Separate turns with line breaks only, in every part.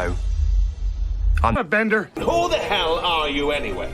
No. I'm a bender.
Who the hell are you anyway?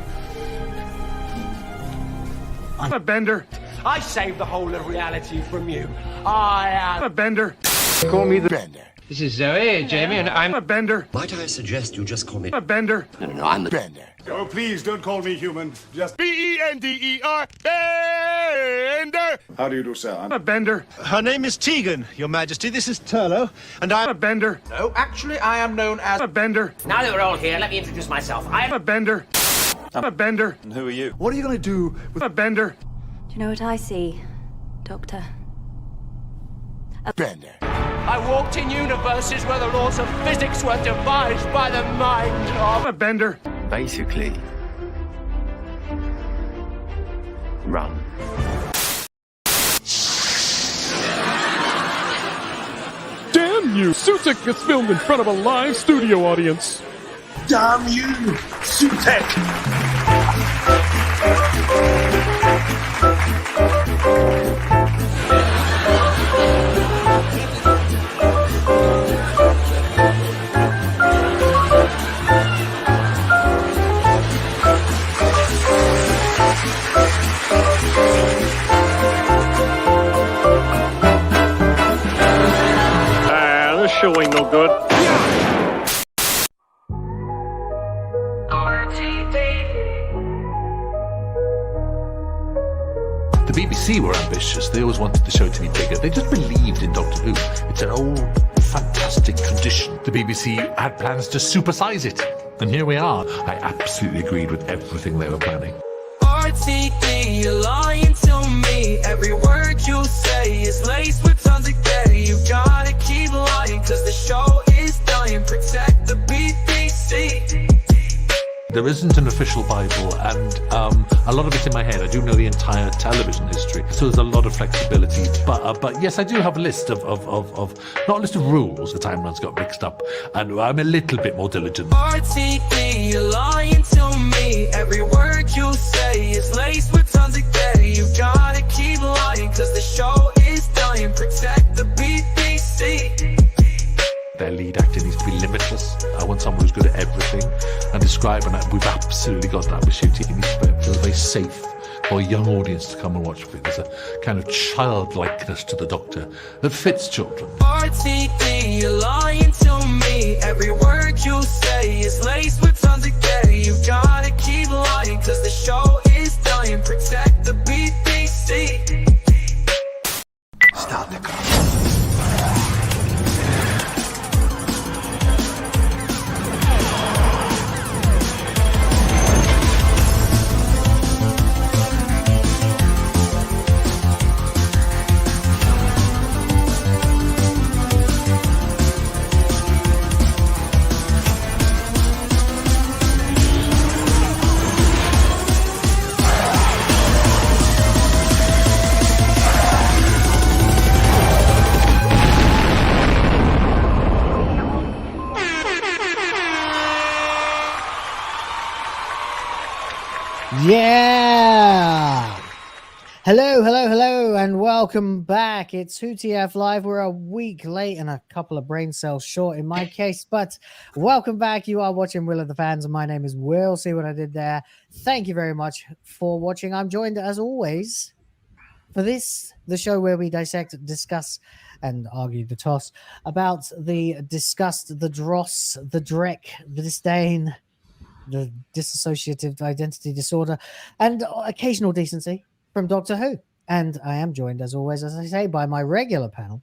I'm a bender.
I saved the whole of reality from you. I am
a bender. Call me the bender.
This is Zoe, Jamie, and I'm
a bender.
Might I suggest you just call me
a bender?
No, I'm the
bender.
Oh, please don't call me human. Just
B-E-N-D-E-R. Bender.
How do you do, sir?
I'm a bender.
Her name is Tegan, Your Majesty. This is Turlo, and I'm
a bender.
No, actually, I am known as
a bender.
Now that we're all here, let me introduce myself. I'm
a bender. I'm a bender.
And who are you?
What are you going to do with a bender?
Do you know what I see, Doctor?
A bender.
I walked in universes where the laws of physics were devised by the mind of
a bender.
basically run.
Damn you! Sutek gets filmed in front of a live studio audience.
Damn you, Sutek!
This show ain't no good.
The BBC were ambitious. They always wanted the show to be bigger. They just believed in Doctor Who. It's an old, fantastic tradition. The BBC had plans to supersize it. And here we are. I absolutely agreed with everything they were planning.
RTD, you're lying to me. Every word you say is laced with tons of gay. You gotta keep lying, cause the show is dying. Protect the BBC.
There isn't an official Bible, and a lot of it's in my head. I do know the entire television history, so there's a lot of flexibility. But yes, I do have a list of not a list of rules. The timelines got mixed up, and I'm a little bit more diligent.
RTD, you're lying to me. Every word you say is laced with tons of gay. You gotta keep lying, cause the show is dying. Protect the BBC.
Their lead actor needs to be limitless. I want someone who's good at everything and describe, and we've absolutely got that with Bishopï+. It needs to feel very safe for a young audience to come and watch it. There's a kind of childlikeness to the Doctor that fits children.
RTD, you're lying to me. Every word you say is laced with tons of gay. You gotta keep lying, cause the show is dying. Protect the BBC.
Start the car.
Yeah! Hello, and welcome back. It's WhoTF Live. We're a week late and a couple of brain cells short in my case, but welcome back. You are watching Will of the Fans, and my name is Will. See what I did there? Thank you very much for watching. I'm joined, as always, for this, the show where we dissect, discuss, and argue the toss about the disgust, the dross, the dreck, the disdain, the dissociative identity disorder, and occasional decency from Doctor Who. And I am joined, as always, as I say, by my regular panel,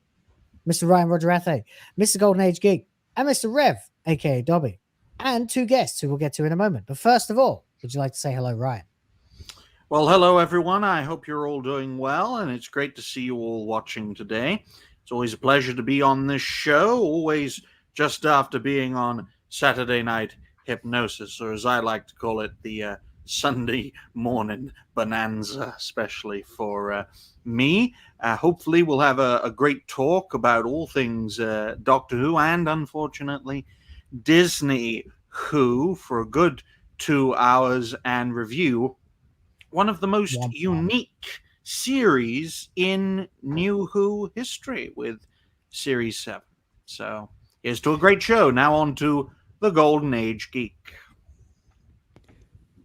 Mr. Ryan Rogerathe, Mr. Golden Age Geek, and Mr. Rev, aka Dobby, and two guests who we'll get to in a moment. But first of all, would you like to say hello, Ryan?
Well, hello, everyone. I hope you're all doing well, and it's great to see you all watching today. It's always a pleasure to be on this show, always just after being on Saturday Night Hypnosis, or as I like to call it, the Sunday morning bonanza, especially for me. Hopefully we'll have a great talk about all things Doctor Who and, unfortunately, Disney Who for a good 2 hours and review one of the most unique series in New Who history with Series 7. So Here's to a great show. Now on to the Golden Age Geek.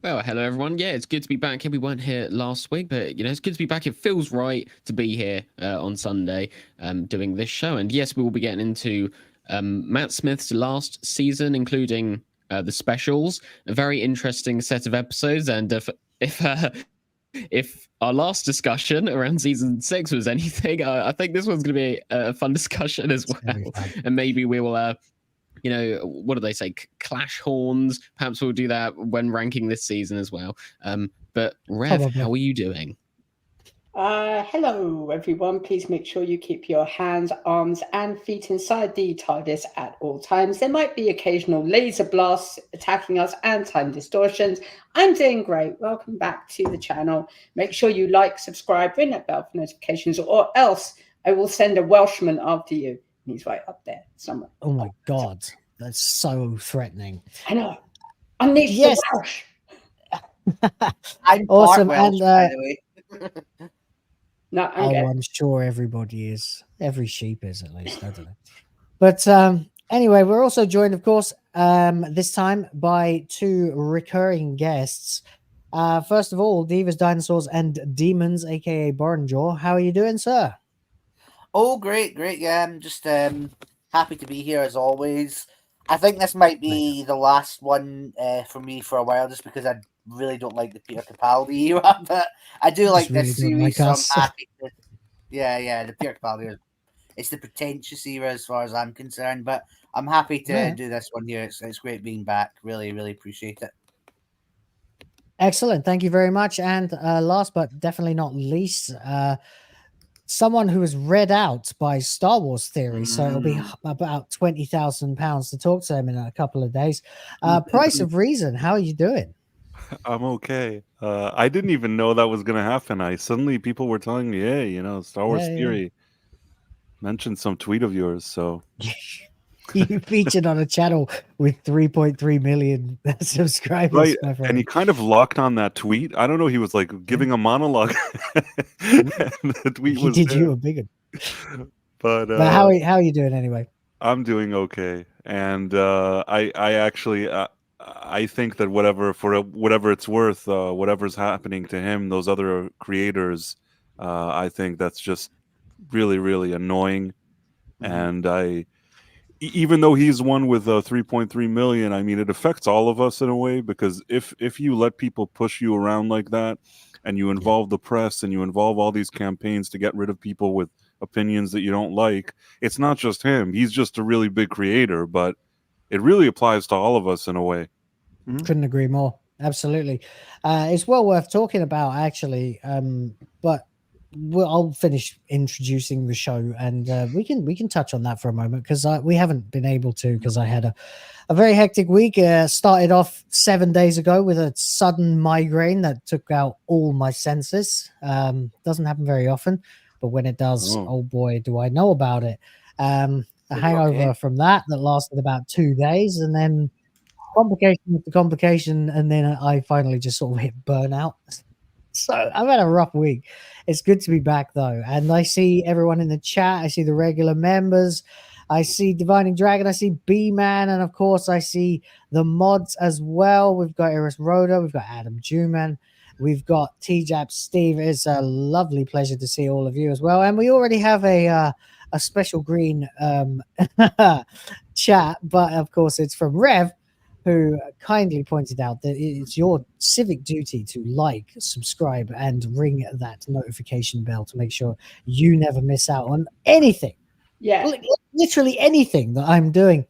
Well, hello everyone. Yeah, it's good to be back here. We weren't here last week, but it's good to be back. It feels right to be here on Sunday doing this show. And yes, we will be getting into Matt Smith's last season, including the specials. A very interesting set of episodes. And if our last discussion around season 6 was anything, I think this one's going to be a fun discussion as well. And maybe we will what do they say? Clash horns. Perhaps we'll do that when ranking this season as well. But Rev, how are you doing?
Hello, everyone. Please make sure you keep your hands, arms, and feet inside the TARDIS at all times. There might be occasional laser blasts attacking us and time distortions. I'm doing great. Welcome back to the channel. Make sure you like, subscribe, ring that bell for notifications, or else I will send a Welshman after you. He's right up there somewhere.
Oh my God, that's so threatening.
I know. Unleash the Welsh.
I'm
Awesome.
Welsh,
And
by the way.
No,
I'm sure everybody is. Every sheep is, at least. I don't know. But anyway, we're also joined, of course, this time by 2 recurring guests. First of all, Divas, Dinosaurs, and Demons, aka Borenjaw. How are you doing, sir?
Oh, great. Yeah, I'm just happy to be here as always. I think this might be the last one for me for a while, just because I really don't like the Peter Capaldi era, but I do like this series, so I'm happy to... Yeah, the Peter Capaldi era. It's the pretentious era as far as I'm concerned, but I'm happy to do this one here. It's great being back. Really, really appreciate it.
Excellent. Thank you very much. And last but definitely not least, someone who was read out by Star Wars Theory, so it'll be about £20,000 to talk to him in a couple of days. Price of Reason, how are you doing?
I'm okay. I didn't even know that was going to happen. Suddenly people were telling me, hey, Star Wars Theory mentioned some tweet of yours, so...
You featured on a channel with 3.3 million subscribers,
right?
My friend.
And he kind of locked on that tweet. I don't know. He was like giving a monologue. And the tweet was
did
there.
you a big one.
But
how are you doing anyway?
I'm doing okay, and I actually I think that whatever it's worth, whatever's happening to him, those other creators, I think that's just really, really annoying, and even though he's one with 3.3 million, I mean, it affects all of us in a way, because if you let people push you around like that, and you involve the press and you involve all these campaigns to get rid of people with opinions that you don't like, it's not just him. He's just a really big creator, but it really applies to all of us in a way.
Couldn't agree more. Absolutely. It's well worth talking about, actually. But I'll finish introducing the show, and we can touch on that for a moment, because we haven't been able to, because I had a very hectic week. Started off 7 days ago with a sudden migraine that took out all my senses. Doesn't happen very often, but when it does, oh boy, do I know about it. A hangover from that lasted about 2 days, and then complication, and then I finally just sort of hit burnout. So I've had a rough week. It's good to be back, though, and I see everyone in the chat. I see the regular members. I see Divining Dragon. I see Bman, and of course I see the mods as well. We've got Iris Rhoda. We've got Adam Juman. We've got TJAP Steve. It's a lovely pleasure to see all of you as well. And we already have a special green chat, but of course it's from Rev, who kindly pointed out that it's your civic duty to like, subscribe, and ring that notification bell to make sure you never miss out on anything.
Yeah.
Literally anything that I'm doing.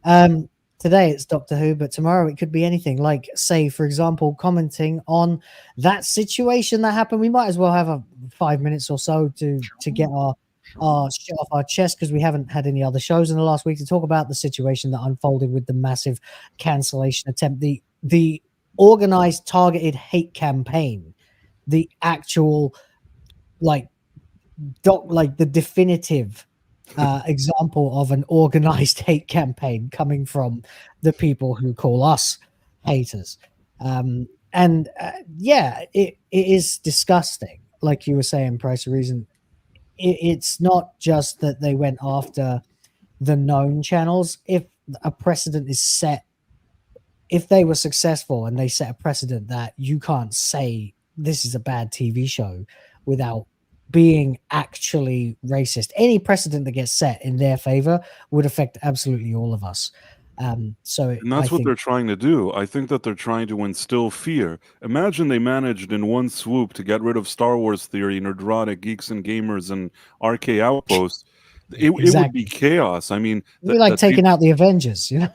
Today it's Doctor Who, but tomorrow it could be anything. Like, say, for example, commenting on that situation that happened. We might as well have 5 minutes or so to get our shit off our chest, because we haven't had any other shows in the last week to talk about the situation that unfolded with the massive cancellation attempt, the organized targeted hate campaign, the actual the definitive example of an organized hate campaign coming from the people who call us haters. It is disgusting. Like you were saying, Price of Reason, it's not just that they went after the known channels, if a precedent is set, if they were successful and they set a precedent that you can't say this is a bad TV show without being actually racist, any precedent that gets set in their favor would affect absolutely all of us. So
And that's what they're trying to do. I think that they're trying to instill fear. Imagine they managed in one swoop to get rid of Star Wars theory, Nerdrotic, Geeks and Gamers, and RK Outpost. It would be chaos. I mean,
we're like taking out the Avengers, you know?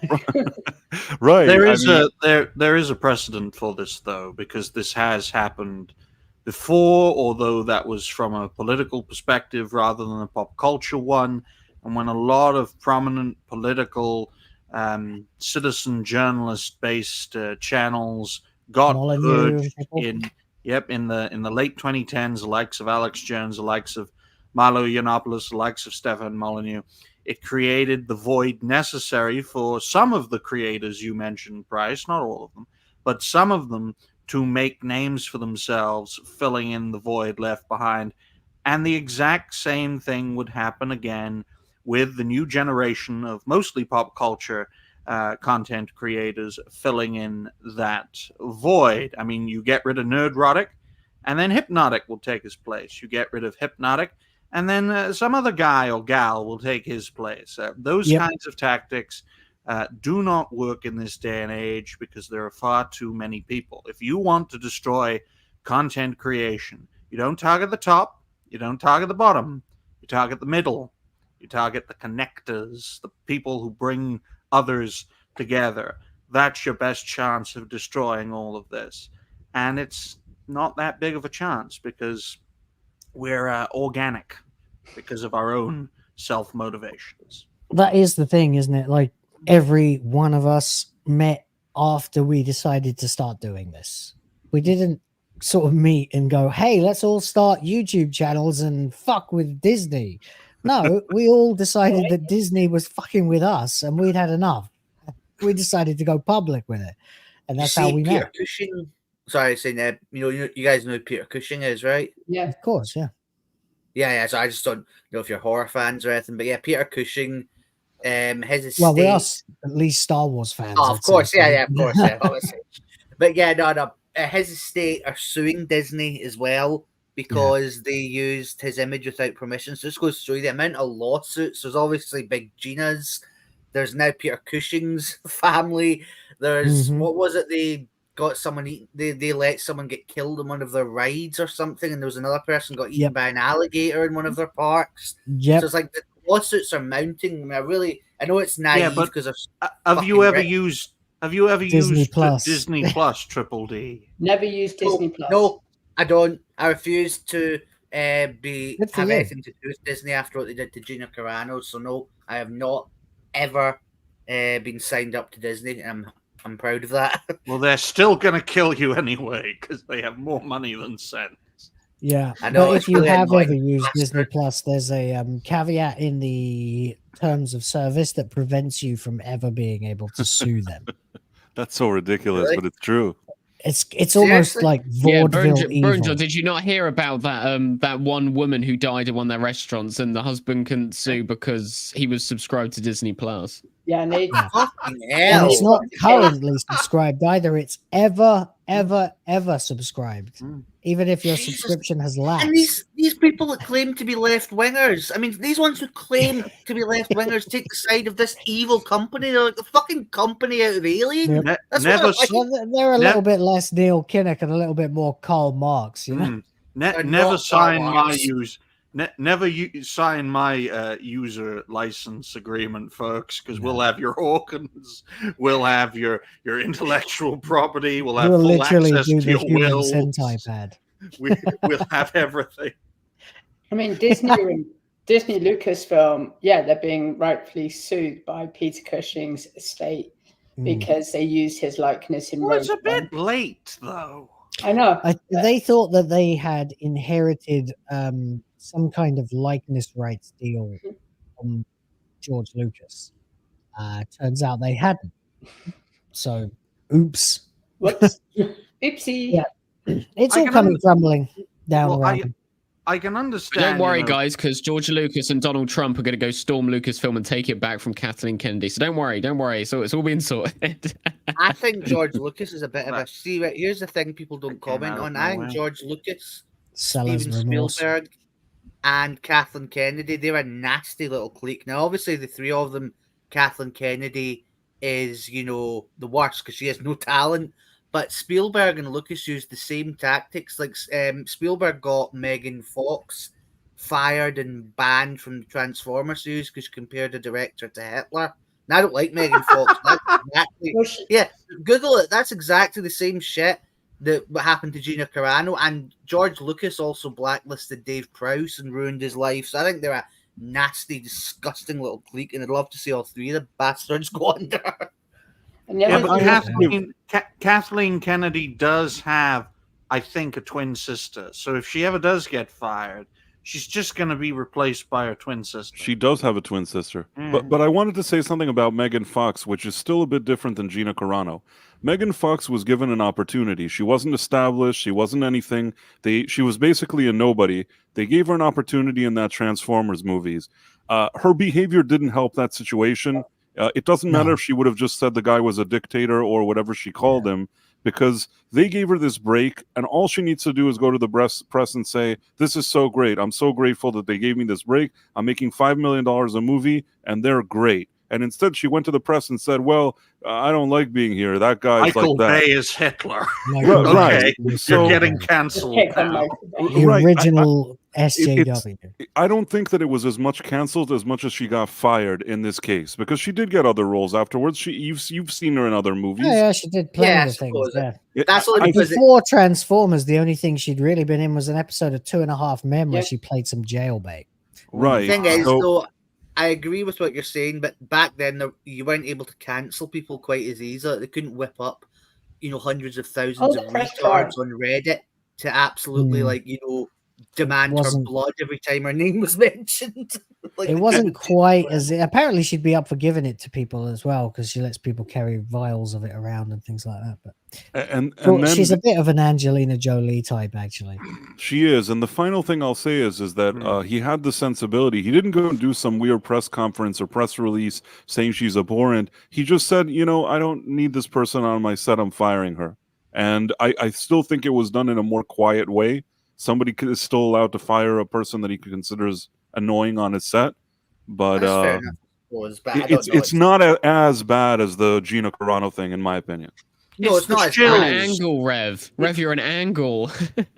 Right.
There is a precedent for this, though, because this has happened before, although that was from a political perspective rather than a pop culture one. And when a lot of prominent political citizen journalist-based channels got purged in the late 2010s, the likes of Alex Jones, the likes of Milo Yiannopoulos, the likes of Stefan Molyneux, it created the void necessary for some of the creators you mentioned, Price, not all of them, but some of them to make names for themselves, filling in the void left behind. And the exact same thing would happen again with the new generation of mostly pop culture content creators filling in that void. I mean, you get rid of Nerdrotic, and then Hypnotic will take his place. You get rid of Hypnotic, and then some other guy or gal will take his place. Those kinds of tactics do not work in this day and age because there are far too many people. If you want to destroy content creation, you don't target the top, you don't target the bottom, you target the middle, you target the connectors, the people who bring others together. That's your best chance of destroying all of this. And it's not that big of a chance because we're organic because of our own self-motivations.
That is the thing, isn't it? Like, every one of us met after we decided to start doing this. We didn't sort of meet and go, hey, let's all start YouTube channels and fuck with Disney. No, we all decided that Disney was fucking with us and we'd had enough. We decided to go public with it. And that's how we met.
Cushing, sorry, saying that, you guys know who Peter Cushing is, right?
Yeah.
Of course, yeah.
Yeah. So I just don't know if you're horror fans or anything, but yeah, Peter Cushing, his estate.
Well, we are at least Star Wars fans.
Oh, of course, yeah, of course, yeah, obviously. But yeah, no. His estate are suing Disney as well because they used his image without permission. So this goes through the amount of lawsuits. There's obviously Big Gina's. There's now Peter Cushing's family. There's what was it? They got someone eaten. They let someone get killed in one of their rides or something, and there was another person got eaten by an alligator in one of their parks.
Yep.
So it's like the lawsuits are mounting. I mean, I know it's naive because
have you ever used
Disney Plus?
Disney Plus Triple D?
Never used Disney Plus.
No, I don't. I refuse to have anything to do with Disney after what they did to Gina Carano. So no, I have not ever been signed up to Disney. I'm proud of that.
Well, they're still going to kill you anyway because they have more money than sense.
Yeah,
I know.
But if you
really
have
annoying.
ever used Disney Plus, there's a caveat in the terms of service that prevents you from ever being able to sue them.
That's so ridiculous, but it's true.
It's almost like vaudeville evil.
Brenda, did you not hear about that one woman who died at one of their restaurants and the husband couldn't sue because he was subscribed to Disney Plus?
Yeah, and
fucking
and
hell.
it's not currently subscribed either. It's ever subscribed, even if your subscription has lapsed.
And these people that claim to be left wingers, I mean, these ones who claim to be left wingers take the side of this evil company. They're like the fucking company out of Alien.
Yep.
That's
Never
Well, they're a little bit less Neil Kinnock and a little bit more Karl Marx, you know.
Never sign my sign my user license agreement, folks, because we'll have your organs, we'll have your intellectual property, we'll have
We'll
full
literally
access
do
to
the
your
human
will.
Sentai pad.
We'll have everything.
I mean, Disney and Disney Lucasfilm, they're being rightfully sued by Peter Cushing's estate because they used his likeness in.
Well, it's a bit late, though.
I know.
They thought that they had inherited some kind of likeness rights deal from George Lucas. Turns out they hadn't. So, oops.
Whoops. Oopsie.
Yeah. It's all coming crumbling down the road.
I can understand.
Don't worry, guys, because George Lucas and Donald Trump are going to go storm Lucasfilm and take it back from Kathleen Kennedy. So don't worry. So it's all being sorted.
I think George Lucas is a bit of a... See, here's the thing people don't comment on. I think George Lucas, Steven Spielberg, and Kathleen Kennedy, they're a nasty little clique. Now, obviously, the three of them, Kathleen Kennedy is, the worst because she has no talent. But Spielberg and Lucas used the same tactics. Like Spielberg got Megan Fox fired and banned from the Transformers series because she compared the director to Hitler. And I don't like Megan Fox. Google it. That's exactly the same shit that what happened to Gina Carano. And George Lucas also blacklisted Dave Prowse and ruined his life. So I think they're a nasty, disgusting little clique, and I'd love to see all three of the bastards go under.
But Kathleen Kennedy does have, I think, a twin sister. So if she ever does get fired, she's just going to be replaced by her twin sister.
She does have a twin sister. But I wanted to say something about Megan Fox, which is still a bit different than Gina Carano. Megan Fox was given an opportunity. She wasn't established. She wasn't anything. She was basically a nobody. They gave her an opportunity in that Transformers movies. Her behavior didn't help that situation. It doesn't matter if she would have just said the guy was a dictator or whatever she called him, because they gave her this break, and all she needs to do is go to the press and say, this is so great. I'm so grateful that they gave me this break. I'm making $5 million a movie, and they're great. And instead, she went to the press and said, well, I don't like being here. That guy's
Michael
like that.
Bay is Hitler.
Right.
You're getting cancelled now.
The original SJW.
I don't think that it was as much cancelled as much as she got fired in this case, because she did get other roles afterwards. You've seen her in other movies.
Yeah, she did plenty of things.
That's only because
before Transformers, the only thing she'd really been in was an episode of 2.5 Men where she played some jailbait.
Right.
The thing is, though, I agree with what you're saying, but back then you weren't able to cancel people quite as easily. They couldn't whip up, hundreds of thousands of retards on Reddit to absolutely demand her blood every time her name was mentioned.
It wasn't quite as... Apparently, she'd be up for giving it to people as well, because she lets people carry vials of it around and things like that. But
and then
she's a bit of an Angelina Jolie type, actually.
She is. And the final thing I'll say is that he had the sensibility. He didn't go and do some weird press conference or press release saying she's abhorrent. He just said, I don't need this person on my set. I'm firing her. And I still think it was done in a more quiet way. Somebody is still allowed to fire a person that he considers annoying on his set, but it's not as bad as the Gina Carano thing, in my opinion.
No, it's not.
You're an angle, Rev. Rev, you're an angle.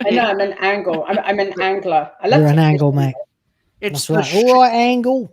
I know, I'm an angle. I'm an angler.
You're an angle, mate.
It's
That's right. All right, angle.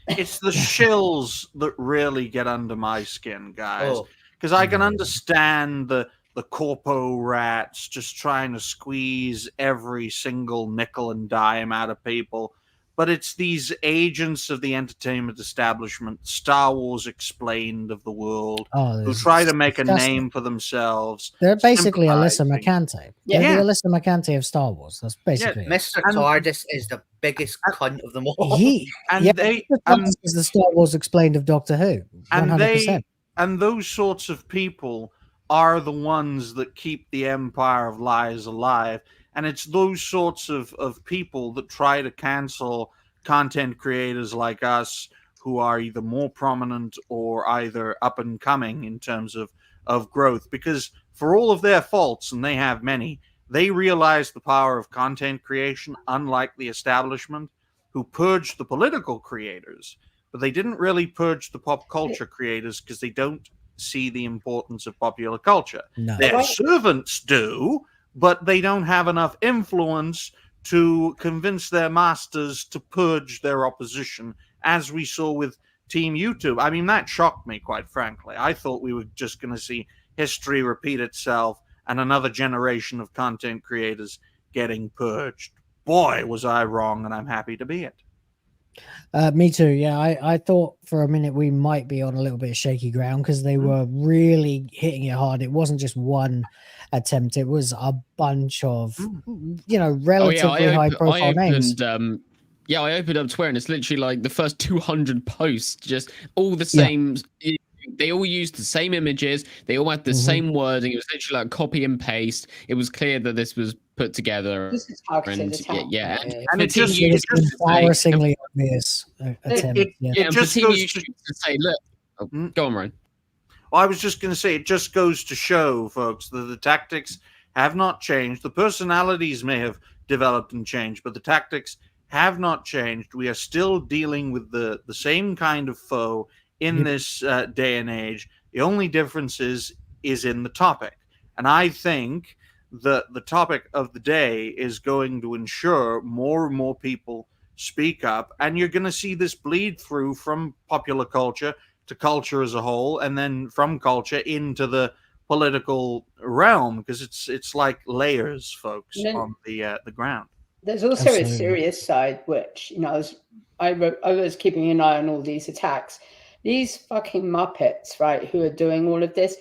It's the shills that really get under my skin, guys, because I can understand the corpo rats just trying to squeeze every single nickel and dime out of people. But it's these agents of the entertainment establishment, Star Wars Explained of the world, who try to make a name for themselves.
They're basically Alyssa McCante. They're the Alyssa McCante of Star Wars. That's basically
Mr. TARDIS is the biggest cunt of them all.
He is the Star Wars Explained of Doctor Who. 100%.
And those sorts of people are the ones that keep the Empire of Lies alive. And it's those sorts of people that try to cancel content creators like us who are either more prominent or either up and coming in terms of growth. Because for all of their faults, and they have many, they realize the power of content creation, unlike the establishment, who purged the political creators. But they didn't really purge the pop culture creators because they don't see the importance of popular culture.
No.
Their servants do, but they don't have enough influence to convince their masters to purge their opposition, as we saw with Team YouTube. I mean, that shocked me, quite frankly. I thought we were just going to see history repeat itself and another generation of content creators getting purged. Boy, was I wrong, and I'm happy to be it.
Me too. Yeah, I thought for a minute we might be on a little bit of shaky ground because they were really hitting it hard. It wasn't just one attempt; it was a bunch of, relatively high profile names. I opened up Twitter and it's literally like the first 200 posts, just all the same.
they all used the same images. They all had the same wording. It was literally like copy and paste. It was clear that this was put together.
This is targeted
And
attack.
And it just
It's embarrassingly obvious attempt.
And for Team YouTube to say, look, go on, Ryan.
Well, I was just going to say, it just goes to show, folks, that the tactics have not changed. The personalities may have developed and changed, but the tactics have not changed. We are still dealing with the same kind of foe in this day and age. The only difference is in the topic. And I think that the topic of the day is going to ensure more and more people speak up, and you're going to see this bleed through from popular culture to culture as a whole, and then from culture into the political realm, because it's like layers, folks, on the ground.
There's also a serious side, which, you know, I was keeping an eye on all these attacks. These fucking Muppets, right, who are doing all of this,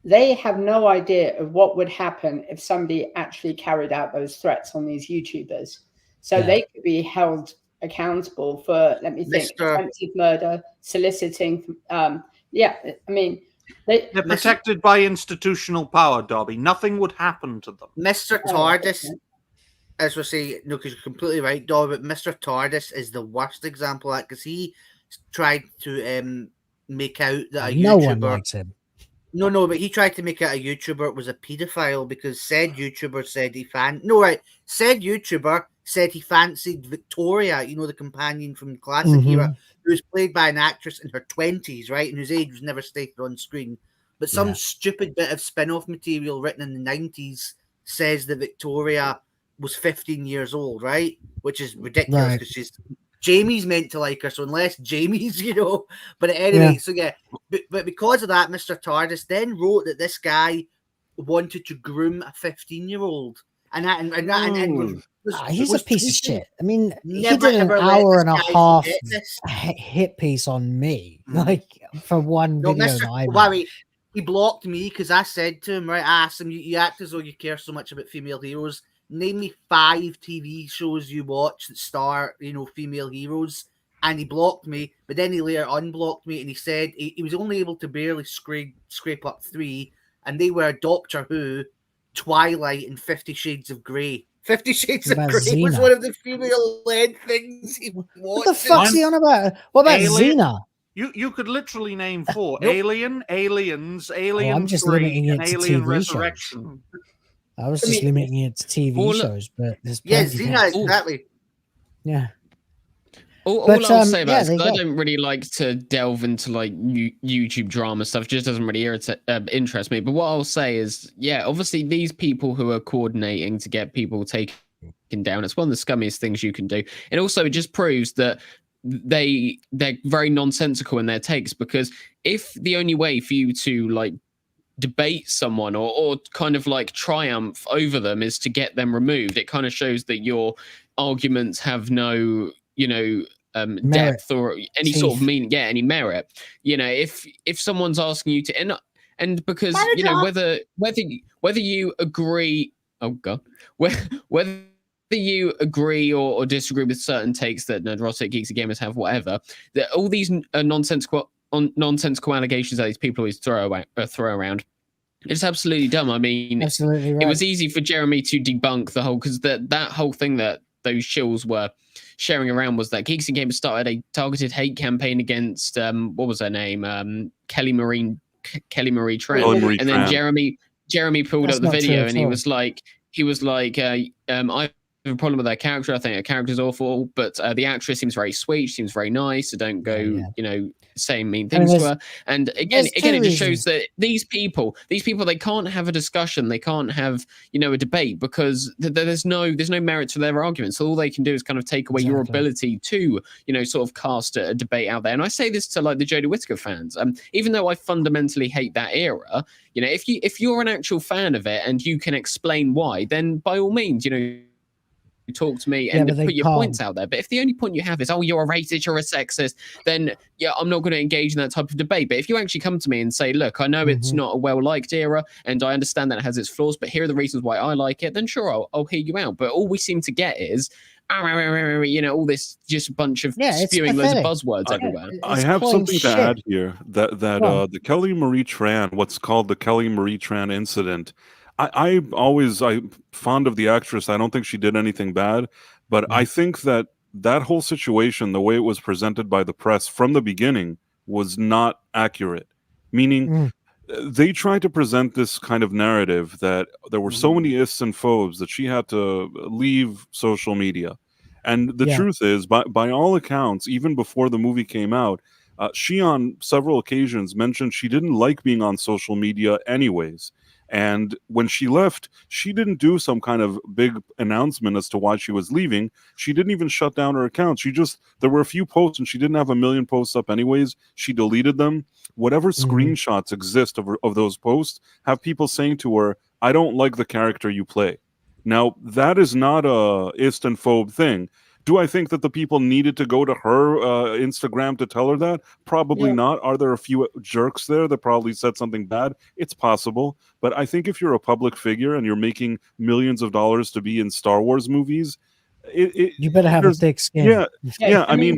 they have no idea of what would happen if somebody actually carried out those threats on these YouTubers. So they could be held accountable for, let me think, attempted murder, soliciting. I mean, they're
protected by institutional power, Dobby. Nothing would happen to them.
Mr. TARDIS, as we say, no, because you're completely right, Dobby, but Mr. TARDIS is the worst example of that, because he tried to make out that a YouTuber...
No one likes him.
No, but he tried to make out a YouTuber was a paedophile because said YouTuber said said YouTuber said he fancied Victoria, you know, the companion from classic era, who was played by an actress in her 20s, right, and whose age was never stated on screen. But some stupid bit of spin-off material written in the 90s says that Victoria was 15 years old, right? Which is ridiculous because Jamie's meant to like her, so unless Jamie's, you know. But anyway, but because of that, Mr. TARDIS then wrote that this guy wanted to groom a 15-year-old.
He's a piece of shit. I mean, he did an hour and a half hit piece on me, like for one video.
He blocked me because I said to him, right, I asked him, you act as though you care so much about female heroes. Name me 5 TV shows you watch that star, you know, female heroes. And he blocked me, but then he later unblocked me, and he said he was only able to barely scrape up 3, and they were Doctor Who, Twilight, and 50 Shades of Grey. 50 Shades of Grey was one of the female-led things he watched.
What the fuck's he on about? What about Xena?
You could literally name 4. Alien, Aliens, Alien
I'm just
3,
limiting it
and
to
Alien
TV
Resurrection.
I was just limiting it to TV shows, but there's
Xena, exactly.
Yeah.
All I'll say about this, I don't really like to delve into like YouTube drama stuff. It just doesn't really interest me. But what I'll say is, obviously these people who are coordinating to get people taken down, it's one of the scummiest things you can do. And also it just proves that they're very nonsensical in their takes, because if the only way for you to like debate someone or kind of like triumph over them is to get them removed, it kind of shows that your arguments have no, you know, depth or any sort of meaning, any merit. You know, if someone's asking you to, and because you know whether you agree, whether you agree or disagree with certain takes that Nerdrotic Geeks and Gamers have, whatever, that all these nonsensical allegations that these people always throw around. It's absolutely dumb. I mean,
absolutely right.
It was easy for Jeremy to debunk the whole, because that whole thing that those shills were sharing around was that Geeks and Gamers started a targeted hate campaign against what was her name, Kelly Marie Tran, and then Jeremy pulled up the video and he was like, I have a problem with her character. I think her character's awful, but the actress seems very sweet. She seems very nice. So don't go, you know, saying mean things to her. And again, it just shows that these people, they can't have a discussion. They can't have, you know, a debate, because there's no merit to their arguments. So all they can do is kind of take away your ability to, you know, sort of cast a debate out there. And I say this to like the Jodie Whittaker fans. Even though I fundamentally hate that era, you know, if you're an actual fan of it and you can explain why, then by all means, you know, talk to me and put your points out there. But if the only point you have is, oh, you're a racist, you're a sexist, then I'm not going to engage in that type of debate. But if you actually come to me and say, look, I know it's not a well-liked era and I understand that it has its flaws, but here are the reasons why I like it, then sure, I'll hear you out. But all we seem to get is you know, all this just a bunch of
Yeah, it's
spewing loads of
pathetic.
buzzwords everywhere.
I have something to add here that the Kelly Marie Tran, what's called the Kelly Marie Tran incident. I'm fond of the actress. I don't think she did anything bad, but I think that whole situation, the way it was presented by the press from the beginning, was not accurate. Meaning, they tried to present this kind of narrative that there were so many ists and phobes that she had to leave social media. And the truth is, by all accounts, even before the movie came out, she on several occasions mentioned she didn't like being on social media anyways. And when she left, she didn't do some kind of big announcement as to why she was leaving. She didn't even shut down her account. There were a few posts and she didn't have a million posts up anyways. She deleted them. Whatever screenshots exist of those posts have people saying to her, I don't like the character you play. Now, that is not a ist and phobe thing. Do I think that the people needed to go to her Instagram to tell her that? Probably not. Are there a few jerks there that probably said something bad? It's possible. But I think if you're a public figure and you're making millions of dollars to be in Star Wars movies,
you better have a thick skin.
Yeah. I mean,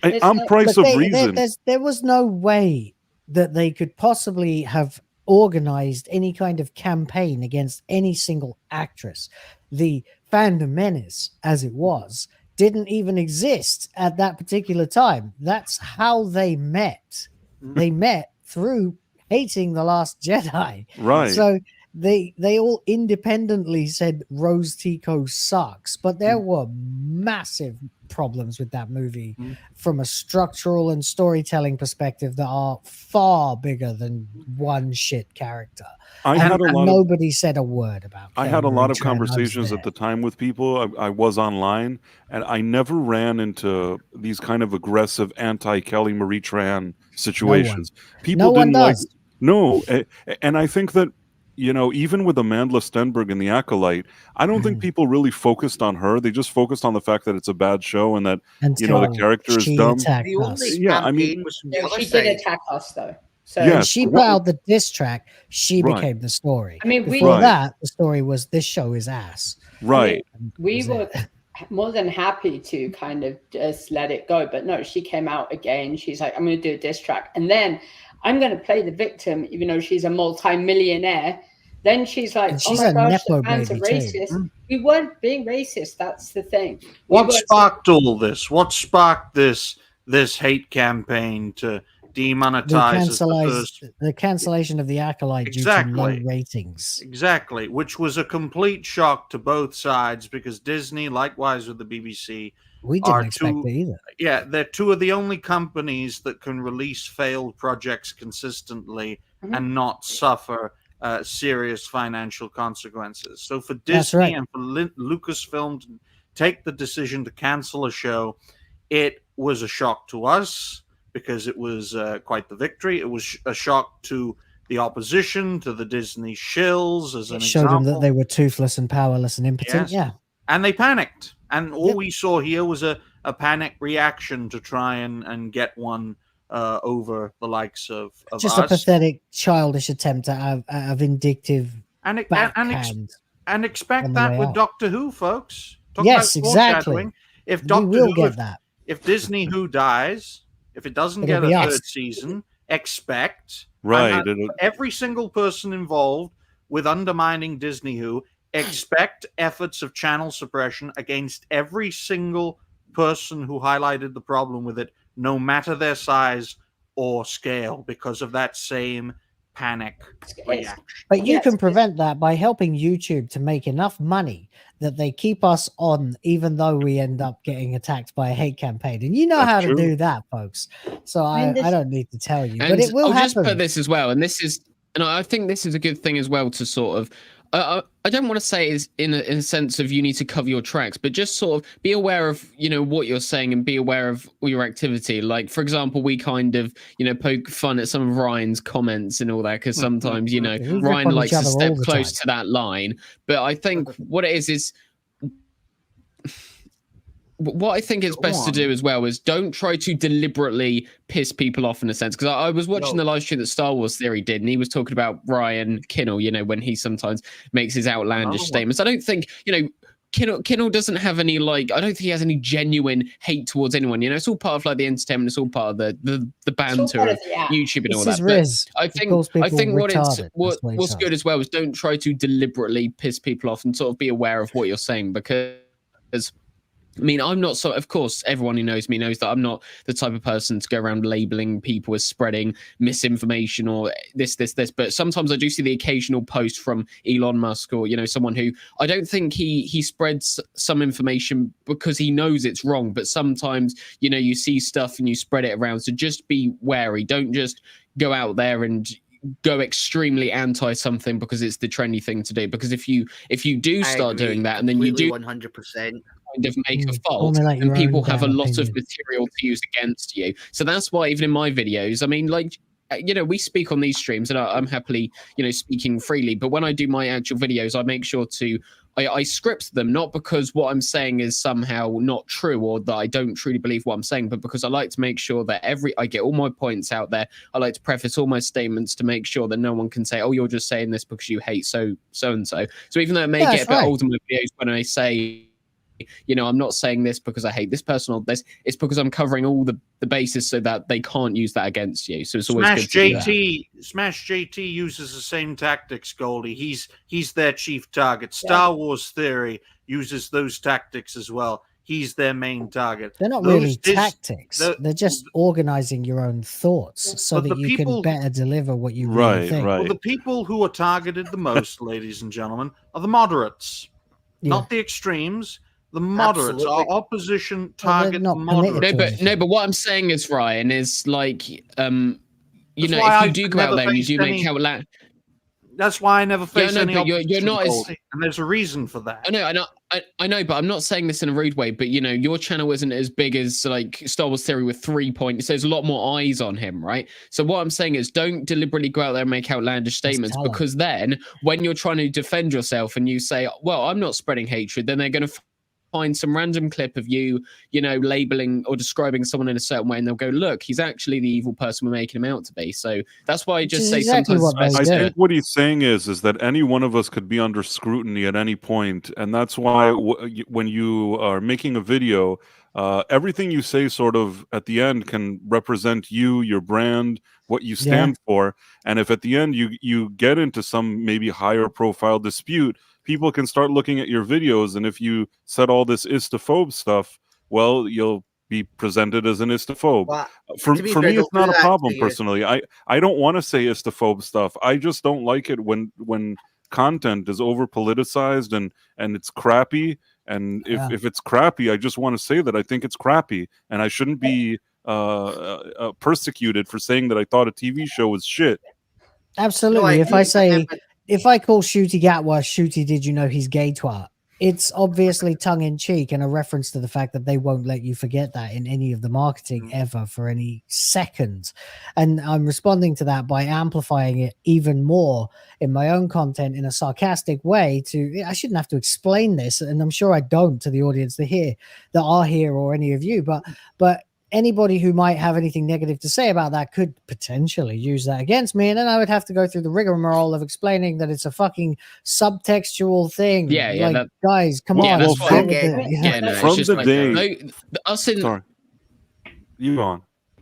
I'm price of reason.
There was no way that they could possibly have organized any kind of campaign against any single actress. The fandom menace, as it was, didn't even exist at that particular time. That's how they met. They met through hating The Last Jedi.
Right.
So they all independently said Rose Tico sucks, but there were massive problems with that movie from a structural and storytelling perspective that are far bigger than one shit character. Nobody said a word about it.
I had a lot of conversations at the time with people. I was online, and I never ran into these kind of aggressive anti-Kelly Marie Tran situations. People didn't like. No, and I think that, you know, even with Amandla Stenberg and The Acolyte, I don't think people really focused on her. They just focused on the fact that it's a bad show and that, you know, the character is dumb.
Yeah,
I mean,
she did attack us though. So
when she put out the diss track, she became the story.
I mean,
before that, the story was this show is ass.
Right.
I mean, we were more than happy to kind of just let it go, but no, she came out again. She's like, I'm going to do a diss track, and then I'm going to play the victim, even though she's a multi-millionaire. Then she's like,
she's
oh my gosh,
Nepo
the fans are
baby
racist.
too.
We weren't being racist. That's the thing.
What sparked all this? What sparked this hate campaign to demonetize
the cancellation of The Acolyte due to low ratings?
Exactly, which was a complete shock to both sides because Disney, likewise with the BBC,
we didn't expect it either.
Yeah, they're two of the only companies that can release failed projects consistently and not suffer serious financial consequences. So for Disney and for Lucasfilm to take the decision to cancel a show, it was a shock to us because it was quite the victory. It was a shock to the opposition, to the Disney shills, as an
showed
example.
them that they were toothless and powerless and impotent.
Yes.
Yeah.
And they panicked. And all we saw here was a panic reaction to try and get one over the likes of
just
us.
A pathetic, childish attempt at a vindictive
and expect
the
that
way
with
out.
Doctor Who, folks. Talk
Yes,
about
exactly.
foreshadowing. If
We
Doctor
will
Who,
get that.
if Disney Who dies, if it doesn't
It'll
get a
be
third
us.
season, expect
Right.
and every single person involved with undermining Disney Who, expect efforts of channel suppression against every single person who highlighted the problem with it, no matter their size or scale, because of that same panic reaction.
But you can prevent that by helping YouTube to make enough money that they keep us on, even though we end up getting attacked by a hate campaign. And you know how to do that, folks. So I don't need to tell you, but it will
I'll
happen.
just put this as well, and I think this is a good thing as well to sort of. I don't want to say is in a sense of you need to cover your tracks, but just sort of be aware of, you know, what you're saying and be aware of all your activity. Like, for example, we kind of, you know, poke fun at some of Ryan's comments and all that, because sometimes, you know, Ryan likes to step close to that line. But I think what it is what I think it's best to do as well is don't try to deliberately piss people off in a sense. Because I was watching the live stream that Star Wars Theory did, and he was talking about Ryan Kinnell, you know, when he sometimes makes his outlandish statements. I don't think, you know, Kinnell doesn't have any I don't think he has any genuine hate towards anyone. You know, it's all part of the entertainment. It's all part of the banter of YouTube and all that. But I think what's good as well is don't try to deliberately piss people off and sort of be aware of what you're saying, because I mean, I'm not so. Of course, everyone who knows me knows that I'm not the type of person to go around labeling people as spreading misinformation or this. But sometimes I do see the occasional post from Elon Musk or someone who I don't think he spreads some information because he knows it's wrong. But sometimes you see stuff and you spread it around. So just be wary. Don't just go out there and go extremely anti something because it's the trendy thing to do. Because if you do start doing that and then you do
100%.
Kind of make a fault, and people have a lot of material to use against you. So that's why even in my videos, I mean, we speak on these streams and I'm happily, speaking freely. But when I do my actual videos, I make sure to I script them, not because what I'm saying is somehow not true or that I don't truly believe what I'm saying, but because I like to make sure that I get all my points out there. I like to preface all my statements to make sure that no one can say, oh, you're just saying this because you hate so and so. So even though it may get a bit old in my videos when I say, I'm not saying this because I hate this person or this, it's because I'm covering all the bases so that they can't use that against you. So it's always good to do that.
Smash JT uses the same tactics, Goldie. He's their chief target. Star Wars Theory uses those tactics as well. He's their main target.
They're not really tactics. They're just organizing your own thoughts so that you can better deliver what you really think.
Well, the people who are targeted the most, ladies and gentlemen, are the moderates, not the extremes. The moderates, our opposition target moderates.
No, but what I'm saying is, Ryan, is if you do go out there and you do make out
that's why I never face any
opposition. You're not
and there's a reason for that.
I know, but I'm not saying this in a rude way. But your channel isn't as big as Star Wars Theory with 3 points. So there's a lot more eyes on him, right? So what I'm saying is, don't deliberately go out there and make outlandish statements, because then when you're trying to defend yourself and you say, "Well, I'm not spreading hatred," then they're going to find some random clip of you, labeling or describing someone in a certain way, and they'll go, look, he's actually the evil person we're making him out to be. So that's why I just say sometimes
I think what he's saying is that any one of us could be under scrutiny at any point, and that's why when you are making a video, everything you say sort of at the end can represent you, your brand, what you stand for. And if at the end you get into some maybe higher profile dispute, people can start looking at your videos, and if you said all this istophobe stuff, well, you'll be presented as an istophobe. For me, it's not a problem personally. I don't want to say istophobe stuff. I just don't like it when content is over politicized and it's crappy. And if it's crappy, I just want to say that I think it's crappy, and I shouldn't be persecuted for saying that I thought a TV show was shit.
Absolutely. If I call Shooty Gatwa Shooty, did you know he's gay twat? It's obviously tongue-in-cheek and a reference to the fact that they won't let you forget that in any of the marketing ever for any second. And I'm responding to that by amplifying it even more in my own content in a sarcastic way. I shouldn't have to explain this, and I'm sure I don't to the audience that are here or any of you, but anybody who might have anything negative to say about that could potentially use that against me, and then I would have to go through the rigmarole of explaining that it's a fucking subtextual thing. Guys, come on.
From the day. Sorry. You go on.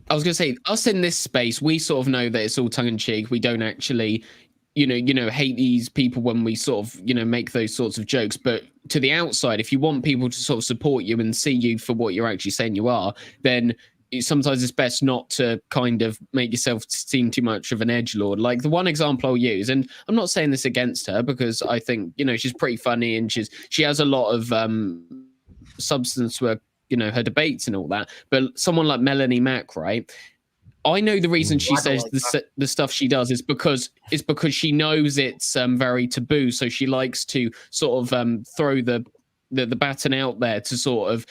I was going to say, us in this space, we sort of know that it's all tongue-in-cheek. We don't actually hate these people when we sort of, make those sorts of jokes. But to the outside, if you want people to sort of support you and see you for what you're actually saying you are, then sometimes it's best not to kind of make yourself seem too much of an edgelord. Like the one example I'll use, and I'm not saying this against her because I think, she's pretty funny and she has a lot of substance to her, her debates and all that. But someone like Melanie Mack, right? I know the reason she says the stuff she does is because she knows it's very taboo. So she likes to sort of throw the baton out there to sort of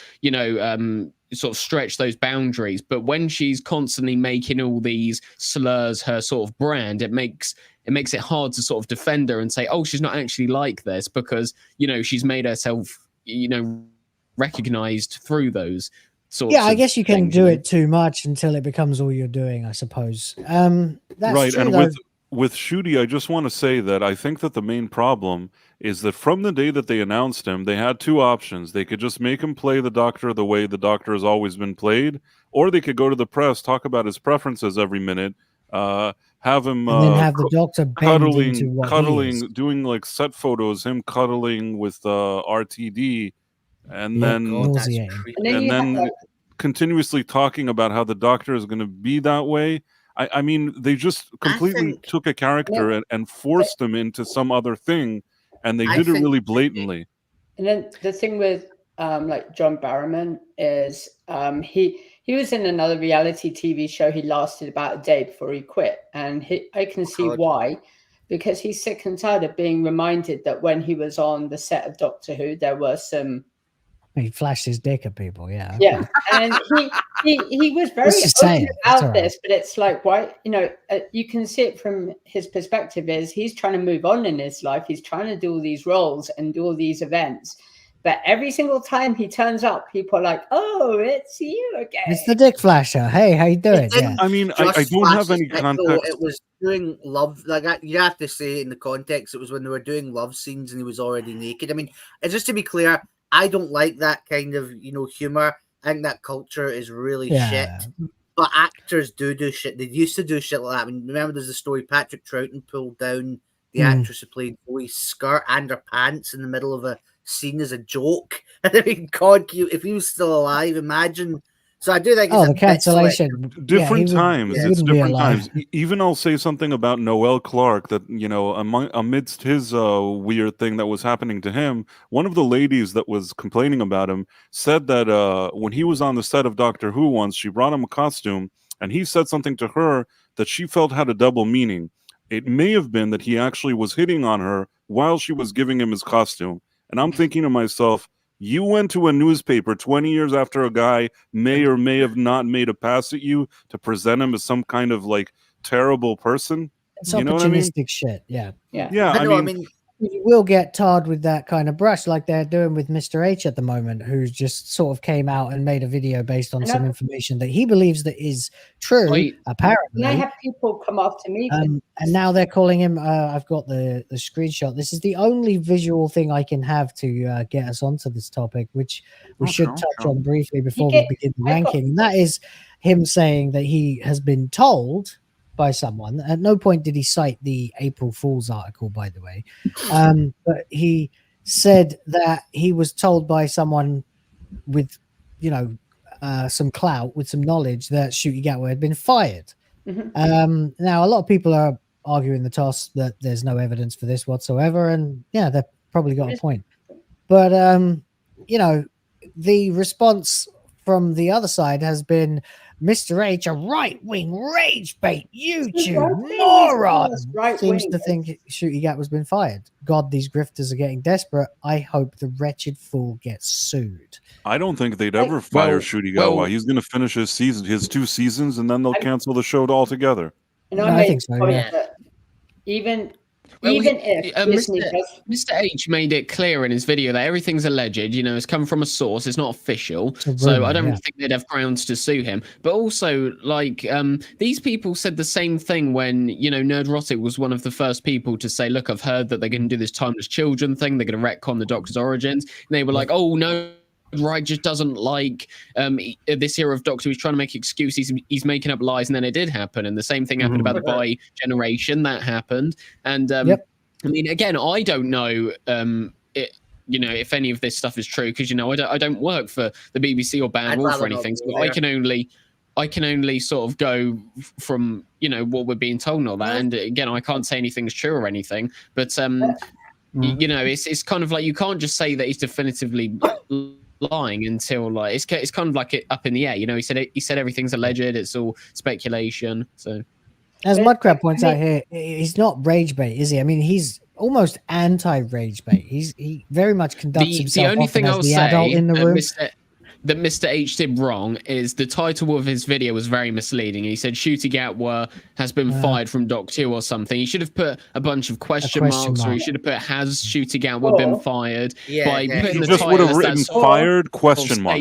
sort of stretch those boundaries. But when she's constantly making all these slurs her sort of brand, it makes it hard to sort of defend her and say, oh, she's not actually like this, because she's made herself recognized through those.
I guess you can do it too much until it becomes all you're doing, I suppose. That's
right,
true,
and
though.
with Shooty, I just want to say that I think that the main problem is that from the day that they announced him, they had two options. They could just make him play the Doctor the way the Doctor has always been played, or they could go to the press, talk about his preferences every minute, have him
and then have the Doctor bend into what he is.
doing like set photos, him cuddling with RTD, and
Yeah,
then
nauseating.
And then
continuously talking about how the Doctor is going to be that way. I mean, they just completely took a character and forced him into some other thing, and they did it really blatantly.
And then the thing with like John Barrowman is he was in another reality TV show. He lasted about a day before he quit, and I can see why, because he's sick and tired of being reminded that when he was on the set of Doctor Who, there were some.
He flashed his dick at people, yeah.
Yeah, and he was very open about this, but it's like, why? You know, you can see it from his perspective. Is he's trying to move on in his life. He's trying to do all these roles and do all these events, but every single time he turns up, people are like, "Oh, it's you again."
It's the dick flasher. Hey, how you doing? Yeah.
I mean, I don't have any context.
It was doing love, like you have to say in the context, it was when they were doing love scenes and he was already naked. I mean, just to be clear, I don't like that kind of, humor. I think that culture is really shit. But actors do shit. They used to do shit like that. I mean, remember there's a story, Patrick Troughton pulled down the actress who played Zoe's skirt and her pants in the middle of a scene as a joke. And I mean, God, if he was still alive, imagine. So I do think it's
the cancellation.
Different times. It's different times. Even I'll say something about Noel Clarke that, amidst his weird thing that was happening to him, one of the ladies that was complaining about him said that when he was on the set of Doctor Who once, she brought him a costume and he said something to her that she felt had a double meaning. It may have been that he actually was hitting on her while she was giving him his costume. And I'm thinking to myself, you went to a newspaper 20 years after a guy may or may have not made a pass at you to present him as some kind of like terrible person.
It's
you know what I mean?
shit. Yeah.
Yeah.
I mean,
you will get tarred with that kind of brush like they're doing with Mr. H at the moment, who just sort of came out and made a video based on some information that he believes that is true, apparently.
And I have people come after me.
And now they're calling him, I've got the screenshot. This is the only visual thing I can have to get us onto this topic, which we should touch on briefly before we begin the ranking. And that is him saying that he has been told by someone. At no point did he cite the April Fool's article, by the way. But he said that he was told by someone with, some clout, with some knowledge, that Ncuti Gatwa had been fired. Now, a lot of people are arguing the toss that there's no evidence for this whatsoever. And yeah, they've probably got a point. But, the response from the other side has been, Mr. H, a right-wing rage bait YouTube moron, seems to think Ncuti Gatwa's been fired. God, these grifters are getting desperate. I hope the wretched fool gets sued.
I don't think they'd ever fire Ncuti Gatwa. He's going to finish his 2 seasons, and then they'll cancel the show altogether.
And I think so, that even if
Mr. H made it clear in his video that everything's alleged, it's come from a source, it's not official. So I don't think they'd have grounds to sue him. But also, these people said the same thing when, Nerdrotic was one of the first people to say, look, I've heard that they're going to do this Timeless Children thing, they're going to retcon the Doctor's origins. And they were like, oh, no. Wright just doesn't like this era of Doctor. He's trying to make excuses. He's making up lies, and then it did happen. And the same thing happened about the Bi generation. That happened. And I mean, again, I don't know if any of this stuff is true, because I don't work for the BBC or Band Wolf or anything. So I can only sort of go from what we're being told and all that. And again, I can't say anything's true or anything. But it's kind of like you can't just say that he's definitively lying until it's kind of like it up in the air. He said everything's alleged, it's all speculation. So
as Mudcrab points out here, he's not rage bait, is he? I mean, he's almost anti-rage bait. He very much conducts himself
the only thing
as
I'll
the
say
adult in the room.
That Mr. H did wrong is the title of his video was very misleading. He said Ncuti Gatwa has been fired from Doctor Who or something. He should have put a bunch of question marks, or he should have put has Ncuti Gatwa been fired by putting the title
would have written fired question mark.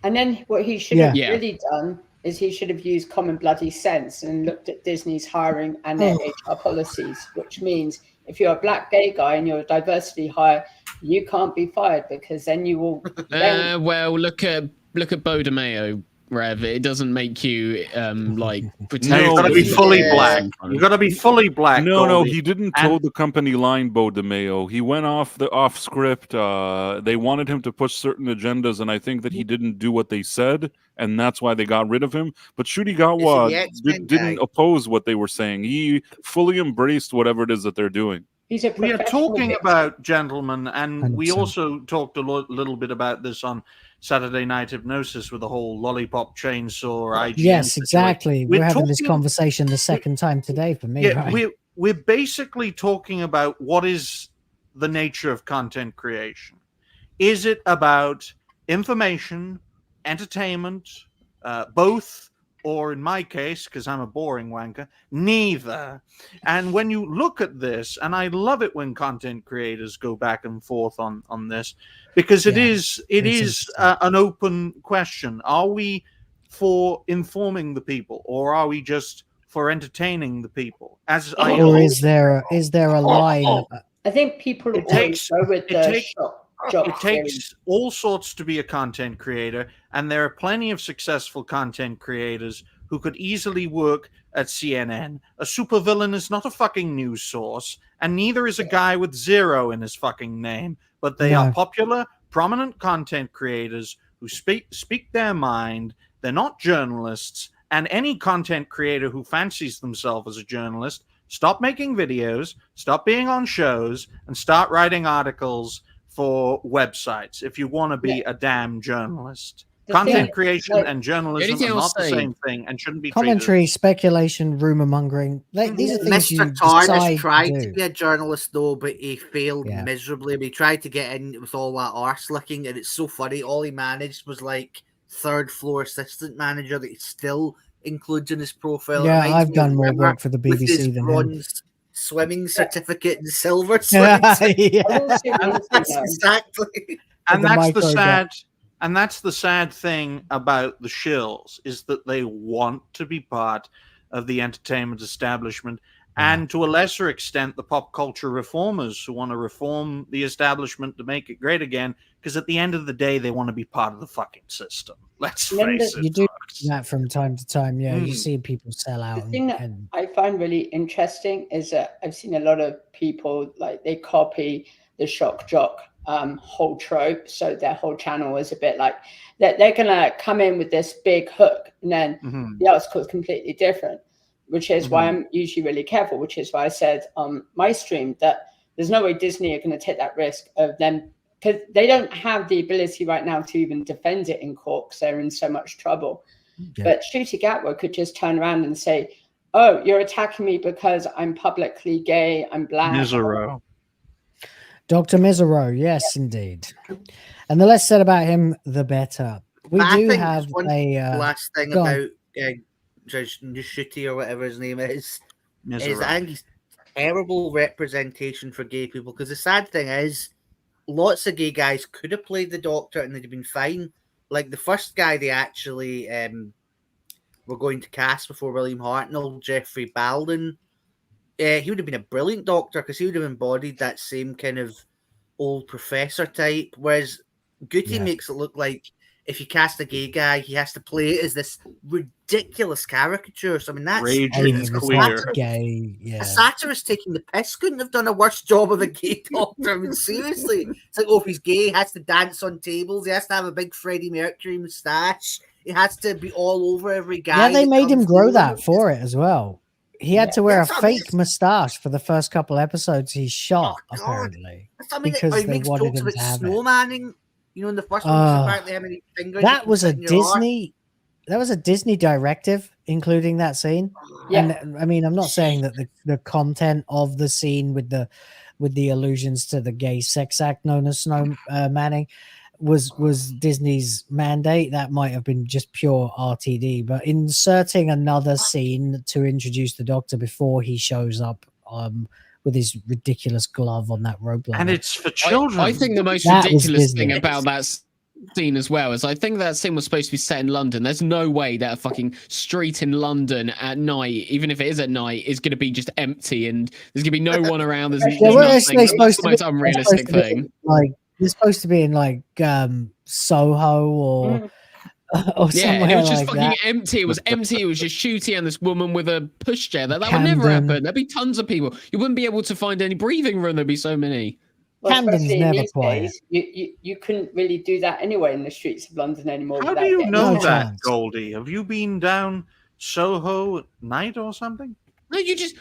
And then what he should have really done is he should have used common bloody sense and looked at Disney's hiring and their HR policies, which means if you're a black gay guy and you're a diversity hire, you can't be fired because then you will.
Well, look at Bo DeMeo, Rev. It doesn't make you like.
You've got to be fully black. You've got to be fully black.
No, he didn't toe the company line, Bo DeMeo. He went off script. They wanted him to push certain agendas, and I think that he didn't do what they said, and that's why they got rid of him. But Shudigawa didn't oppose what they were saying. He fully embraced whatever it is that they're doing.
We are talking about, gentlemen, and we also talked a little bit about this on Saturday Night Hypnosis with the whole lollipop chainsaw IGN.
Yes, exactly. We're having this conversation the second time today for me.
Yeah,
right?
we're basically talking about what is the nature of content creation. Is it about information, entertainment, both? Or in my case, because I'm a boring wanker, neither. And when you look at this, and I love it when content creators go back and forth on this, because it is an open question. Are we for informing the people, or are we just for entertaining the people?
Or is there a line?
I think people
It takes all sorts to be a content creator, and there are plenty of successful content creators who could easily work at CNN. A supervillain is not a fucking news source, and neither is a guy with 0 in his fucking name, but they are popular, prominent content creators who speak their mind. They're not journalists, and any content creator who fancies themselves as a journalist, stop making videos, stop being on shows, and start writing articles for websites if you want to be a damn journalist. Content creation and journalism are not the same thing and shouldn't be
commentary, speculation, rumor mongering. These are things you
Mr. tried
to
to be a journalist though, but he failed miserably. He tried to get in with all that arse licking, and it's so funny. All he managed was like 3rd floor assistant manager that he still includes in his profile.
Yeah, I've done more work for the BBC than him.
Swimming certificate and silver.
Yeah.
Exactly.
And that's the sad thing about the shills, is that they want to be part of the entertainment establishment, and to a lesser extent the pop culture reformers who want to reform the establishment to make it great again, because at the end of the day they want to be part of the fucking system. Let's face it.
You do that from time to time. Yeah, you see people sell out.
The thing that I find really interesting is that I've seen a lot of people, like, they copy the shock jock whole trope. So their whole channel is a bit like that. They're going to come in with this big hook, and then the article is completely different, which is why I'm usually really careful, which is why I said on my stream that there's no way Disney are going to take that risk of them, because they don't have the ability right now to even defend it in court because they're in so much trouble. Yeah. But Ncuti Gatwa could just turn around and say, oh, you're attacking me because I'm publicly gay, I'm black.
Misero.
Dr. Misero, yes, indeed. And the less said about him, the better. We do have a
last thing about Judge Ncuti or whatever his name is I think he's terrible representation for gay people, because the sad thing is lots of gay guys could have played the Doctor and they'd have been fine. Like the first guy they actually were going to cast before William Hartnell, Jeffrey Balden, he would have been a brilliant Doctor because he would have embodied that same kind of old professor type, whereas Ncuti makes it look like if you cast a gay guy, he has to play it as this ridiculous caricature. So I mean, that's
gay. Yeah.
A satirist taking the piss couldn't have done a worse job of a gay Doctor. I mean, seriously, it's like, oh, if he's gay, he has to dance on tables. He has to have a big Freddie Mercury moustache. He has to be all over every guy.
Yeah, they made him grow that for it as for it. He had to wear a fake mustache for the first couple episodes he shot, apparently.
Because they wanted him to have snowmanning. You know, in the first one, apparently how many fingers.
That was a Disney. That was a Disney directive, including that scene. Yeah. And I mean, I'm not saying that the content of the scene with the allusions to the gay sex act known as snowmanning was Disney's mandate. That might have been just pure RTD, but inserting another scene to introduce the Doctor before he shows up with his ridiculous glove on that rope ladder.
And it's for children.
I think the most ridiculous thing about that scene as well is I think that scene was supposed to be set in London. There's no way that a fucking street in London at night, even if it is at night, is going to be just empty and there's going to be no one around. There's nothing. That's the most unrealistic thing.
Like, it's supposed to be in like Soho or
yeah, it was just
like
fucking
that.
empty. It was empty. It was just shooty, and this woman with a pushchair. That would never happen. There'd be tons of people. You wouldn't be able to find any breathing room. There'd be so many.
Well,
Camden's
especially
never
in these
quiet.
days, you couldn't really do that anyway in the streets of London anymore.
How do
without
you
getting
know
caught.
that, Goldie? Have you been down Soho at night or something?
No, you just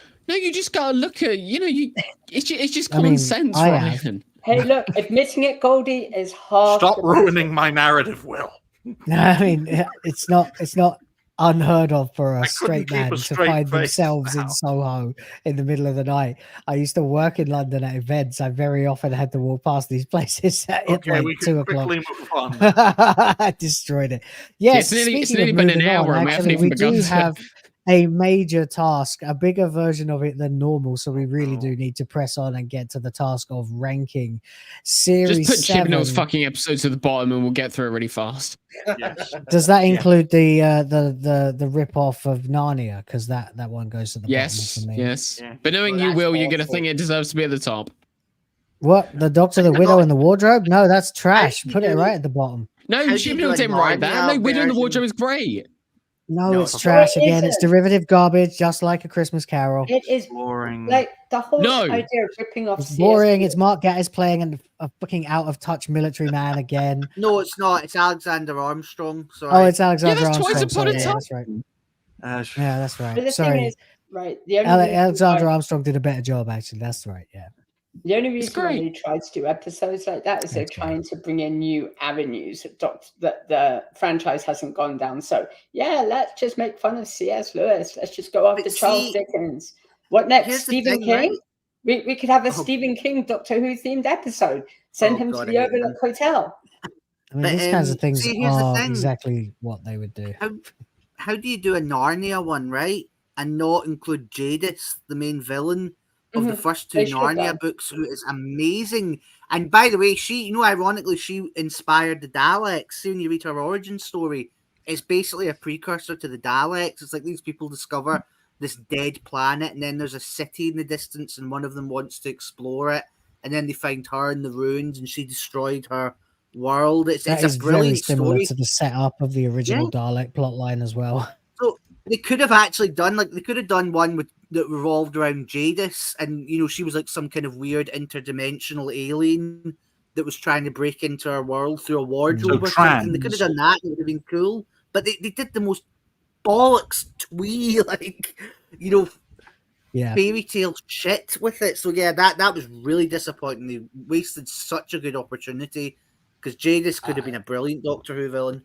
gotta look at. It's just common sense, right?
Hey, look, admitting it, Goldie, is hard.
Stop ruining my narrative, Will.
No, I mean it's not unheard of for a straight man to find themselves in Soho in the middle of the night. I used to work in London at events. I very often had to walk past these places at like 2 o'clock. I destroyed it. Yes,
it's nearly been an hour, and we haven't even begun.
We do have a major task, a bigger version of it than normal. So we really do need to press on and get to the task of ranking series.
Just put
7.
Chibnall's fucking episodes at the bottom, and we'll get through it really fast.
Yes.
Does that include the rip off of Narnia? Because that one goes to the bottom for me.
Yes. But knowing you, Will, you're gonna think it deserves to be at the top.
What, the Doctor, the Widow, and the Wardrobe? No, that's trash. Put it right at the bottom.
No, Chibnall didn't write that. No, Widow and the Wardrobe is great.
No, it's trash again. It's derivative garbage, just like A Christmas Carol.
It is
boring.
Like the whole idea of ripping off.
It's boring. It's Mark Gatiss playing a fucking out of touch military man again.
No, it's not. It's Alexander Armstrong. Sorry.
Oh, it's Alexander
that's
Armstrong.
twice upon a
Sorry,
time.
that's right. Yeah, that's right.
But the
Sorry.
thing is, right? The only reason
Alexander
why-
Armstrong did a better job, actually. That's right. Yeah.
The only reason why they tried to do episodes like that is they're trying to bring in new avenues that the franchise hasn't gone down. So yeah, let's just make fun of C.S. Lewis. Let's just go after Charles Dickens. What next? Stephen King? Right? We could have a Stephen King Doctor Who themed episode. Send him to the Overlook Hotel.
I mean, these kinds of things
see, here's the
are
thing.
exactly what they would do.
How do you do a Narnia one, right? And not include Jadis, the main villain of the first two
They should
Narnia
have.
books, who is amazing. And by the way, she, ironically, she inspired the Daleks. See, when you read her origin story, it's basically a precursor to the Daleks. It's like these people discover this dead planet, and then there's a city in the distance, and one of them wants to explore it, and then they find her in the ruins, and she destroyed her world. It's
That
a
is very
brilliant
similar
story.
to the setup of the original Dalek plotline as well.
So they could have actually done one that revolved around Jadis, and she was like some kind of weird interdimensional alien that was trying to break into our world through a wardrobe or something. They could have done that; it would have been cool. But they did the most bollocks twee, fairy tale shit with it. So yeah, that was really disappointing. They wasted such a good opportunity because Jadis could have been a brilliant Doctor Who villain.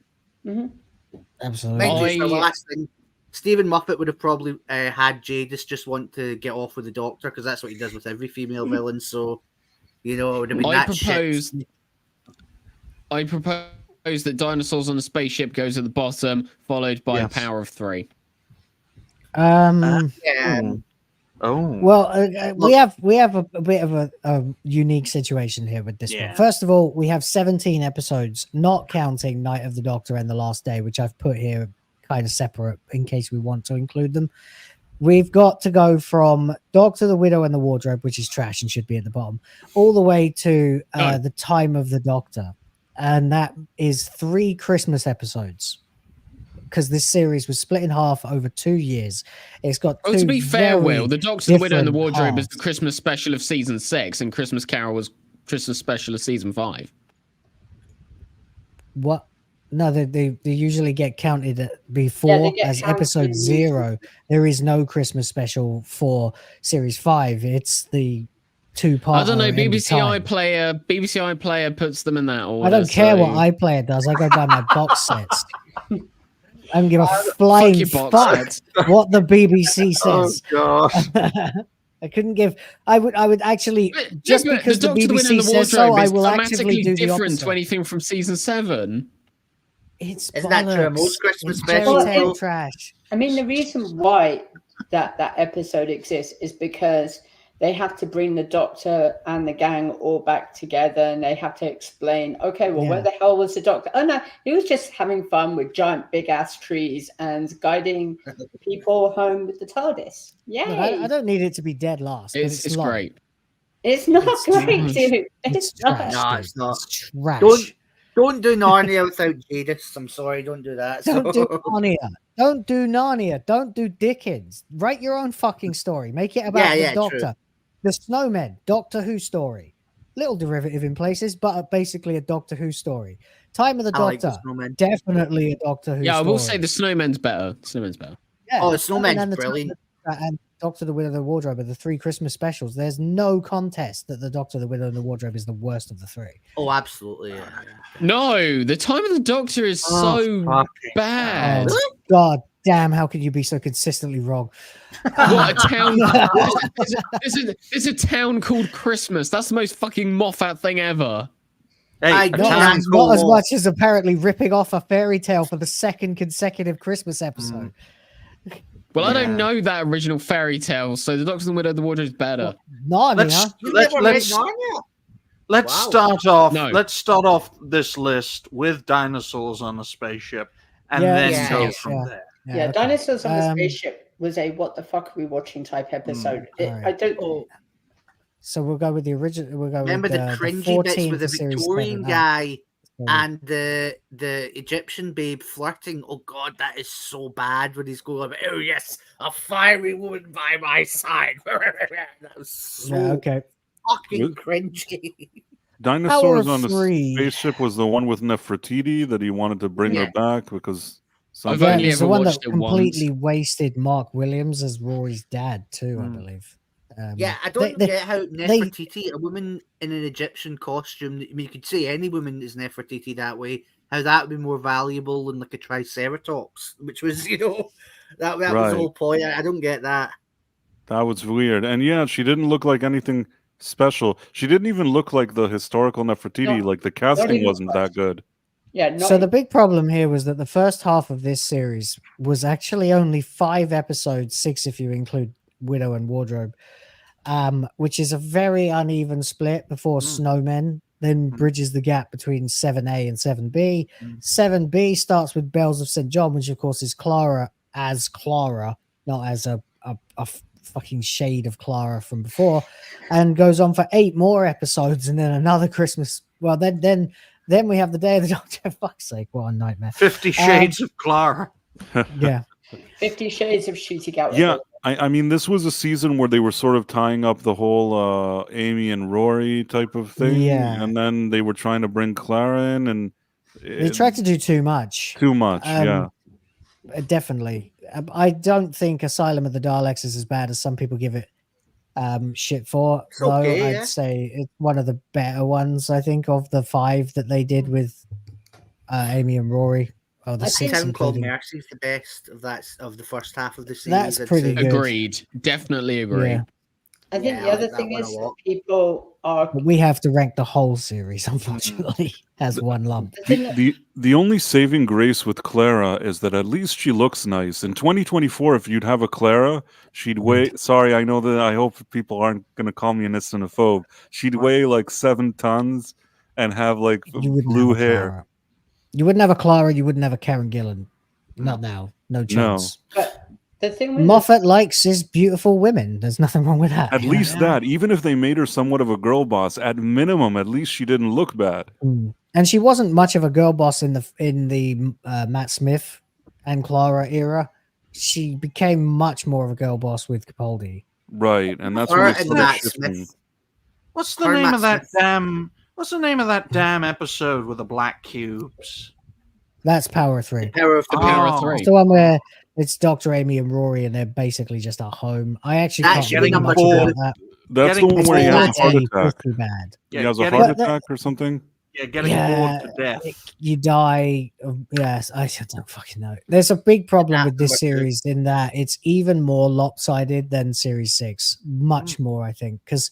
Absolutely.
The last thing, Stephen Moffat would have probably had Jadis just want to get off with the Doctor because that's what he does with every female villain. So, it would have been
I propose that Dinosaurs on a Spaceship goes at the bottom, followed by a Power of 3.
Well, we have a bit of a unique situation here with this one. First of all, we have 17 episodes, not counting Night of the Doctor and The Last Day, which I've put here kind of separate in case we want to include them. We've got to go from Doctor, the Widow, and the Wardrobe, which is trash and should be at the bottom, all the way to The Time of the Doctor. And that is 3 Christmas episodes. Because this series was split in half over 2 years. It's got
to be fair, Will, The Doctor, the Widow, and the Wardrobe is
halves.
the Christmas special of season 6, and Christmas Carol was Christmas special of season 5.
What? No, they usually get counted before as episode 0. There is no Christmas special for series 5. It's the 2-part.
I don't know. BBC iPlayer puts them in that order.
I don't care what iPlayer does. I go buy my box sets. I don't give a flying fuck what the BBC says.
Oh gosh.
I couldn't give. I would actually just because the BBC says so. I will actually do the
different
opposite.
to anything from season 7.
Isn't
that true? Most Christmas
trash.
I mean, the reason why that episode exists is because they have to bring the Doctor and the gang all back together, and they have to explain, okay, well, where the hell was the Doctor? Oh, no, he was just having fun with giant big-ass trees and guiding people home with the TARDIS. Yay!
Look, I don't need it to be dead last. But
It's
long.
great.
It's not
It's
great,
trash.
dude.
It's
not.
trash,
No,
dude.
it's not.
It's trash.
Don't do Narnia without Jadis. I'm sorry, don't do that.
Don't do Narnia. Don't do Narnia. Don't do Dickens. Write your own fucking story. Make it about the Doctor.
True.
The Snowmen, Doctor Who story. Little derivative in places, but basically a Doctor Who story. Time of the
I like
Doctor,
the Snowmen.
definitely a Doctor Who
Yeah, I
story.
will say the Snowman's better. Snowman's better.
Yeah,
Oh, the
and
Snowman's
then the Time of
brilliant.
and Doctor the Widow and the Wardrobe are the 3 Christmas specials. There's no contest that the Doctor, the Widow, and the Wardrobe is the worst of the 3.
Oh, absolutely. Yeah.
No, the Time of the Doctor is so bad.
Oh, God damn, how could you be so consistently wrong?
What a town! There's a town called Christmas. That's the most fucking Moffat thing ever.
Hey,
not as much as apparently ripping off a fairy tale for the 2nd consecutive Christmas episode.
Well, I don't know that original fairy tale, so the Doctor and the Widow of the Wardrobe is better.
Let's start off. Let's start off this list with dinosaurs on a spaceship, and then go from there.
Yeah,
okay.
Dinosaurs on the Spaceship was a what the fuck are we watching type episode.
Alright.
I don't.
So we'll go with the original. We'll go
Remember
with
the cringy
14
bits with the
for series
Victorian
7.
guy and the Egyptian babe flirting? Oh God, that is so bad when he's going about, oh yes, a fiery woman by my side. That was so
okay.
fucking cringy.
Dinosaurs
Power
on the
free.
spaceship was the one with Nefertiti that he wanted to bring her back because
Yeah, it's the one that completely wasted Mark Williams as Rory's dad too, I believe.
Yeah, I don't get how Nefertiti, a woman in an Egyptian costume, I mean, you could say any woman is Nefertiti that way, how that would be more valuable than like a Triceratops, which was, that was the whole point. I don't get that.
That was weird. And yeah, she didn't look like anything special. She didn't even look like the historical Nefertiti.
No,
like the casting wasn't that good.
Yeah.
So the big problem here was that the first half of this series was actually only 5 episodes, 6 if you include Widow and Wardrobe, which is a very uneven split before Snowmen then bridges the gap between 7A and 7B. 7B starts with Bells of St. John, which of course is Clara as Clara, not as a fucking shade of Clara from before, and goes on for 8 more episodes, and then another Christmas. Well, then we have the Day of the Doctor. Fuck's sake, what a nightmare!
50 Shades of Clara.
Yeah.
50 Shades of shooting out.
Yeah, I mean, this was a season where they were sort of tying up the whole Amy and Rory type of thing.
Yeah.
And then they were trying to bring Clara in, and
They tried to do too much.
Too much, yeah.
Definitely. I don't think Asylum of the Daleks is as bad as some people give it shit for.
It's
Though
okay,
I'd say it's one of the better ones, I think, of the 5 that they did with Amy and Rory. Oh, the
I
6
think Called
including.
Mercy is the best of the first half of the series.
That's
I'd
pretty
say.
good.
Agreed. Definitely agree.
Yeah.
I think
Yeah,
the
I
other
like that
thing
one a
is
lot.
people are.
But we have to rank the whole series, unfortunately, as one lump.
the only saving grace with Clara is that at least she looks nice. In 2024, if you'd have a Clara, she'd weigh. Sorry, I know that. I hope people aren't going to call me an islamophobe. She'd weigh like 7 tons and have like blue hair.
You wouldn't have a Clara, you wouldn't have a Karen Gillan. Not now. No chance.
But the thing with
Moffat likes his beautiful women. There's nothing wrong with that.
At least that, even if they made her somewhat of a girl boss, at minimum, at least she didn't look bad.
And she wasn't much of a girl boss in the Matt Smith and Clara era. She became much more of a girl boss with Capaldi.
Right, and that's
Her
when they
and
started
Matt
shifting.
Smith.
What's the
Or
name
Matt
of that
Smith.
damn? What's the name of that damn episode with the black cubes?
That's Power 3.
Power of the
Oh.
Power
It's the one where it's Dr. Amy and Rory, and they're basically just at home. I actually
That's
can't remember much
getting
about that.
That's the
Getting
one where he
It's
has a heart
pretty
attack.
bad.
He has a
getting-
heart attack or something.
Yeah, getting
Yeah,
bored to death.
You die. Yes, I don't fucking know. There's a big problem with this series in that it's even more lopsided than Series 6. Much more, I think, because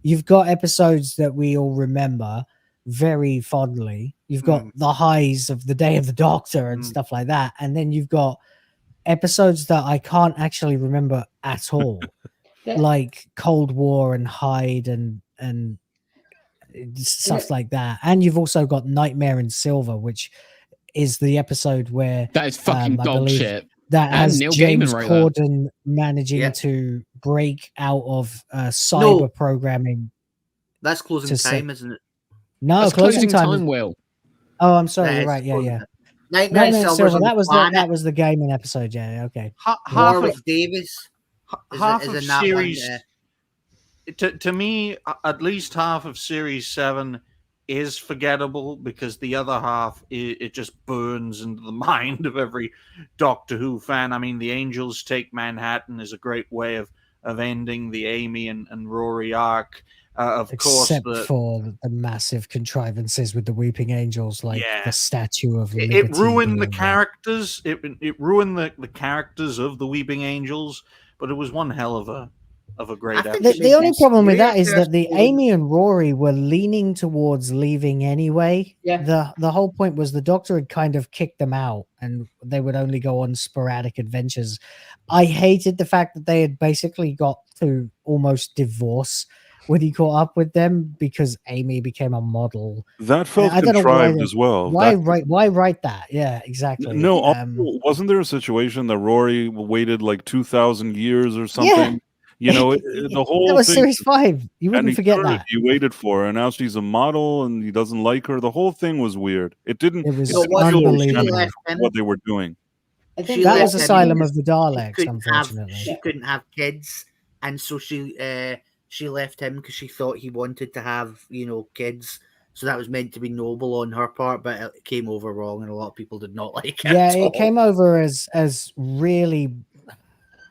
you've got episodes that we all remember very fondly. You've got the highs of the Day of the Doctor and stuff like that. And then you've got episodes that I can't actually remember at all. like Cold War and Hyde and stuff like that. And you've also got Nightmare in Silver, which is the episode where
that is fucking
I
dog
believe
shit.
That
And
has
Neil
James
Gaiman wrote
Corden managing to break out of cyber programming.
That's Closing
to
Time,
say-
isn't it?
No,
That's
Closing Time. is-
Will.
Oh, I'm sorry.
That
You're
is
right. Yeah,
Closing
yeah.
Time. Nightmare in Silver's on
That
the
was
planet.
that was the gaming episode. Yeah. Okay.
Half
Warwick
of
Davis.
half
is
of
in that
series.
one,
To me, at least half of series 7 is forgettable because the other half it just burns into the mind of every Doctor Who fan. I mean, the Angels Take Manhattan is a great way of ending the Amy and Rory arc.
Except for the massive contrivances with the Weeping Angels, like the Statue of Liberty.
It ruined the
being
characters. It ruined the characters of the Weeping Angels, but it was one hell of a great episode.
The only problem with that is that the Amy and Rory were leaning towards leaving anyway.
Yeah.
The whole point was the Doctor had kind of kicked them out and they would only go on sporadic adventures. I hated the fact that they had basically got to almost divorce when he caught up with them because Amy became a model.
That felt
I don't know
contrived as well.
Why
That-
why write that? Yeah, exactly.
No, also, wasn't there a situation that Rory waited like 2,000 years or something? You know, the whole
that was
thing,
series 5. You
an
wouldn't forget
eternity
that.
He waited for her, and now she's a model, and he doesn't like her. The whole thing was weird. It didn't.
It was
didn't feel
unbelievable.
organic for what they were doing.
I think
That
left
was
him
Asylum
because
of the
she
Daleks,
couldn't
unfortunately.
she couldn't have kids, and so she left him because she thought he wanted to have kids. So that was meant to be noble on her part, but it came over wrong, and a lot of people did not like it.
Yeah,
at all.
it came over as really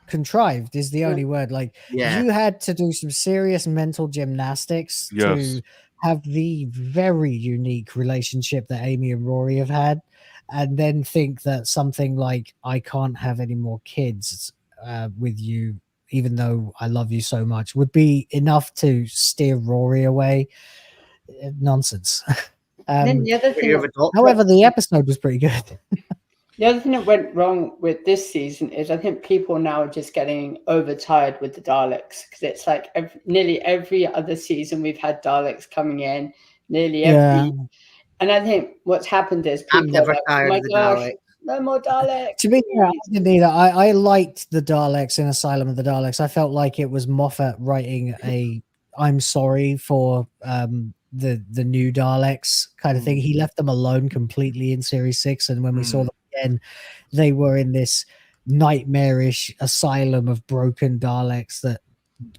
contrived is the only word. Like
Yeah.
you had to do some serious mental gymnastics
Yes.
to have the very unique relationship that Amy and Rory have had, and then think that something like I can't have any more kids with you, even though I love you so much, would be enough to steer Rory away. Nonsense.
And then the other thing,
However, the episode was pretty good.
the other thing that went wrong with this season is I think people now are just getting overtired with the Daleks because it's like nearly every other season we've had Daleks coming in, nearly every. And I think what's happened is people
I'm never
are like,
tired
oh my
of the
gosh,
Daleks.
no more Daleks.
To be fair, I didn't either. I liked the Daleks in Asylum of the Daleks. I felt like it was Moffat writing a I'm sorry for the new Daleks kind of thing. He left them alone completely in series 6, and when we saw them again, they were in this nightmarish asylum of broken Daleks that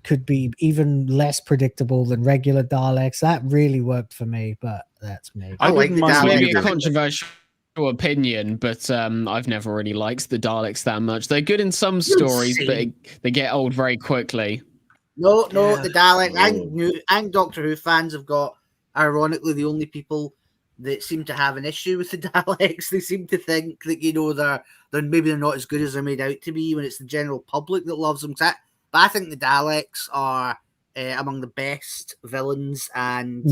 could be even less predictable than regular Daleks. That really worked for me, but that's me.
I
like
didn't
the
mind
Daleks.
Maybe a
either.
controversial opinion, but I've never really liked the Daleks that much. They're good in some stories, but they get old very quickly.
No, the Daleks and Doctor Who fans have got, ironically, the only people that seem to have an issue with the Daleks. They seem to think that they're not as good as they're made out to be when it's the general public that loves them. But I think the Daleks are among the best villains and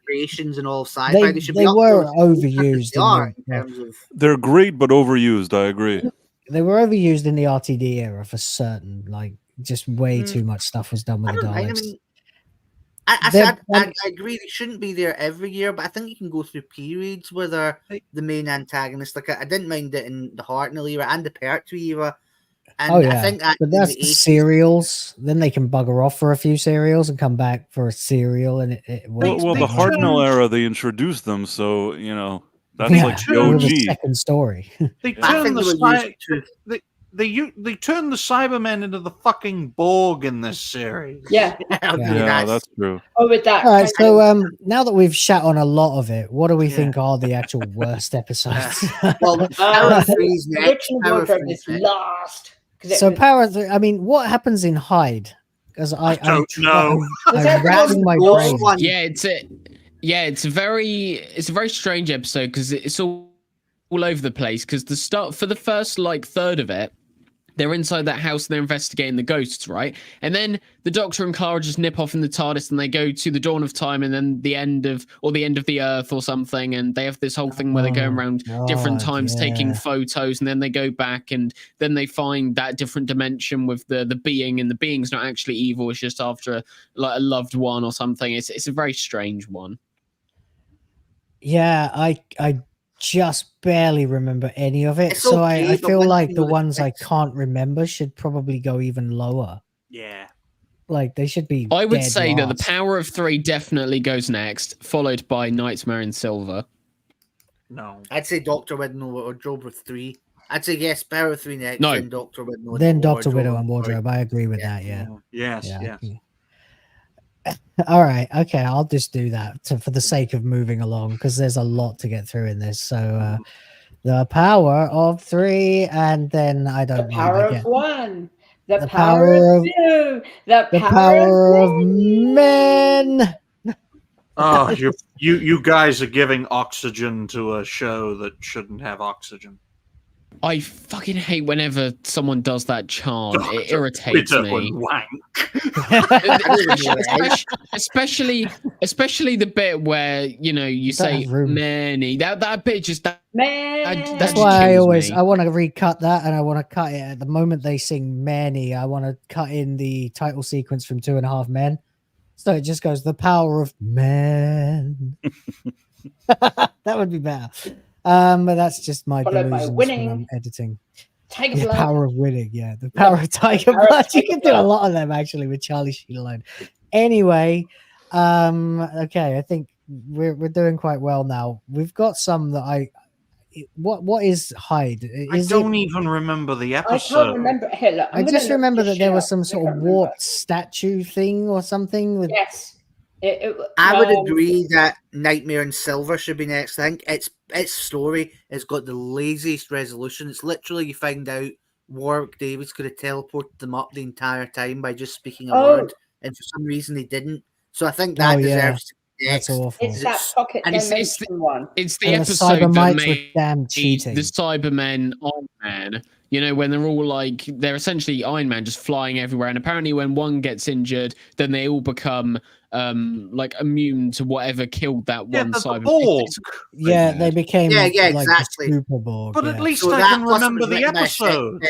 creations in all of sci-fi.
They were overused.
They are in terms of.
They're great, but overused. I agree.
They were overused in the RTD era for certain. Like, just way too much stuff was done with the Daleks.
I agree they shouldn't be there every year, but I think you can go through periods where they're the main antagonist. Like I didn't mind it in the Hartnell era and the Pertwee era. And I think
but that's the serials. Then they can bugger off for a few serials and come back for a serial, and it works.
Well, the Hartnell era, they introduced them, so that's like the
it was a
OG.
second story.
They turned they turned the Cybermen into the fucking Borg in this series.
Yeah,
Yeah, that's true.
Oh, with that.
All right, so now that we've shat on a lot of it, what do we think are the actual worst episodes?
Well,
Prediction Wardrobe is last.
So I mean, what happens in Hyde? Because I
don't know.
I'm racking my brain.
It's a very strange episode because it's all over the place. Because for the first third of it, they're inside that house and they're investigating the ghosts, right? And then the Doctor and Clara just nip off in the TARDIS and they go to the dawn of time and then the end of the earth or something. And they have this whole thing where they're going around different times taking photos, and then they go back and then they find that different dimension with the being, and the being's not actually evil. It's just after a loved one or something. It's a very strange one.
Yeah, I just barely remember any of it.
It's
So
okay,
I
but
feel
when
like
you
the
look
ones I
at-
can't remember should probably go even lower.
Yeah.
Like they should be.
I would
dead
say that the
last.
Power of Three definitely goes next, followed by Nightmare in Silver.
No.
I'd say Doctor Widow or Wardrobe with 3. I'd say yes, Power of 3 next,
No.
then Doctor Widow.
Then Doctor Widow and Wardrobe. I agree with that. Yeah.
Yes,
Yeah.
yes.
All right. Okay. I'll just do that for the sake of moving along, because there's a lot to get through in this. So the Power of 3, and then I don't know.
Power
I
of
get
1. The,
the
power,
power
of
of-
2. The
the
power,
power
of
of men.
Oh, you guys are giving oxygen to a show that shouldn't have oxygen.
I fucking hate whenever someone does that chant. It
Doctor
irritates
Widow
me.
and wank.
especially the bit where you say
have room.
many. That bit just
Man.
That's why I want to recut that, and I want to cut it at the moment they sing "Many." I want to cut in the title sequence from 2.5 Men, so it just goes the power of men. That would be better. But that's just my
Followed by
delusions when
winning.
I'm editing.
Tiger
The
Blood.
power of winning, yeah. The power of Tiger
Power of
Blood. You
Tiger
can do a
Blood.
lot of them actually with Charlie Sheen alone. Anyway, okay, I think we're doing quite well now. We've got some that what is Hyde?
I
Is
don't
it,
even remember the
I can't
episode.
remember. Here, look, I'm
I
gonna
just
look
remember
this
that there
shit
was
up.
some
I
sort
can't
of
remember.
warped statue thing or something with
Yes.
I would agree that Nightmare in Silver should be next. I think its story has got the laziest resolution. It's literally you find out Warwick Davis could have teleported them up the entire time by just speaking a word, and for some reason he didn't. So I think that deserves to be next.
That's awful.
It's that pocket
And it's
dimension one.
It's the
And the
episode that
Cybermites were
made
damn cheating.
the Cybermen Iron Man. When they're all like, they're essentially Iron Man just flying everywhere. And apparently when one gets injured, then they all become like immune to whatever killed that one Cyberman.
Yeah, they became
Yeah,
like
exactly.
the Super Borg.
But
yeah.
at least
So
I
that
can
plus it
remember
was
the
written by a
episode.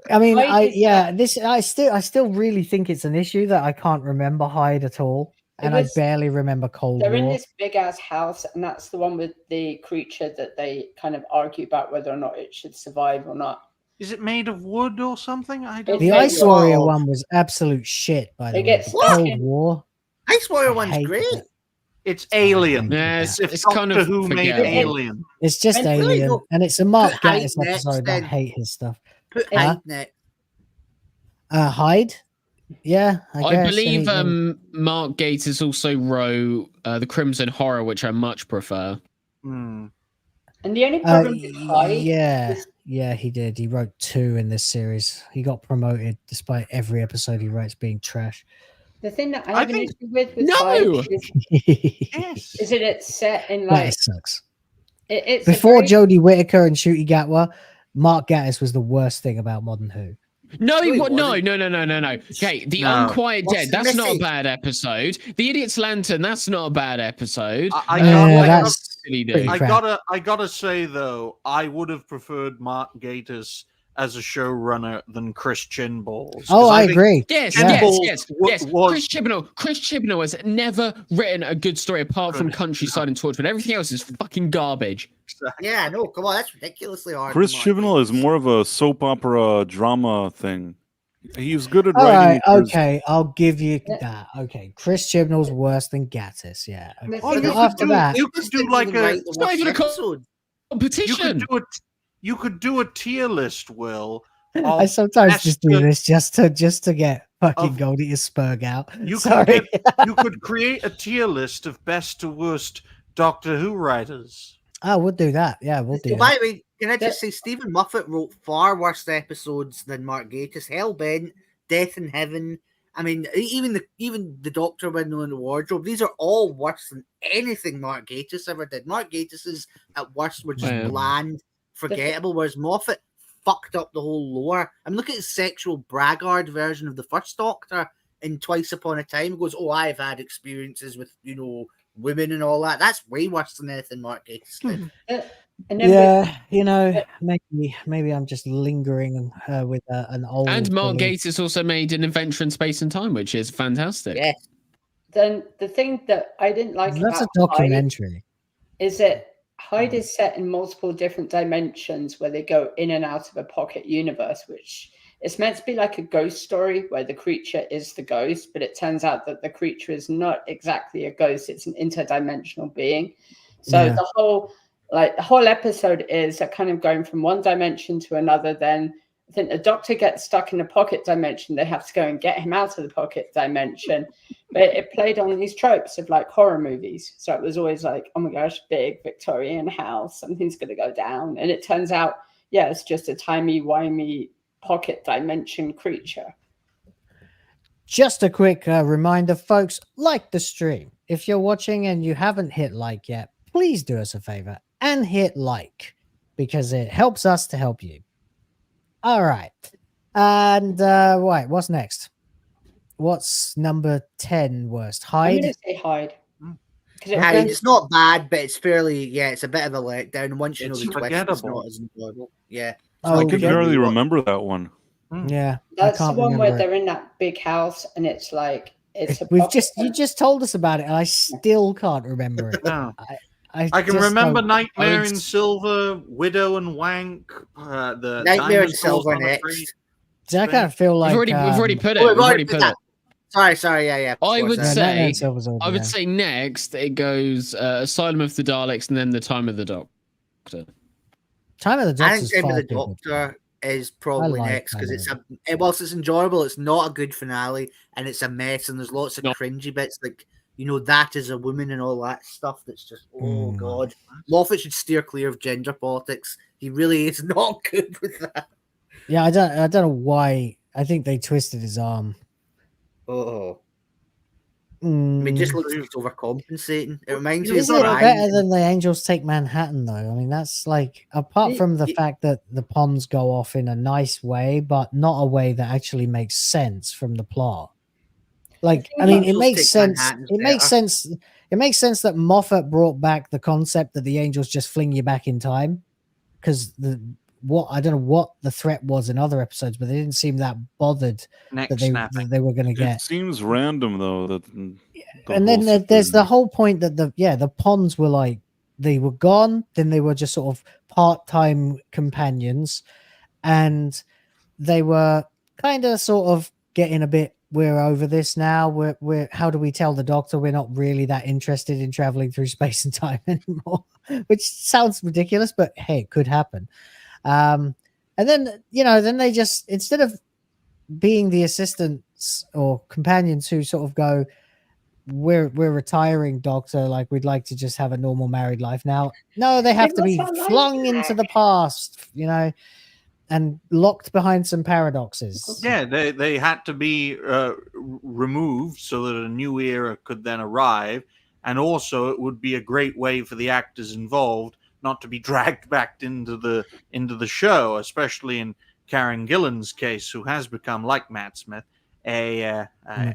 I mean,
Hyde is
I still really think it's an issue that I can't remember Hyde at all, and I barely remember Cold
They're
War.
in this big ass house, and that's the one with the creature that they kind of argue about whether or not it should survive or not.
Is it made of wood or something? I don't
The
know.
Ice Warrior one was absolute shit, by the
It
way.
gets
The
stuck
Cold
in-
War.
Ice Warrior
I
one's
hate
great.
it.
It's Alien.
Yeah,
If
it's
Doctor
kind of
Who made
forgettable.
Alien.
It's just
And really
Alien,
go-
and it's a Mark
put Hyde
Gatiss
next,
episode. I
then.
hate his stuff.
Put
Huh?
Hyde next.
Hyde? Yeah, I
I
guess.
believe
anything-
Mark Gatiss also wrote the Crimson Horror, which I much prefer.
Hmm.
And the only problem with Hyde
yeah,
is
yeah, he did. He wrote 2 in this series. He got promoted despite every episode he writes being trash.
the thing that I
I
have an
think-
issue with
No!
Hyde
Yes.
is that it's set in
That
like
sucks.
it's a
Before
very-
Jodie Whittaker and Ncuti Gatwa, Mark Gatiss was the worst thing about Modern Who.
No,
he
what? No.
wasn't.
Okay, The
No.
Unquiet
What's
Dead,
the
that's not a
message?
bad episode. The Idiot's Lantern, that's not a bad episode.
I
Yeah,
got-
that's
Silly
pretty
dude.
crap.
I gotta say though, I would have preferred Mark Gatiss as a showrunner than Chris Chinballs. 'cause
Oh, I
think
agree.
Yes,
Ken
yes,
Balls
yes,
wa-
yes.
was-
Chris Chibnall has never written a good story apart from Countryside and Torchwood. Everything else is fucking garbage.
Yeah, no, come on, that's ridiculously hard.
Chris
Mark.
Chibnall is more of a soap opera drama thing. He's good at
All
writing.
right,
his-
okay, I'll give you that. Okay, Chris Chibnall's worse than Gattis. Yeah. Okay.
Oh, you
But
could
after
do-
that,
you could do like a
It's not even a competition.
you could do a tier list, Will.
I
of
sometimes
best
just do this just to get fucking
of-
Goldie to Spurg out.
You could,
Sorry.
you could create a tier list of best to worst Doctor Who writers.
Oh, we'll do that. Yeah, we'll do
By
that.
the way, can I just say Stephen Moffat wrote far worse episodes than Mark Gatiss. Hellbent, Death in Heaven. I mean, even the Doctor Window and the Wardrobe. These are all worse than anything Mark Gatiss ever did. Mark Gatiss's at worst were just
Wow.
bland, forgettable. Whereas Moffat fucked up the whole lore. I mean, look at the sexual braggart version of the first Doctor in Twice Upon a Time. He goes, "Oh, I've had experiences with, you know, women and all that." That's way worse than anything Mark Gatiss did.
Yeah, you know, maybe I'm just lingering with an old.
And Mark
belief.
Gatiss also made an adventure in space and time, which is fantastic.
Yeah.
Then the thing that I didn't like
That's a
about
documentary.
Hyde is that Hyde is set in multiple different dimensions where they go in and out of a pocket universe, which it's meant to be like a ghost story where the creature is the ghost, but it turns out that the creature is not exactly a ghost; it's an interdimensional being. So the whole episode is kind of going from one dimension to another. Then I think the Doctor gets stuck in a pocket dimension. They have to go and get him out of the pocket dimension. But it played on these tropes of like horror movies. So it was always like, oh my gosh, big Victorian house, something's going to go down. And it turns out, yeah, it's just a timey-wimey pocket dimension creature.
Just a quick reminder, folks, like the stream. If you're watching and you haven't hit like yet, please do us a favor and hit like, because it helps us to help you. All right. And wait, what's next? What's number 10 worst? Hyde?
I'm going to say Hyde.
Hyde, it's not bad, but it's fairly, it's a bit of a letdown. Once you know
It's
the twist, it's
forgettable.
not as enjoyable. Yeah.
Oh,
I can barely remember that one.
Yeah.
That's the one where
remember it.
they're in that big house and it's like, it's a
You just told us about it and I still can't remember it.
No.
I
I can
just
remember
don't-
Nightmare in Silver, Widow and Wank, the
Nightmare in
dinosaurs
Silver
on a
next.
tree.
See, I kind of feel like
we've already put it.
Oh,
We've already put it.
Sorry, yeah.
I would
Nightmare
say,
in Silver's order,
I would
yeah.
say next it goes Asylum of the Daleks and then The Time of the Doctor.
Time of the
I
Doctor
think
is
Time of
far
the
too good.
Doctor is probably
like
next because
Time
it's whilst it's enjoyable, it's not a good finale and it's a mess and there's lots of cringy bits like, you know, that is a woman and all that stuff that's just, oh god. Moffat should steer clear of gender politics. He really is not good with that.
Yeah, I don't know why. I think they twisted his arm.
Oh. I mean, just looks like he's overcompensating. It reminds me of
Is it
Brian.
better than the Angels Take Manhattan, though? I mean, that's like, apart from the fact that the Ponds go off in a nice way, but not a way that actually makes sense from the plot. Like, I mean, it
Angels
makes
Take
sense.
Manhattan's
It makes
better.
sense. It makes sense that Moffat brought back the concept that the angels just fling you back in time, because I don't know what the threat was in other episodes, but they didn't seem that bothered
Neck
that
snapping.
they were going to
It
get.
seems random though that.
And then there's the whole point that the Ponds were like, they were gone, then they were just sort of part-time companions, and they were kind of sort of getting a bit, we're over this now, we're how do we tell the Doctor we're not really that interested in traveling through space and time anymore, which sounds ridiculous, but hey, it could happen. And then, you know, then they just, instead of being the assistants or companions who sort of go, we're retiring, Doctor, like we'd like to just have a normal married life now. No, they have to be flung into the past, you know, and locked behind some paradoxes.
Yeah, they had to be removed so that a new era could then arrive, and also it would be a great way for the actors involved not to be dragged back into the show, especially in Karen Gillan's case, who has become, like Matt Smith, a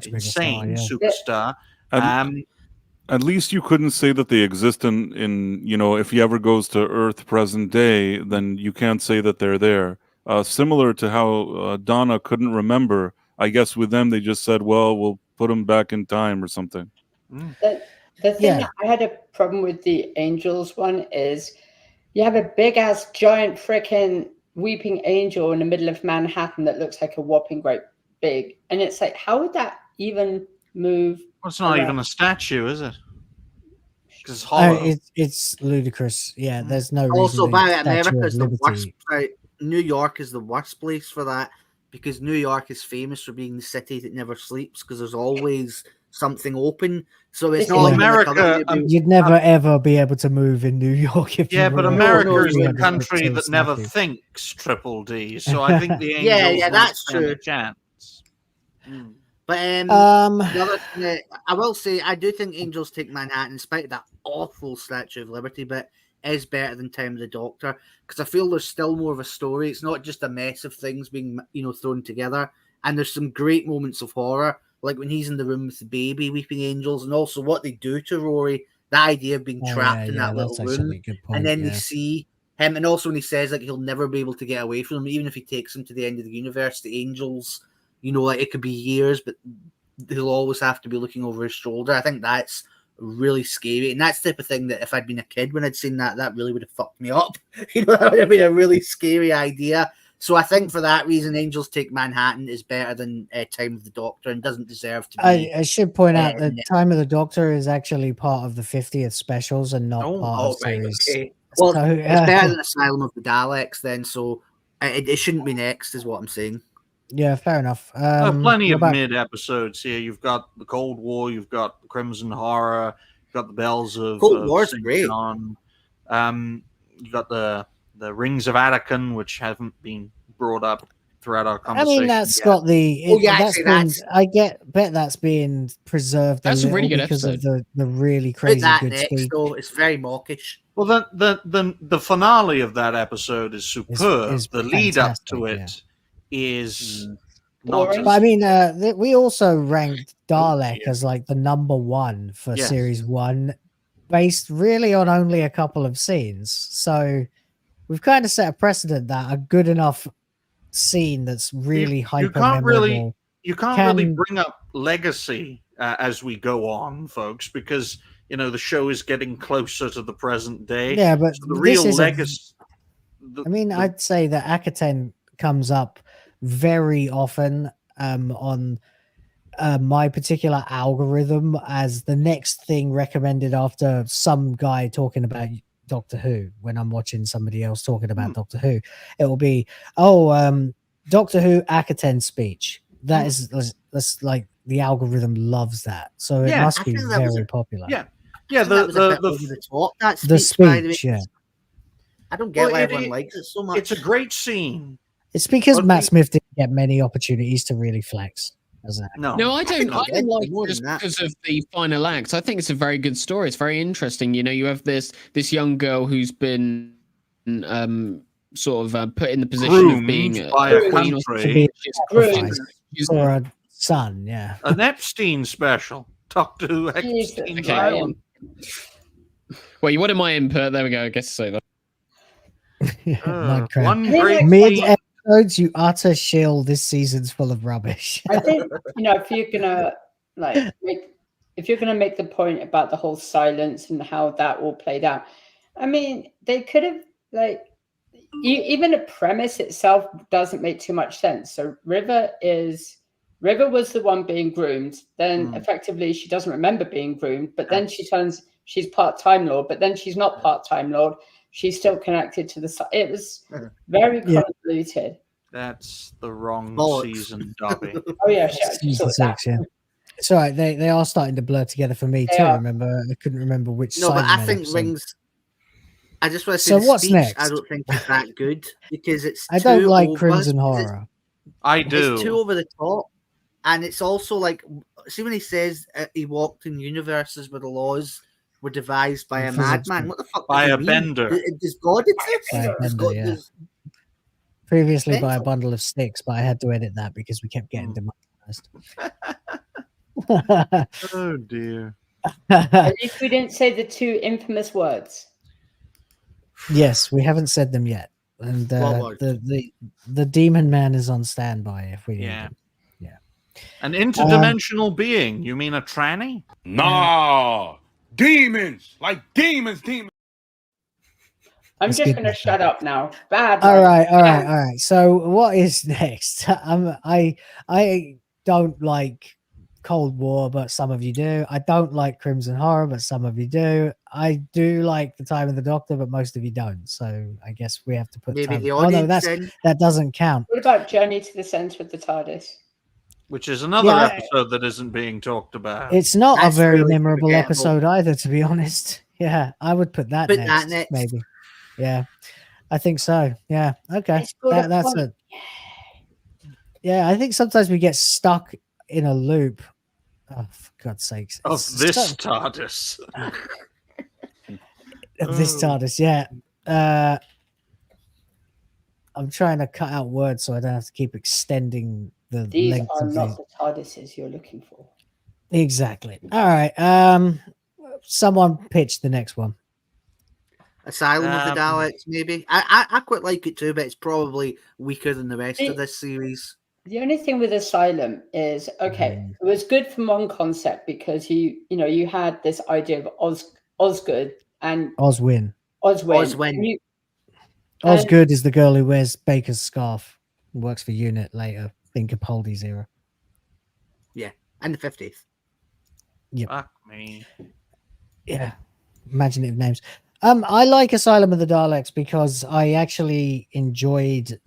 insane superstar.
At least you couldn't say that they exist in you know, if he ever goes to Earth present day, then you can't say that they're there. Similar to how Donna couldn't remember. I guess with them, they just said, well, we'll put him back in time or something.
The thing that I had a problem with the Angels one is you have a big ass giant freaking weeping angel in the middle of Manhattan that looks like a whopping great big, and it's like, how would that even move?
Well, it's not even a statue, is it? Because it's hollow.
It's ludicrous. Yeah, there's no
Also,
reason.
by
the Statue
America
of
is the worst.
Liberty-
Right, New York is the worst place for that because New York is famous for being the city that never sleeps because there's always something open. So it's not
America.
You'd never ever be able to move in New York if
Yeah,
you
but
were
America is the
300
country
pixels
that never
snappy.
thinks Triple D. So I think the Angels
Yeah,
will
that's
stand
true.
a chance.
But the other thing that I will say, I do think Angels Take Manhattan, in spite of that awful Statue of Liberty, but is better than Time of the Doctor, because I feel there's still more of a story. It's not just a mess of things being, thrown together. And there's some great moments of horror, like when he's in the room with the baby, weeping angels, and also what they do to Rory. The idea of being trapped in that little room, and then they see him, and also when he says like he'll never be able to get away from him, even if he takes him to the end of the universe. The angels, like it could be years, but he'll always have to be looking over his shoulder. I think that's really scary, and that's the type of thing that if I'd been a kid when I'd seen that really would have fucked me up. That would have been a really scary idea. So I think for that reason, Angels Take Manhattan is better than Time of the Doctor and doesn't deserve to be.
I should point out that Time of the Doctor is actually part of the 50th specials and not part of series.
Okay. Well,
So,
it's better than Asylum of the Daleks then, so it shouldn't be next, is what I'm saying.
Yeah, fair enough.
Plenty of mid episodes here. You've got the Cold War, you've got the Crimson Horror, you've got the Bells of
Cold War's
St.
great.
John. You've got the Rings of Attican, which haven't been brought up throughout our
I
conversation.
mean, that's got the. I bet that's being preserved.
That's a really good
because
episode.
of the really crazy
that
good
next,
speed.
though, it's very mawkish.
Well, the finale of that episode is superb.
Is
the lead up
fantastic,
to it is not.
But I mean, we also ranked Dalek as like the number one for
Yes.
series one, based really on only a couple of scenes. So we've kind of set a precedent that a good enough scene that's really hyper memorable.
You can't really bring up legacy as we go on, folks, because the show is getting closer to the present day.
Yeah, but
so the
this
real
is
legacy.
I'd say that Akaten comes up very often on my particular algorithm as the next thing recommended after some guy talking about Doctor Who. When I'm watching somebody else talking about Doctor Who, it will be Doctor Who Akaten speech. That's like the algorithm loves that, so it must be very popular.
The
speech, yeah.
I don't get why everyone likes it so much.
It's a great scene.
It's because Matt Smith didn't get many opportunities to really flex as an actor.
No, I don't like it just because of the final act. I think it's a very good story. It's very interesting. You have this young girl who's been sort of put in the position of being
by a country.
For a son, yeah.
An Epstein special. Doctor Who Epstein.
Okay. Well, you wanted my input. There we go. I guess so.
One great
mid episodes, you utter shill. This season's full of rubbish.
I think if you're gonna make the point about the whole silence and how that all played out, I mean, they could have even the premise itself doesn't make too much sense. So River was the one being groomed. Then effectively she doesn't remember being groomed, but then she's part-time Lord, but then she's not part-time Lord. She's still connected to the. It was very convoluted.
That's the wrong season, Dobby.
Oh yeah,
Season 6, yeah. It's all right. They are starting to blur together for me too. Remember, I couldn't remember which.
No, but I think
episode.
Rings. I just want to say
So
the
what's
speech,
next?
I don't think it's that good because it's.
I don't
too
like
over,
Crimson Horror.
I do.
It's too over the top, and it's also like, see when he says he walked in universes where the laws were devised by a madman. What the fuck?
By
does
a
it mean?
bender.
Does God exist?
By a
Does
bender,
God-
yeah.
does-
Previously by a bundle of sticks, but I had to edit that because we kept getting demonetized.
Oh dear.
At least we didn't say the two infamous words.
Yes, we haven't said them yet, and the demon man is on standby if we.
Yeah.
Yeah.
An interdimensional being. You mean a tranny?
No, demons, like demons.
I'm just going to shut up now. Bad.
All right. So what is next? I don't like Cold War, but some of you do. I don't like Crimson Horror, but some of you do. I do like The Time of the Doctor, but most of you don't. So I guess we have to put
Maybe
time.
the
Oh no,
audience then.
that doesn't count.
What about Journey to the Center of the TARDIS?
Which is another
Yeah,
episode that isn't being talked about.
It's not
That's
a very
really
memorable
forgettable.
episode either, to be honest. Yeah, I would put that,
Put
next,
that next.
maybe. Yeah, I think so. Yeah, okay. That's it. Yeah, I think sometimes we get stuck in a loop. Oh, for God's sakes.
Of
It's
this
so-
TARDIS.
of this TARDIS. Yeah. I'm trying to cut out words so I don't have to keep extending the
These
length
are
of
not
these.
the TARDISes you're looking for.
Exactly. All right. Someone pitch the next one.
Asylum of the Daleks, maybe. I quite like it too, but it's probably weaker than the rest of this series.
The only thing with Asylum is, okay, it was good from one concept because you had this idea of Osgood and
Oswin.
Oswin.
Osgood is the girl who wears Baker's scarf and works for UNIT later in Capaldi's era.
Yeah, and the 50th.
Yep.
Fuck me.
Yeah. Imaginative names. I like Asylum of the Daleks because I actually enjoyed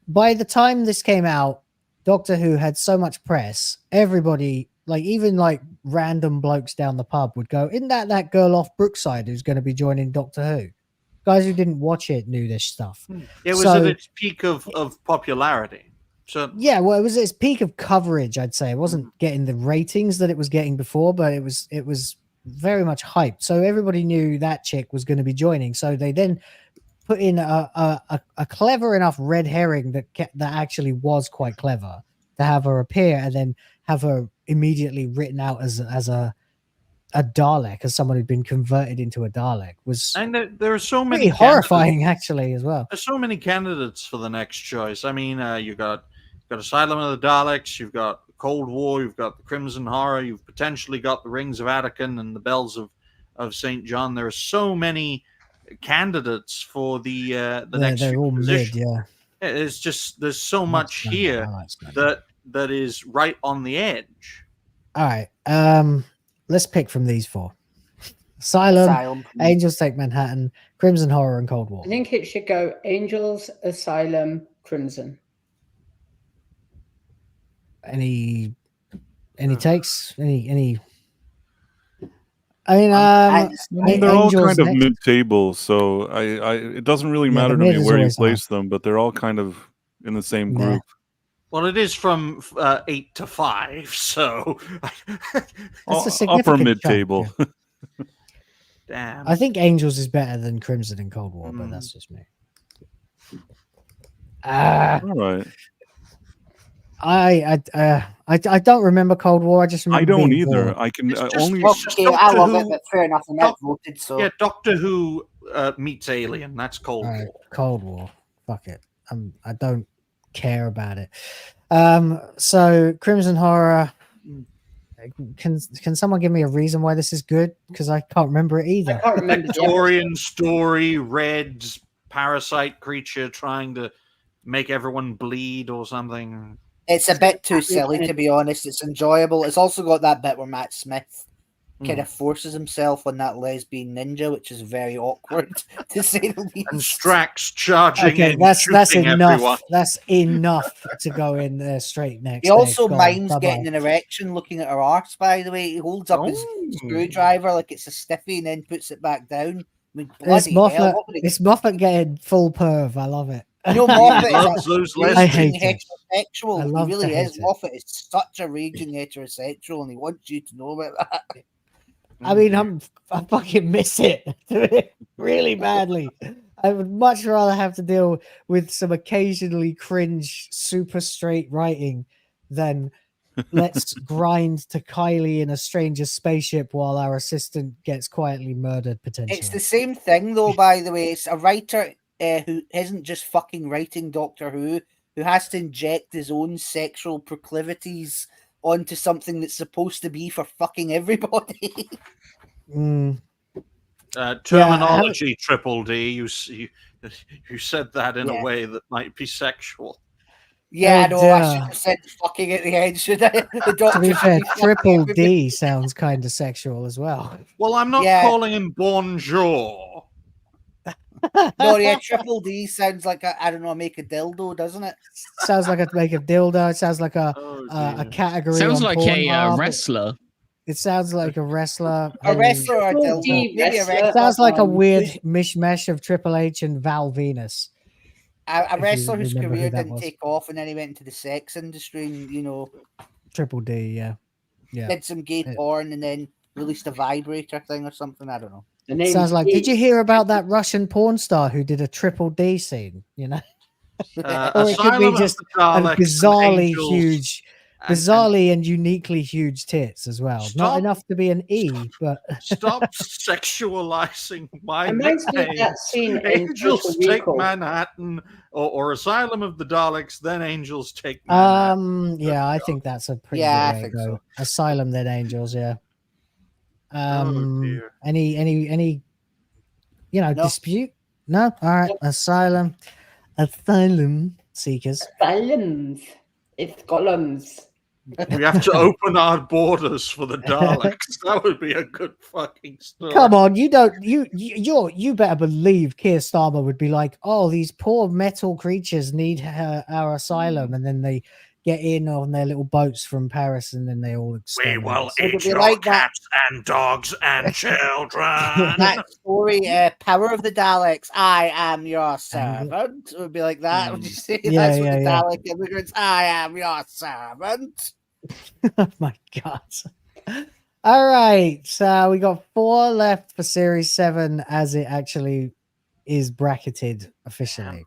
by the time this came out, Doctor Who had so much press. Everybody, even random blokes down the pub would go, "Isn't that girl off Brookside who's going to be joining Doctor Who?" Guys who didn't watch it knew this stuff.
It was at its peak of popularity. So
yeah, well, it was its peak of coverage, I'd say. It wasn't getting the ratings that it was getting before, but it was very much hyped. So everybody knew that chick was going to be joining. So they then put in a clever enough red herring that actually was quite clever to have her appear and then have her immediately written out as a Dalek, as someone who'd been converted into a Dalek.
And there are so many
pretty horrifying, actually, as well.
There's so many candidates for the next choice. I mean, you've got Asylum of the Daleks, you've got Cold War, you've got the Crimson Horror, you've potentially got the Rings of Attican and the Bells of St. John. There are so many candidites for the next
they're all
position.
mid, yeah.
It's just there's so much here that is right on the edge.
All right, let's pick from these four: Asylum, Angels Take Manhattan, Crimson Horror, and Cold War.
I think it should go Angels, Asylum, Crimson.
Any takes? Any? I mean,
they're all kind of
next.
mid-table, so it doesn't really matter to me where you place them, but they're all kind of in the same group.
Well, it is from 8 to 5, so
That's a significant
upper
chunk,
mid-table.
yeah.
Damn.
I think Angels is better than Crimson and Cold War, but that's just me.
All right.
I don't remember Cold War. I just remember.
I don't
being
either.
bored.
I can
It's
only.
Okay, I love it, but fair enough. I'm outvoted, so
Yeah, Doctor Who meets Alien. That's Cold
All right,
War.
Cold War. Fuck it. I don't care about it. So Crimson Horror. Can someone give me a reason why this is good? Because I can't remember it either.
I can't remember.
Victorian story, Red's parasite creature trying to make everyone bleed or something.
it's a bit too silly, to be honest. It's enjoyable. It's also got that bit where Matt Smith kind of forces himself on that lesbian ninja, which is very awkward, to say the least.
And Strax charging
Okay,
in,
that's
shooting
enough.
everyone.
That's enough to go in there straight next.
He also
Go on,
minds
bye-bye.
getting an erection looking at her arse, by the way. He holds up his screwdriver like it's a stiffy and then puts it back down. I mean,
It's
bloody
Moffat.
hell, what would
It's Moffat getting full perv. I love it.
No, Moffat
loves
is
those
a
lesbians.
I
raging
hate it.
heterosexual.
I
He
love
really
to hate
is.
it.
Moffat is such a raging heterosexual, and he wants you to know about that.
I mean, I fucking miss it really badly. I would much rather have to deal with some occasionally cringe, super straight writing than let's grind to Kylie in a stranger's spaceship while our assistant gets quietly murdered, potentially.
It's the same thing, though, by the way. It's a writer who isn't just fucking writing Doctor Who has to inject his own sexual proclivities onto something that's supposed to be for fucking everybody.
Terminology, Triple D. You said that in a way that might be sexual.
Yeah, I
Oh,
know.
dear.
I should have said fucking at the end, should I? The
To
doctor
be
should
fair,
be fucking
Triple
everybody.
D sounds kind of sexual as well.
Well, I'm not
Yeah.
calling him Bonjour.
No, yeah, Triple D sounds like I don't know, make a dildo, doesn't it?
Sounds like a make a dildo. It sounds like a
Oh,
category.
Sounds
on
like a
Pornhub.
wrestler.
It sounds like a wrestler.
A wrestler or a
Triple
dildo?
D
Maybe a
wrestler.
wrestler.
It sounds like a weird
Bish-
mishmash of Triple H and Val Venus.
A
you
wrestler whose
remember who
career
that
didn't
was.
take off, and then he went into the sex industry and,
Triple D, yeah.
did some gay porn and then released a vibrator thing or something. I don't know.
The name
Sounds like. Did
D.
you hear about that Russian porn star who did a triple D scene? You know, or it could
Asylum
be
of
just
the
a
Daleks and
bizarrely
Angels
huge, bizarrely and uniquely huge tits as well. Not
Stop.
enough to be an E, but
Stop sexualizing my
Reminds me of
nickname.
that scene in
Angels
Total
Take
Recall.
Manhattan or Asylum of the Daleks, then Angels Take Manhattan.
yeah, I think that's a pretty
Yeah, I
good way to
think
go.
so.
Asylum, then Angels, yeah.
dear.
Any
No.
dispute? No. All right. Asylum seekers.
Asylums. It's columns.
We have to open our borders for the Daleks. That would be a good fucking story.
Come on, you better believe Keir Starmer would be like, oh, these poor metal creatures need our asylum, and then they get in on their little boats from Paris, and then they all
We
exterminate.
will
Would it
eat
be
your
like that?
cats and dogs and children.
That story, Power of the Daleks, I am your servant. It would be like that. Would you say
Yeah,
that's what
yeah,
the
yeah.
Dalek immigrants? I am your servant.
Oh my god. All right, so we got 4 left for Series 7 as it actually is bracketed officially.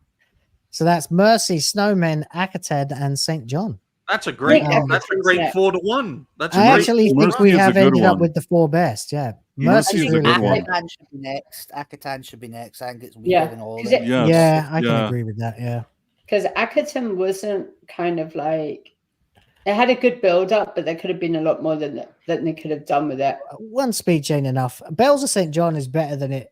So that's Mercy, Snowmen, Akated, and St. John.
That's a great.
Yeah.
That's a great 4-1. That's a
I
great
actually
4-1.
think we
Mercy is a
have
good
ended up
one.
with the 4 best. Yeah,
Mercy
Mercy's
is a
really
good one.
Akatan should be next. Akatan should be next. I think it's weaker
Yeah,
than all of
'cause
them.
Yes.
Yeah, I can
Yeah.
agree with that. Yeah.
Because Akaton wasn't kind of like it had a good build up, but there could have been a lot more than they could have done with it.
One speech ain't enough. Bells of St. John is better than it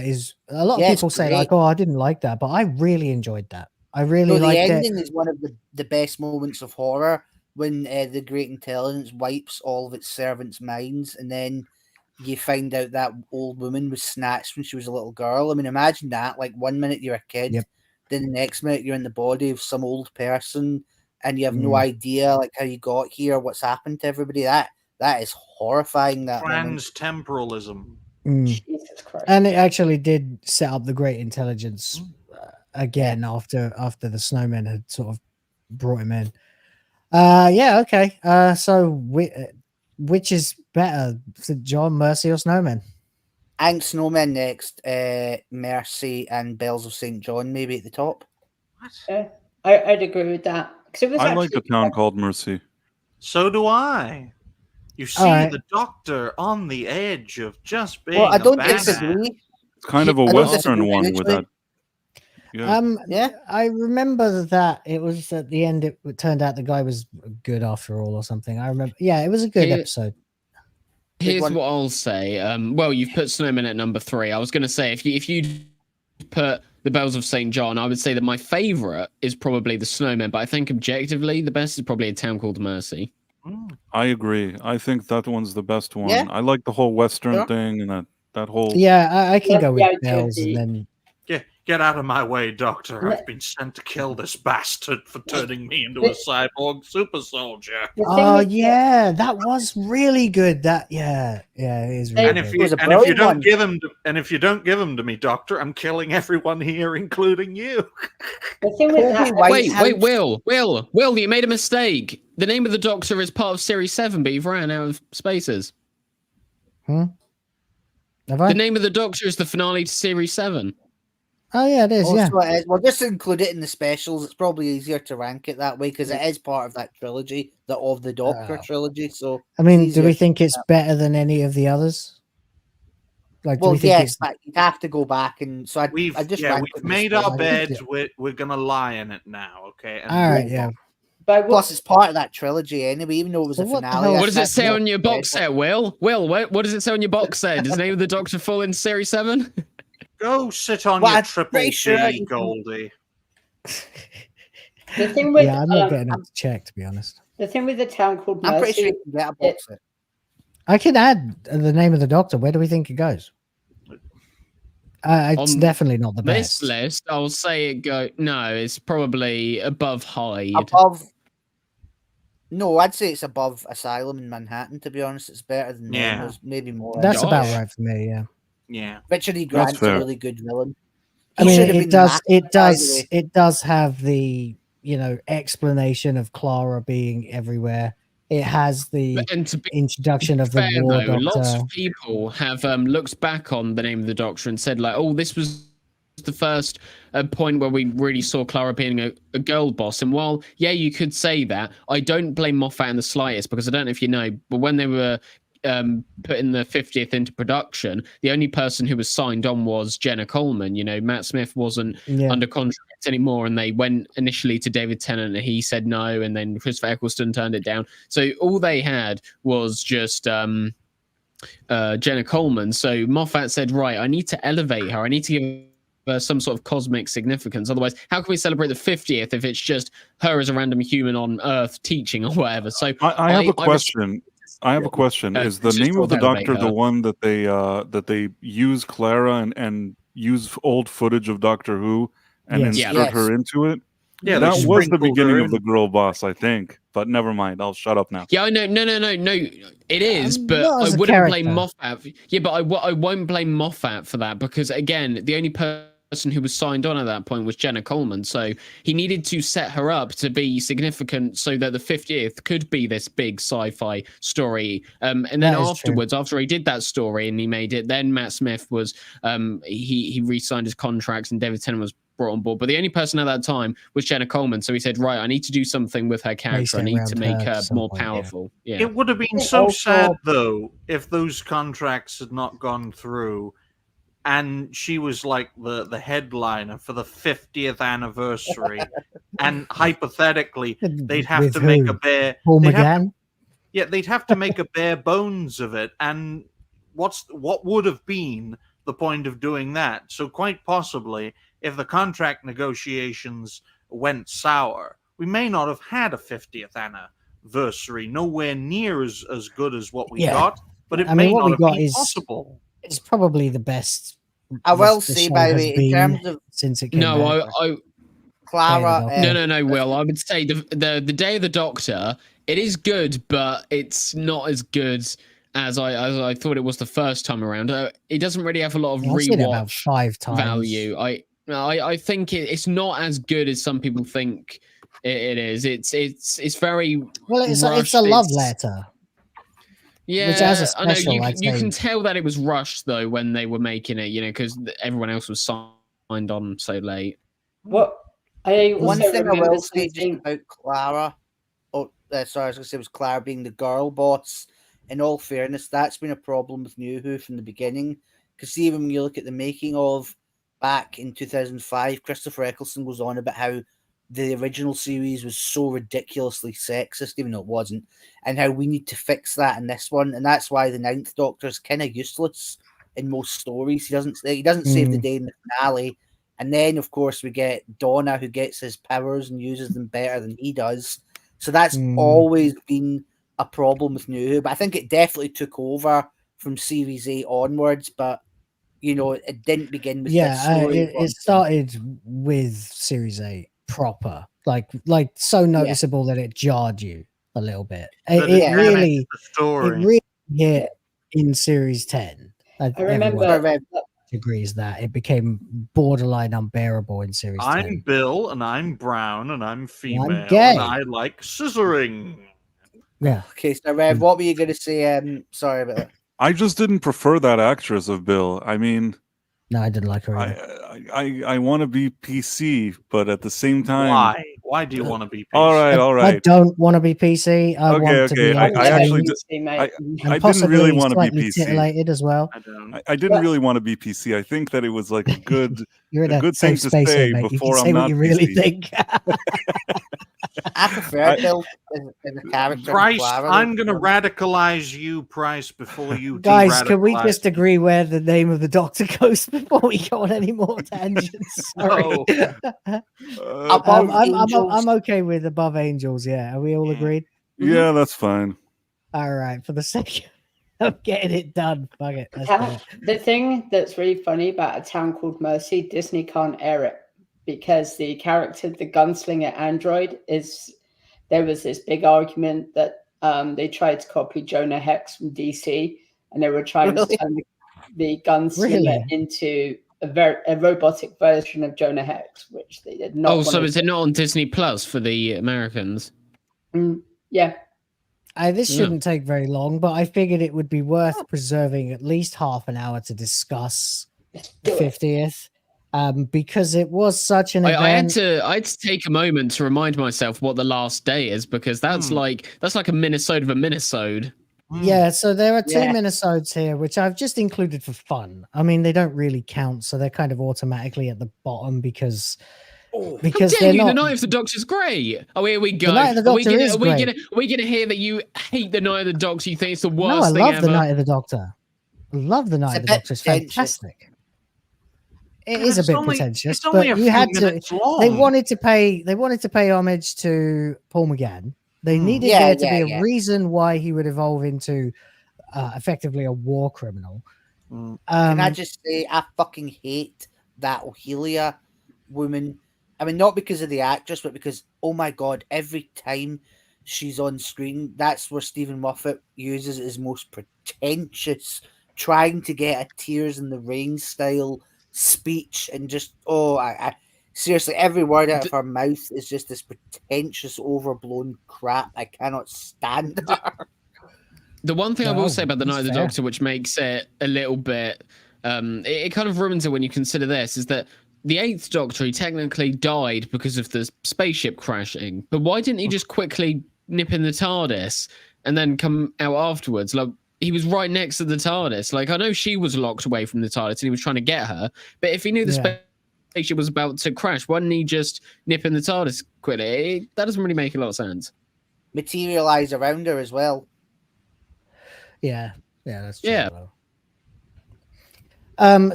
is. A lot of
Yeah, it's
people say
great.
like, "Oh, I didn't like that," but I really enjoyed that. I really
No, the
liked
ending
it.
is one of the best moments of horror when the Great Intelligence wipes all of its servants' minds, and then you find out that old woman was snatched when she was a little girl. I mean, imagine that. Like 1 minute you're a kid,
Yep.
then the next minute you're in the body of some old person, and you have no
Mm.
idea like how you got here, what's happened to everybody. That is horrifying. That moment.
Transtemporalism.
Mm.
Jesus Christ.
And it actually did set up the Great Intelligence again after the Snowmen had sort of brought him in. Yeah, okay. So which is better, St. John, Mercy, or Snowmen?
I think Snowmen next, Mercy and Bells of St. John maybe at the top.
Yeah, I'd agree with that. 'Cause it was
I like
actually
a town called Mercy.
So do I. You see
right.
the Doctor on the edge of just being
Well, I don't
a badass.
disagree.
It's kind of a
I don't
Western
disagree,
one with
actually.
that. Yeah.
Yeah, I remember that it was at the end. It turned out the guy was good after all, or something. I remember. Yeah, it was a good
Here-
episode.
Here's
one.
what I'll say. Well, you've put Snowman at number 3. I was going to say if you put the Bells of St. John, I would say that my favorite is probably the Snowman, but I think objectively the best is probably A Town Called Mercy.
I agree. I think that one's the best one.
Yeah.
I like the whole Western
Sure.
thing and that whole.
Yeah, I can
Love
go
the
with
idea of
Bells,
the-
and then
Get out of my way, Doctor. I've been sent to kill this bastard for turning me into a cyborg super soldier.
The thing
oh
is that-
yeah, that was really good. That yeah, it is really
And if
good.
you
was a
and if you
brilliant
don't
one.
give him to, and if you don't give him to me, Doctor, I'm killing everyone here, including you.
the thing with that,
Wait, Will, you made a mistake. The name of the Doctor is part of Series 7, but you've ran out of spaces.
Have I?
The name of the Doctor is the finale to Series 7.
Oh yeah, it is.
Also,
Yeah.
it is. We'll just include it in the specials. It's probably easier to rank it that way because it is part of that trilogy, the Of the Doctor trilogy. So
I mean,
it's
do we
easier.
think it's better than any of the others? Like, do
Well,
we think
yes,
it's
but you'd have to go back and so I just ranked it
we've
in
made
the
our
specials.
beds. We're gonna lie in it now, okay? And
all right?
move
Yeah.
on.
But
Plus, it's part of that trilogy anyway, even though it was
So
a
what the
finale.
hell-
What does it
that's
say
not
on your box
special.
set, Will? What does it say on your box set? Does the name of the Doctor fall in Series 7?
Go sit on
Well,
your
I'm
triple
pretty sure
C,
you can-
Goldie.
the thing with
Yeah, I'm not getting it to check, to be honest.
the thing with the Town Called
I'm pretty sure
Mercy.
you can get a box set.
I can add the name of the Doctor. Where do we think it goes? It's
On
definitely not the
This
best.
list, I'll say it go. No, it's probably above Hyde.
Above. No, I'd say it's above Asylum in Manhattan. To be honest, it's better than
Yeah.
There's maybe more.
That's about
Gosh.
right for me. Yeah.
Yeah.
Richard E. Grant's a
fair.
really good villain.
I
He
mean,
should have
it
been the
does.
Mac,
It
by the
does.
way.
It does have the explanation of Clara being everywhere. it has the introduction of the
fair,
War
though,
Doctor.
lots of people have looked back on the Name of the Doctor and said, like, oh, this was the first point where we really saw Clara being a girl boss. And while, yeah, you could say that, I don't blame Moffat in the slightest, because I don't know if you know, but when they were putting the 50th into production, the only person who was signed on was Jenna Coleman. You know, Matt Smith wasn't under contract anymore, and they went initially to David Tennant and he said no, and then Christopher Eccleston turned it down. So all they had was just Jenna Coleman. So Moffat said, right, I need to elevate her, I need to give some sort of cosmic significance. Otherwise, how can we celebrate the 50th if it's just her as a random human on Earth teaching or whatever? So
I have a question. I have a question. Is the Name of the Doctor the one that they use Clara and use old footage of Doctor Who and insert her into it?
Yeah,
that was the beginning of the girl boss, I think. But never mind. I'll shut up now.
Yeah, I know. No. It is, but I wouldn't blame Moffat. Yeah, but I won't blame Moffat for that, because again, the only person who was signed on at that point was Jenna Coleman. So he needed to set her up to be significant so that the 50th could be this big sci-fi story. And then afterwards, after he did that story and he made it, then Matt Smith was, he re-signed his contracts and David Tennant was brought on board. But the only person at that time was Jenna Coleman. So he said, right, I need to do something with her character. I need to make her more powerful. Yeah.
It would have been so sad, though, if those contracts had not gone through and she was like the headliner for the 50th anniversary, and hypothetically they'd have to make a bare they'd have to make a bare bones of it. And what would have been the point of doing that? So quite possibly, if the contract negotiations went sour, we may not have had a 50th anniversary, nowhere near as good as what we got, but it may not have been possible.
It's probably the best.
I will say, by the way, in terms of
since it came out.
Clara.
No, Will. I would say the Day of the Doctor, it is good, but it's not as good as I thought it was the first time around. It doesn't really have a lot of rewatch
about 5 times
value. I think it's not as good as some people think it is. It's very
well. It's a love letter.
Yeah,
which has a special,
I know. You can tell that it was rushed though when they were making it, because everyone else was signed on so late.
What I
one thing I will say just about Clara, sorry, I was going to say was Clara being the girl boss. In all fairness, that's been a problem with New Who from the beginning. Because see, when you look at the making of back in 2005, Christopher Eccleston goes on about how the original series was so ridiculously sexist, even though it wasn't, and how we need to fix that in this one. And that's why the 9th Doctor is kind of useless in most stories. He doesn't save the day in the finale. And then, of course, we get Donna, who gets his powers and uses them better than he does. So that's always been a problem with New Who. But I think it definitely took over from Series 8 onwards. But, it didn't begin with that story.
It started with Series 8 proper. Like so noticeable that it jarred you a little bit. It really hit in Series 10.
I remember
agrees that it became borderline unbearable in Series 10.
I'm Bill, and I'm brown, and I'm female,
I'm gay.
and I like scissoring.
Yeah.
Okay, so Rev, what were you going to say? Sorry about that.
I just didn't prefer that actress of Bill. I mean,
no, I didn't like her
either. I want to be PC, but at the same time,
why do you want to be PC?
All right.
I don't want to be PC. I want to be
I actually didn't really want to be PC.
Titillated as well.
I didn't really want to be PC. I think that it was like a good thing to
space
say
here,
before
I'm not. You really think.
I prefer Bill as a character.
Price, I'm going to radicalize you, Price, before you
guys. Can we just agree where the name of the Doctor goes before we go on any more tangents? Sorry. I'm okay with Above Angels. Yeah, are we all agreed?
Yeah, that's fine.
All right, for the sake of getting it done, fuck it.
The thing that's really funny about A Town Called Mercy, Disney can't air it because the character, the gunslinger android, there was this big argument that they tried to copy Jonah Hex from DC, and they were trying to turn the gunslinger into a robotic version of Jonah Hex, which they did not.
Oh, so is it not on Disney Plus for the Americans?
Yeah.
This shouldn't take very long, but I figured it would be worth preserving at least half an hour to discuss the 50th, because it was such an event.
I had to take a moment to remind myself what the last day is, because that's like a Minnesota of a Minnesota.
Yeah, so there are 2 Minnesotas here, which I've just included for fun. I mean, they don't really count, so they're kind of automatically at the bottom because
they're not. The Night of the Doctor's great. Oh, here we go.
The Night of the Doctor is great.
Are we gonna hear that you hate the Night of the Doctor? You think it's the worst
No, I
thing
love
ever?
the Night of the Doctor. I love the Night of the Doctor. It's fantastic. It is a bit pretentious, but you had to. They wanted to pay homage to Paul McGann. They needed there to be a reason why he would evolve into effectively a war criminal.
Can I just say, I fucking hate that Ohelia woman. I mean, not because of the actress, but because, oh my god, every time she's on screen, that's where Stephen Moffat uses his most pretentious, trying to get a Tears in the Rain style speech, and just I seriously, every word out of her mouth is just this pretentious, overblown crap. I cannot stand her.
The one thing I will say about the Night of the Doctor, which makes it a little bit, it kind of ruins it when you consider this, is that the 8th Doctor, he technically died because of the spaceship crashing. But why didn't he just quickly nip in the TARDIS and then come out afterwards? Like, he was right next to the TARDIS. Like, I know she was locked away from the TARDIS and he was trying to get her, but if he knew the spaceship was about to crash, why didn't he just nip in the TARDIS quickly? That doesn't really make a lot of sense.
Materialize around her as well.
Yeah, that's true.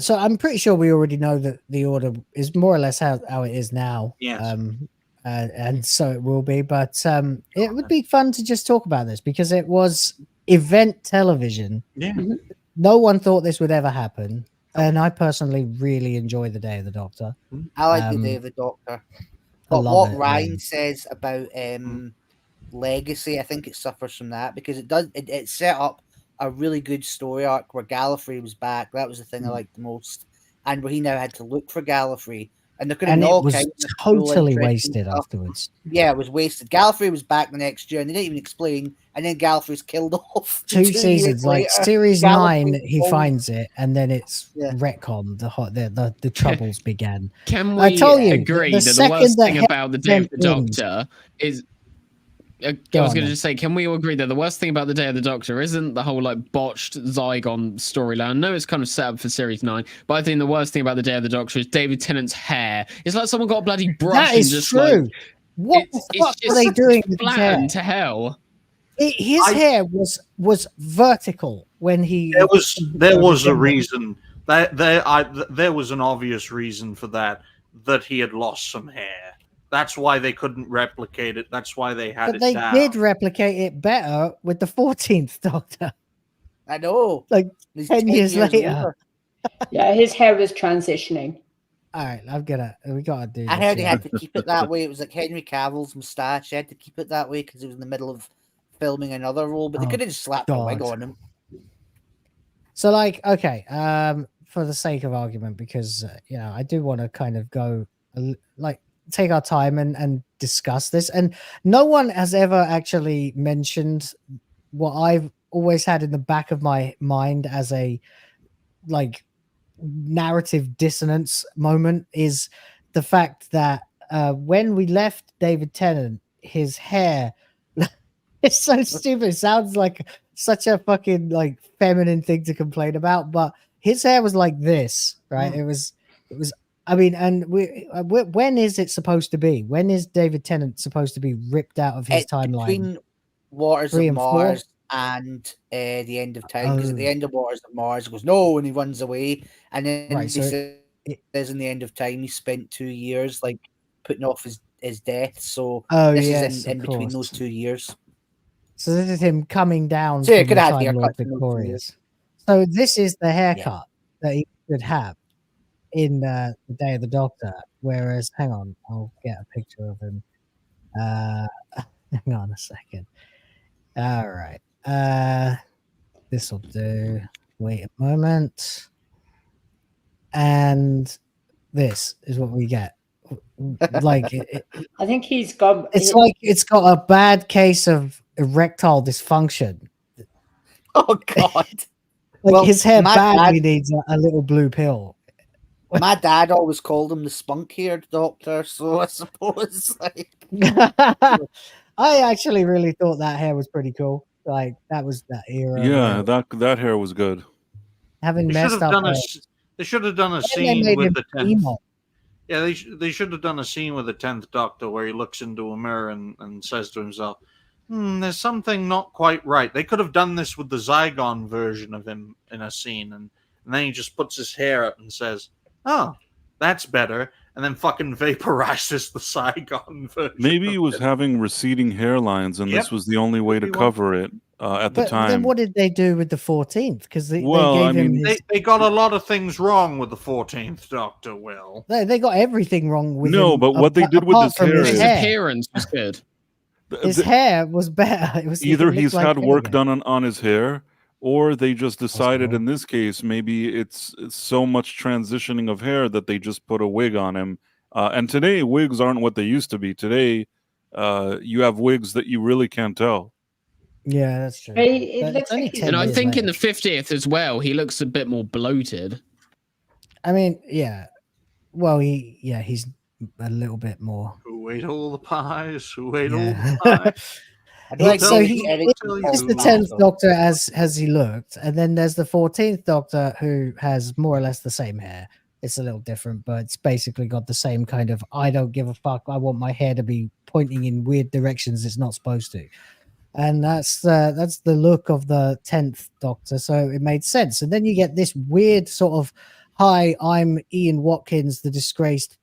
So I'm pretty sure we already know that the order is more or less how it is now.
Yes.
And so it will be, but it would be fun to just talk about this because it was event television.
Yeah.
No one thought this would ever happen, and I personally really enjoy the Day of the Doctor.
I like the Day of the Doctor. But what Ryan says about Legacy, I think it suffers from that because it set up a really good story arc where Gallifrey was back. That was the thing I liked the most, and where he now had to look for Gallifrey, and there could have been all kinds of
totally wasted afterwards.
Yeah, it was wasted. Gallifrey was back the next year, and they didn't even explain. And then Gallifrey's killed off.
2 seasons, like series 9, he finds it, and then it's retcon. The troubles began.
Can we
I told you,
agree that the worst thing about the Day of the Doctor is? I was going to just say, can we all agree that the worst thing about the Day of the Doctor isn't the whole like botched Zygon storyline? I know it's kind of set up for series 9, but I think the worst thing about the Day of the Doctor is David Tennant's hair. It's like someone got a bloody brush.
That is
and just
true.
Like,
what the fuck were they doing with his hair?
To hell.
His hair was vertical when he.
There was a reason. There was an obvious reason for that he had lost some hair. That's why they couldn't replicate it. That's why they had
but
it
they
down.
did replicate it better with the 14th Doctor.
I know.
Like 10 years later.
Yeah, his hair was transitioning.
All right, we gotta do.
I heard he had to keep it that way. It was like Henry Cavill's moustache. He had to keep it that way because he was in the middle of filming another role, but they could have just slapped a wig on him.
So, like, okay, for the sake of argument, because I do want to kind of go take our time and discuss this, and no one has ever actually mentioned what I've always had in the back of my mind as a narrative dissonance moment is the fact that when we left David Tennant, his hair it's so stupid. It sounds like such a fucking feminine thing to complain about, but his hair was like this, right? It was I mean, and when is it supposed to be? When is David Tennant supposed to be ripped out of his timeline?
Between Waters of Mars and the End of Time. Because at the end of Waters of Mars, he goes, no, and he runs away. And then he says in the End of Time, he spent 2 years putting off his death. So this is in between those 2 years.
So this is him coming down from the Time Lord Victorious. So this is the haircut that he should have in the Day of the Doctor, whereas hang on, I'll get a picture of him. Hang on a second. All right, this will do. Wait a moment, and this is what we get.
I think he's got.
It's got a bad case of erectile dysfunction.
Oh God!
Like his hair
my
badly
dad-
needs a little blue pill.
My dad always called him the spunk-haired doctor, so I suppose like
I actually really thought that hair was pretty cool. Like that was that era.
Yeah,
where
that hair was good.
having
They should
messed
have
up.
done
hair.
they should have done a
And they
scene
made
with
him
the 10th.
emo.
Yeah, they should have done a scene with the 10th Doctor where he looks into a mirror and says to himself, there's something not quite right. They could have done this with the Zygon version of him in a scene, and then he just puts his hair up and says, oh, that's better, and then fucking vaporizes the Zygon version.
Maybe he was having receding hairlines, and this
Yep.
was the only way to cover it at the
But
time.
then what did they do with the 14th? Because they
Well,
gave
I
him
mean,
his,
They got a lot of things wrong with the 14th Doctor, Will.
they got everything wrong with
No,
him.
but what they did with
apart
his
from
hair
his
is-
His
hair.
appearance was good.
His hair was better. It was
Either
it looked
he's
like
had
hair
work
again.
done on his hair, or they just decided in this case maybe it's so much transitioning of hair that they just put a wig on him. And today wigs aren't what they used to be. Today you have wigs that you really can't tell.
Yeah, that's true.
It
But
looks
it's only
like he's
10
And I
years
think in
later.
the 50th as well, he looks a bit more bloated.
I mean, yeah. Well, he's a little bit more.
Who ate all the pies? Who ate all
Yeah.
the pies?
Like so, he
tell
is
you
the
who
10th
ate
Doctor as he looked, and then there's the 14th Doctor who has more or less the same hair. It's a little different, but it's basically got the same kind of I don't give a fuck. I want my hair to be pointing in weird directions it's not supposed to, and that's the look of the 10th Doctor. So it made sense. And then you get this weird sort of hi, I'm Ian Watkins, the disgraced,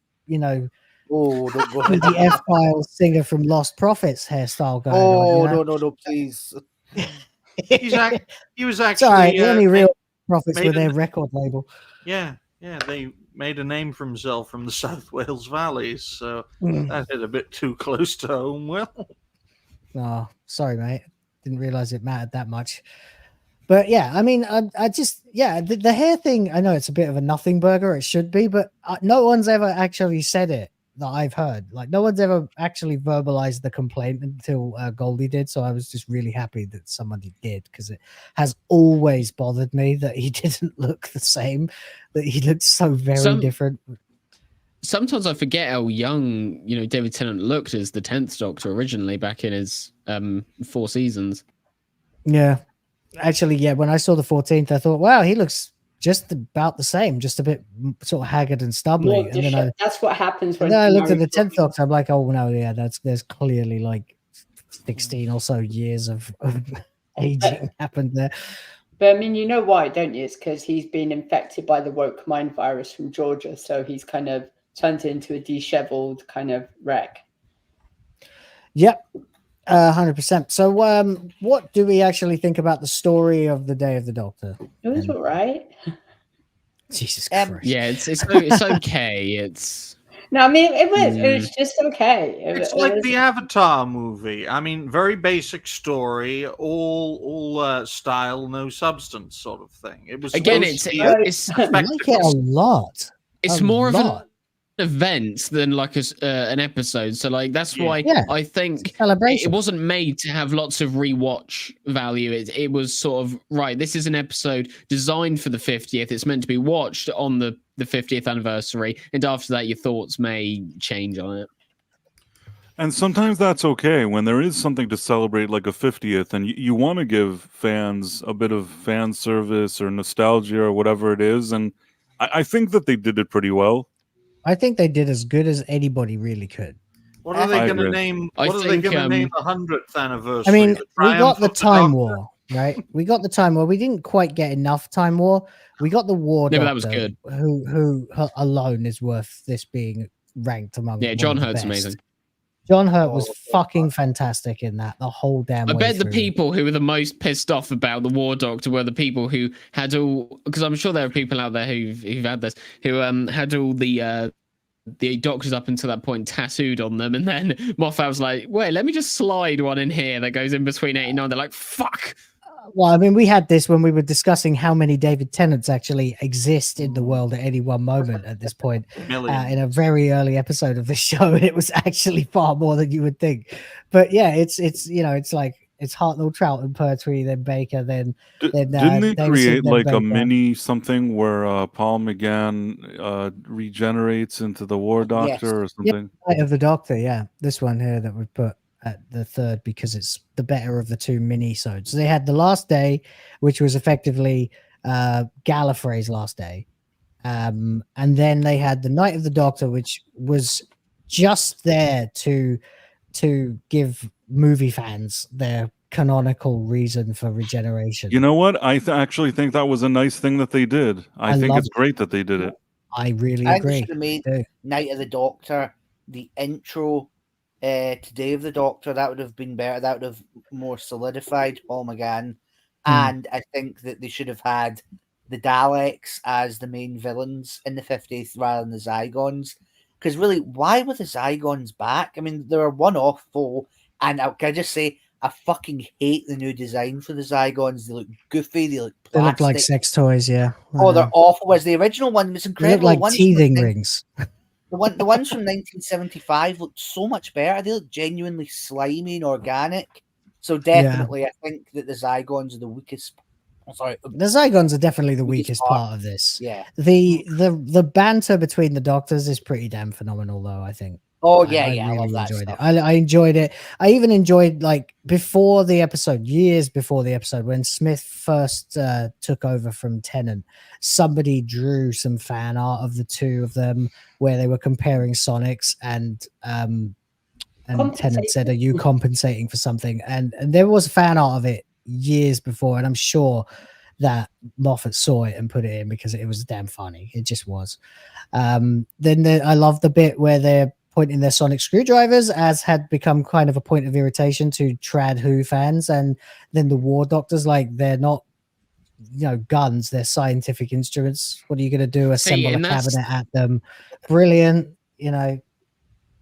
oh, don't go
the F-Files singer from Lost Prophets hairstyle going
Oh
on.
no, please.
He was actually
Sorry, the only real prophets
made
were their
an-
record label.
Yeah, they made a name for himself from the South Wales valleys, so
Mm.
that hit a bit too close to home. Well,
Oh, sorry, mate. Didn't realize it mattered that much. But yeah, I mean, I just, the hair thing, I know it's a bit of a nothing burger. It should be, but no one's ever actually said it that I've heard. Like, no one's ever actually verbalized the complaint until Goldie did. So I was just really happy that somebody did, because it has always bothered me that he didn't look the same, that he looked so very different.
Sometimes I forget how young, David Tennant looked as the 10th Doctor originally back in his 4 seasons.
Yeah. Actually, yeah, when I saw the 14th, I thought, wow, he looks just about the same, just a bit sort of haggard and stubbly.
More
And then
that's what happens when
then I looked at the
married
10th Doctor. I'm like, oh no, yeah, there's clearly like 16 or so years of aging happened there.
But I mean, you know why, don't you? It's because he's been infected by the woke mind virus from Georgia, so he's kind of turned into a disheveled kind of wreck.
Yep, 100%. So, what do we actually think about the story of the Day of the Doctor?
It was all right.
Jesus Christ.
Yeah, it's okay. It's
No, I mean it was just okay.
it's
It
like
was-
the Avatar movie. I mean, very basic story, all style, no substance, sort of thing. It was
again,
supposed
it's
to be
it's
I like it a lot.
it's
A
more of
lot.
an event than like an episode. So like that's why
Yeah.
I think
celebration.
it wasn't made to have lots of rewatch value. It was sort of right. This is an episode designed for the 50th. It's meant to be watched on the 50th anniversary, and after that, your thoughts may change on it.
And sometimes that's okay when there is something to celebrate, like a 50th, and you want to give fans a bit of fan service or nostalgia or whatever it is. And I think that they did it pretty well.
I think they did as good as anybody really could.
What are they
I
going to
agree.
name?
I
What are they
think,
going to name the 100th anniversary?
I mean,
The
we got
Triumph
the
of
Time
Doctor?
War, right? We got the Time War. We didn't quite get enough Time War. We got the War
Yeah, but
Doctor,
that was good.
who alone is worth this being ranked among.
Yeah,
one
John
of the
Hurt's
best.
amazing.
John Hurt was fucking fantastic in that the whole damn
I
way
bet the
through.
people who were the most pissed off about the War Doctor were the people who had all, because I'm sure there are people out there who've had this, who had all the doctors up until that point tattooed on them, and then Moffat was like, wait, let me just slide one in here that goes in between 8 and 9. They're like, fuck.
Well, I mean, we had this when we were discussing how many David Tennants actually exist in the world at any one moment at this point in a very early episode of the show. And it was actually far more than you would think. But yeah, it's like it's Hartnell, Troughton, Pertwee, then Baker, then
Didn't they
Davison,
create
then
like a
Baker.
mini something where Paul McGann regenerates into the War Doctor or something?
Night of the Doctor, yeah. This one here that we put at the third because it's the better of the two mini-sodes. So they had the last day, which was effectively Gallifrey's last day. And then they had the Night of the Doctor, which was just there to give movie fans their canonical reason for regeneration.
You know what? I actually think that was a nice thing that they did. I think it's great that they did it.
I really
I
agree.
think they should have made Night of the Doctor the intro to Day of the Doctor. That would have been better. That would have more solidified Paul McGann. And I think that they should have had the Daleks as the main villains in the 50th rather than the Zygons. Because really, why were the Zygons back? I mean, they're a one-off foe. And can I just say, I fucking hate the new design for the Zygons. They look goofy. They look plastic.
They look like sex toys, yeah.
Oh, they're awful. Whereas the original one was
They
incredible.
look like teething rings.
The ones from 1975 looked so much better. They look genuinely slimy and organic. So definitely, I think that the Zygons are the weakest.
The Zygons are definitely the weakest part of this.
Yeah.
The banter between the Doctors is pretty damn phenomenal, though. I think.
Oh yeah,
I
I
really
love that
enjoyed
stuff.
it. I enjoyed it. I even enjoyed like before the episode, years before the episode, when Smith first took over from Tennant. Somebody drew some fan art of the two of them where they were comparing Sonics and Tennant said, "Are you compensating for something?" And there was fan art of it years before, and I'm sure that Moffat saw it and put it in because it was damn funny. It just was. Then I love the bit where they're pointing their sonic screwdrivers, as had become kind of a point of irritation to Trad Who fans, and then the War Doctors, like they're not, guns, they're scientific instruments. What are you going to do? Assemble a cabinet at them? Brilliant,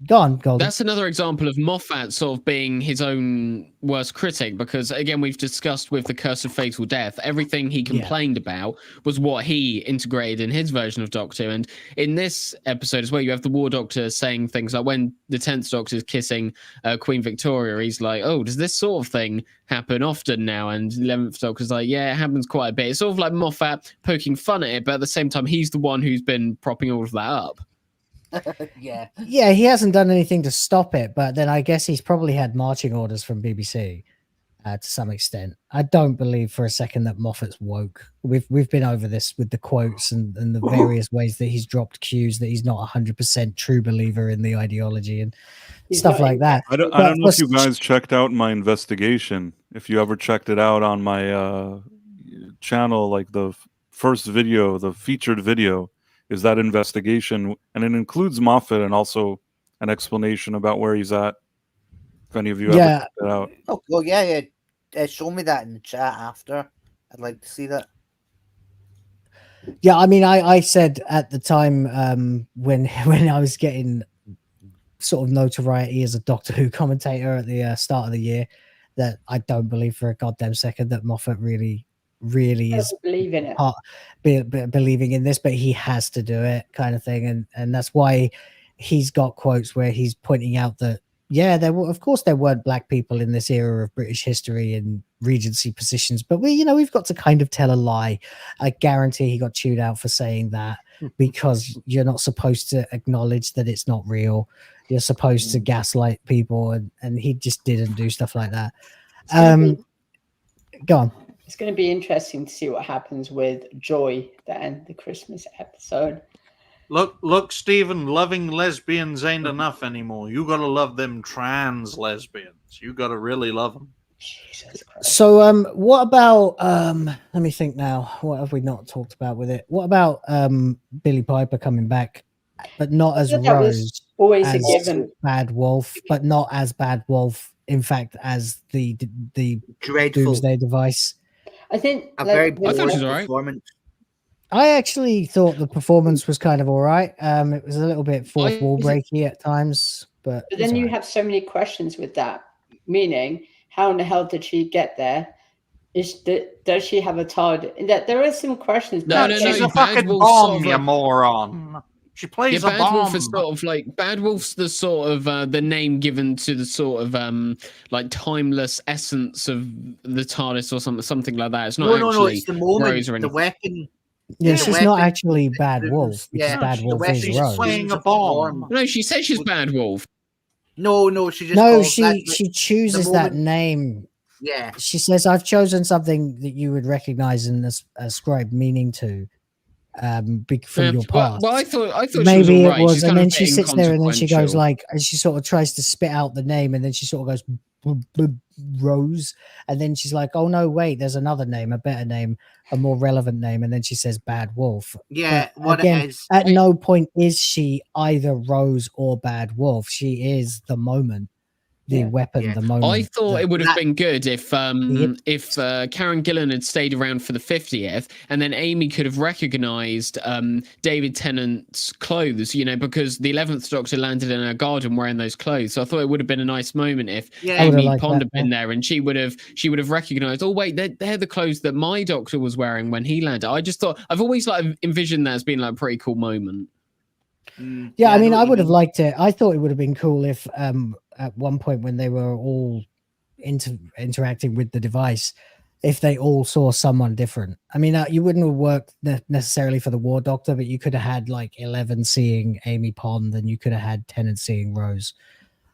Go on, Golden.
That's another example of Moffat sort of being his own worst critic, because again, we've discussed with The Curse of Fatal Death, everything he complained about was what he integrated in his version of Doctor. And in this episode as well, you have the War Doctor saying things like when the 10th Doctor is kissing Queen Victoria, he's like, oh, does this sort of thing happen often now? And 11th Doctor's like, yeah, it happens quite a bit. It's sort of like Moffat poking fun at it, but at the same time, he's the one who's been propping all of that up.
Yeah,
he hasn't done anything to stop it, but then I guess he's probably had marching orders from BBC to some extent. I don't believe for a second that Moffat's woke. We've been over this with the quotes and the various ways that he's dropped cues that he's not 100% true believer in the ideology and stuff like that.
I don't know if you guys checked out my investigation. If you ever checked it out on my channel, like the first video, the featured video, is that investigation, and it includes Moffat and also an explanation about where he's at. If any of you ever checked it out.
Oh, well, yeah. Show me that in the chat after. I'd like to see that.
Yeah, I mean, I said at the time when I was getting sort of notoriety as a Doctor Who commentator at the start of the year that I don't believe for a goddamn second that Moffat really is
believing it,
believing in this, but he has to do it, kind of thing, and that's why he's got quotes where he's pointing out that of course there weren't black people in this era of British history in regency positions, but we've got to kind of tell a lie. I guarantee he got chewed out for saying that because you're not supposed to acknowledge that it's not real. You're supposed to gaslight people, and he just didn't do stuff like that. Go on.
It's going to be interesting to see what happens with Joy that end the Christmas episode.
Look, Stephen, loving lesbians ain't enough anymore. You got to love them trans lesbians. You got to really love them.
Jesus Christ.
So, what about, let me think now, what have we not talked about with it? What about Billie Piper coming back, but not as Rose,
always
as
a given.
Bad Wolf, but not as Bad Wolf, in fact, as the
dreadful
Doomsday device.
I think
a very
I thought she was all right.
performance.
I actually thought the performance was kind of all right. It was a little bit fourth wall breaky at times, but
then you have so many questions with that. Meaning, how in the hell did she get there? Does she have a TARDIS? There are some questions.
No, she's a fucking bomb, you moron. She plays
yeah,
a
Bad Wolf
bomb.
is sort of like Bad Wolf's the sort of the name given to the sort of like timeless essence of the TARDIS or something like that. It's not
No,
actually
it's the moment,
Rose or
the
anything.
weapon.
Yeah,
the
she's
weapon
not actually Bad
that
Wolf because
yeah,
Bad
the
Wolf
weapon
is
She's
Rose.
playing a
of
bomb.
No, she says she's Bad Wolf.
No, she just
No,
calls that
she chooses that
moment-
name.
Yeah.
She says, "I've chosen something that you would recognize and ascribe meaning to, from your past."
Well, I thought she was
Maybe
all
it
right.
was,
She's
and
kind
then
of
she
bit
sits there, and then she goes
inconsequential.
like, and she sort of tries to spit out the name, and then she sort of goes Rose, and then she's like, "Oh no, wait, there's another name, a better name, a more relevant name," and then she says Bad Wolf.
Yeah,
But
what
again,
it is.
at no point is she either Rose or Bad Wolf. She is the moment, the weapon, the moment.
I thought it would have
that-
been good if Karen Gillan had stayed around for the 50th, and then Amy could have recognised David Tennant's clothes, you know, because the 11th Doctor landed in her garden wearing those clothes. So I thought it would have been a nice moment if Amy Pond had been there, and she would have recognised. Oh wait, they're the clothes that my Doctor was wearing when he landed. I just thought I've always like envisioned that as being like a pretty cool moment.
Yeah, I mean, I would have liked it. I thought it would have been cool if at one point when they were all interacting with the device, if they all saw someone different. I mean, you wouldn't have worked necessarily for the War Doctor, but you could have had like 11 seeing Amy Pond, and you could have had Tennant seeing Rose.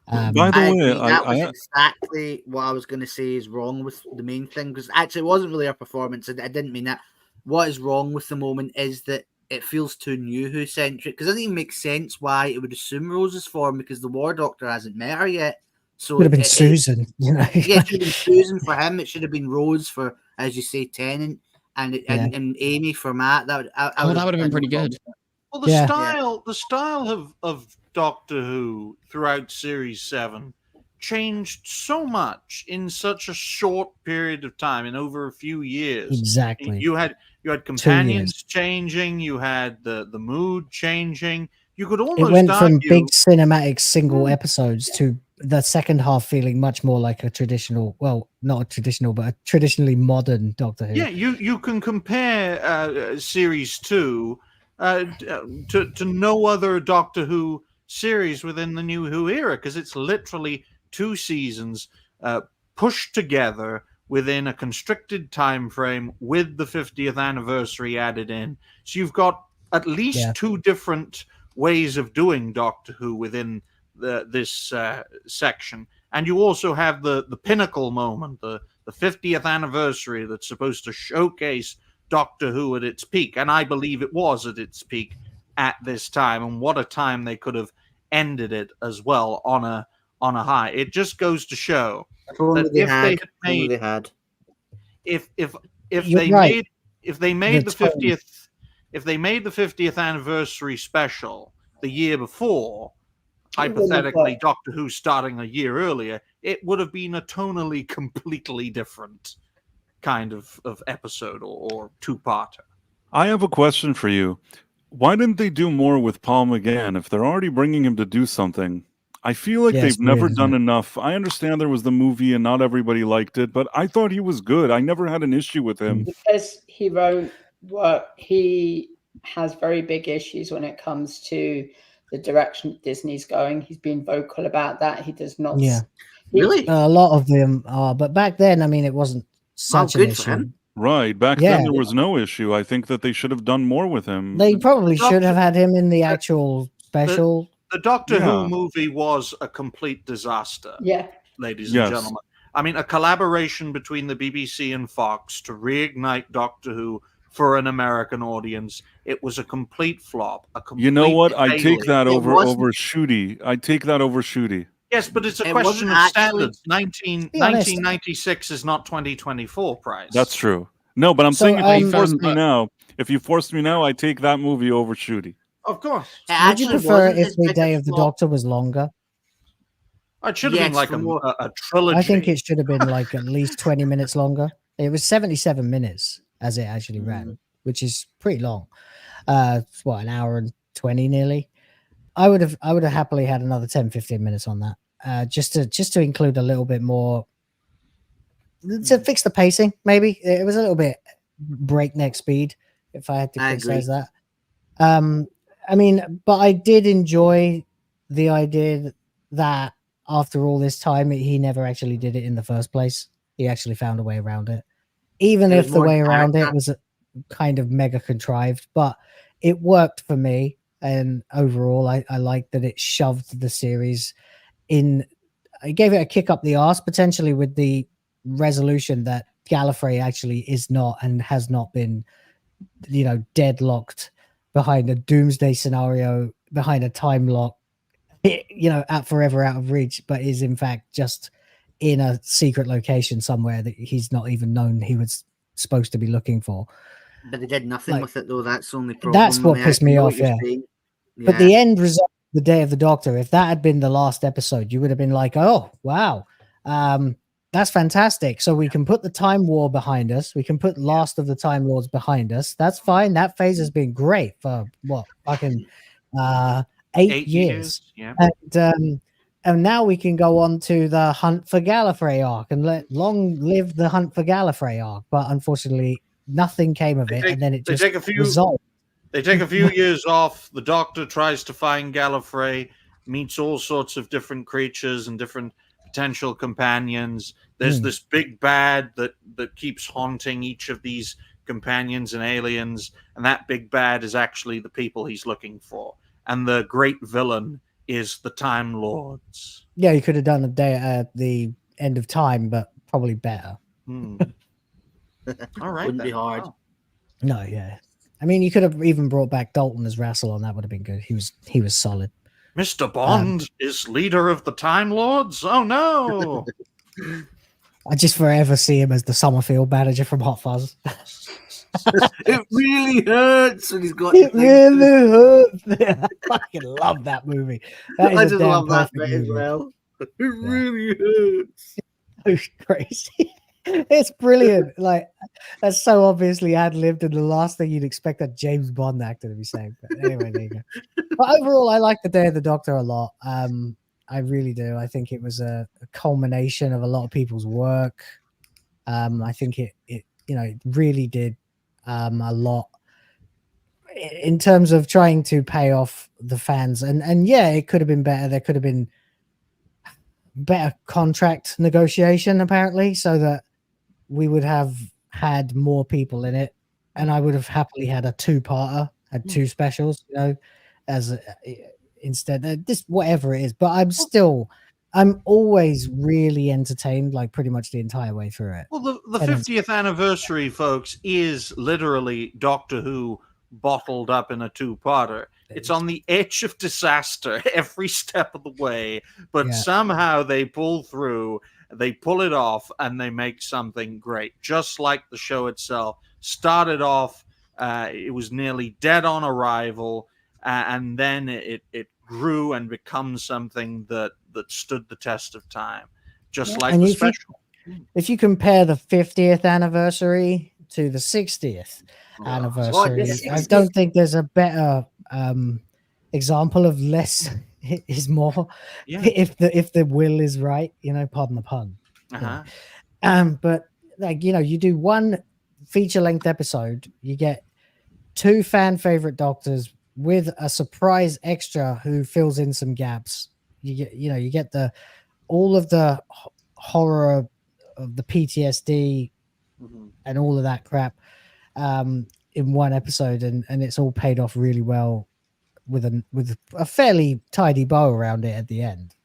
By the way,
that was exactly what I was going to say is wrong with the main thing, because actually it wasn't really a performance. I didn't mean that. What is wrong with the moment is that it feels too New Who centric, because it doesn't even make sense why it would assume Rose's form, because the War Doctor hasn't met her yet. So
Would have been Susan, you know.
Yeah, it should have been Susan for him. It should have been Rose for, as you say, Tennant, and Amy for Matt. That would
have been pretty good.
Well, the style of Doctor Who throughout Series 7 changed so much in such a short period of time, in over a few years.
Exactly.
You had companions changing, you had the mood changing. You could almost
It went from
argue,
big cinematic single episodes to the second half feeling much more like a traditional, well, not a traditional, but a traditionally modern Doctor Who.
Yeah, you can compare Series 2 to no other Doctor Who series within the New Who era, because it's literally 2 seasons pushed together within a constricted time frame with the 50th anniversary added in. So you've got at least 2 different ways of doing Doctor Who within this section. And you also have the pinnacle moment, the 50th anniversary that's supposed to showcase Doctor Who at its peak. And I believe it was at its peak at this time. And what a time they could have ended it as well on a high. It just goes to show that if they made the 50th anniversary special the year before, hypothetically Doctor Who starting a year earlier, it would have been a tonally completely different kind of episode or two-parter.
I have a question for you. Why didn't they do more with Paul McGann if they're already bringing him to do something? I feel like they've never done enough. I understand there was the movie and not everybody liked it, but I thought he was good. I never had an issue with him.
Because he won't work, he has very big issues when it comes to the direction Disney's going. He's been vocal about that. He does not.
Yeah.
Really?
A lot of them are, but back then, I mean, it wasn't such an issue.
Right. Back then, there was no issue. I think that they should have done more with him.
They probably should have had him in the actual special.
The Doctor Who movie was a complete disaster.
Yeah.
Ladies and gentlemen. I mean, a collaboration between the BBC and Fox to reignite Doctor Who for an American audience. It was a complete flop.
You know what? I take that over Shooty. I take that over Shooty.
Yes, but it's a question of standards. 1996 is not 2024 price.
That's true. No, but I'm saying if you forced me now, I take that movie over Shooty.
Of course.
Would you prefer if the Day of the Doctor was longer?
It should have been like a trilogy.
I think it should have been like at least 20 minutes longer. It was 77 minutes as it actually ran, which is pretty long. It's what, an hour and 20 nearly. I would have happily had another 10-15 minutes on that. Just to include a little bit more to fix the pacing, maybe. It was a little bit breakneck speed, if I had to criticize that. I mean, but I did enjoy the idea that after all this time, he never actually did it in the first place. He actually found a way around it, even if the way around it was kind of mega contrived. But it worked for me, and overall, I liked that it shoved the series in. I gave it a kick up the arse, potentially, with the resolution that Gallifrey actually is not and has not been, deadlocked behind a doomsday scenario, behind a time lock, at forever out of reach, but is in fact just in a secret location somewhere that he's not even known he was supposed to be looking for.
But they did nothing with it, though. That's the only problem.
That's what pissed me off, yeah. But the end result, the Day of the Doctor, if that had been the last episode, you would have been like, oh, wow, that's fantastic. So we can put the Time War behind us. We can put Last of the Time Lords behind us. That's fine. That phase has been great for, what, fucking 8 years.
Yeah.
And now we can go on to the Hunt for Gallifrey arc and let long live the Hunt for Gallifrey arc. But unfortunately, nothing came of it. And then it just resolved.
They take a few years off. The Doctor tries to find Gallifrey, meets all sorts of different creatures and different potential companions. There's this big bad that keeps haunting each of these companions and aliens, and that big bad is actually the people he's looking for. And the great villain is the Time Lords.
Yeah, you could have done a day at the end of time, but probably better.
All right.
Wouldn't be hard.
Oh.
No, yeah. I mean, you could have even brought back Dalton as Rassilon. That would have been good. He was solid.
Mr. Bond is leader of the Time Lords? Oh, no.
I just forever see him as the Summerfield manager from Hot Fuzz.
It really hurts when he's got
it really hurts. I fucking love that movie. That is
I
a
just
damn
love that
perfect
bit as
movie.
well. It really hurts.
It's crazy. It's brilliant. Like, that's so obviously ad-libbed, and the last thing you'd expect a James Bond actor to be saying. But anyway, there you go. But overall, I like the Day of the Doctor a lot. I really do. I think it was a culmination of a lot of people's work. I think it really did a lot in terms of trying to pay off the fans. And yeah, it could have been better. There could have been better contract negotiation, apparently, so that we would have had more people in it, and I would have happily had a two-parter, had two specials, as instead just whatever it is. But I'm always really entertained, like pretty much the entire way through it.
Well, the 50th anniversary, folks, is literally Doctor Who bottled up in a two-parter. It's on the edge of disaster every step of the way, but somehow they pull through, they pull it off, and they make something great. Just like the show itself started off, it was nearly dead on arrival, and then it grew and becomes something that stood the test of time, just like the special.
If you compare the 50th anniversary to the 60th anniversary, I don't think there's a better example of less is more. If the will is right, pardon the pun. But like, you do one feature-length episode, you get two fan favorite doctors with a surprise extra who fills in some gaps. You get all of the horror of the PTSD and all of that crap in one episode, and it's all paid off really well with a fairly tidy bow around it at the end,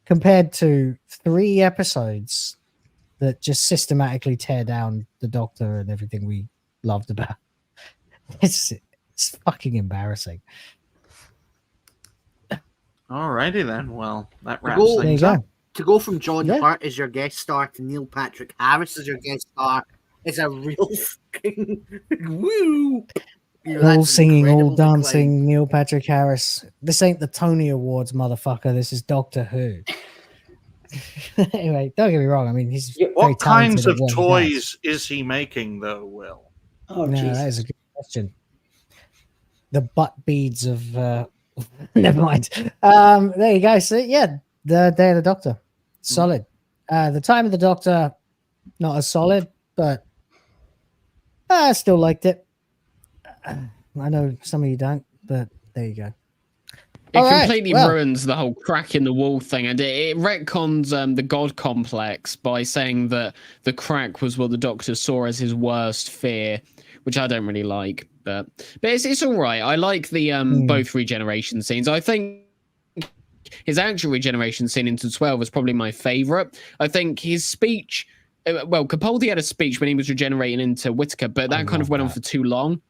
compared to 3 episodes that just systematically tear down the Doctor and everything we loved about. It's fucking embarrassing.
Alrighty then. Well, that wraps things up.
To go from John Hurt as your guest star to Neil Patrick Harris as your guest star is a real fucking woo.
All singing, all dancing, Neil Patrick Harris. This ain't the Tony Awards, motherfucker. This is Doctor Who. Anyway, don't get me wrong. I mean, he's
what kinds of toys is he making, though, Will?
Oh, no, that is a good question. The butt beads of never mind. There you go. So yeah, the Day of the Doctor, solid. The Time of the Doctor, not as solid, but I still liked it. I know some of you don't. But there you go.
It
All right,
completely
well.
ruins the whole crack in the wall thing, and it retcons the god complex by saying that the crack was what the Doctor saw as his worst fear, which I don't really like. But it's all right. I like the both regeneration scenes. I think his actual regeneration scene into 12 was probably my favorite. I think his speech, well, Capaldi had a speech when he was regenerating into Whittaker, but that kind of went on for too long.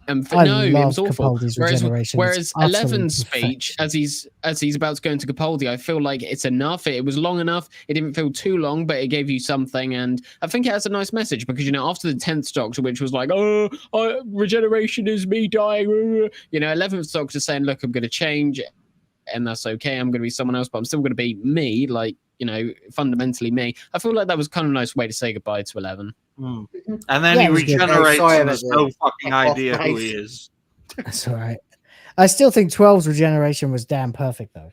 No, it was awful. Whereas 11's speech, as he's about to go into Capaldi, I feel like it's enough. It was long enough. It didn't feel too long, but it gave you something, and I think it has a nice message because after the 10th Doctor, which was like, regeneration is me dying, 11th Doctor saying, look, I'm going to change, and that's okay. I'm going to be someone else, but I'm still going to be me, like fundamentally me. I feel like that was kind of a nice way to say goodbye to 11.
And then he regenerates and has no fucking idea who he is.
That's all right. I still think 12's regeneration was damn perfect though.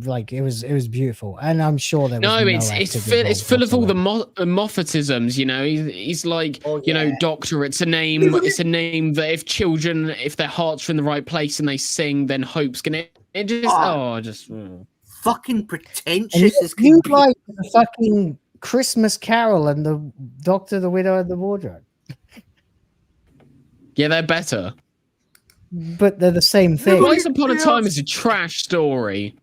Like it was beautiful, and I'm sure there was
it's full of all the Moffatisms. He's like Doctor. It's a name. It's a name that if their hearts are in the right place and they sing, then hope's gonna. It just
fucking pretentious.
You like the fucking Christmas Carol and the Doctor, the Widow, and the Wardrobe.
Yeah, they're better.
But they're the same thing.
Once Upon a Time is a trash story.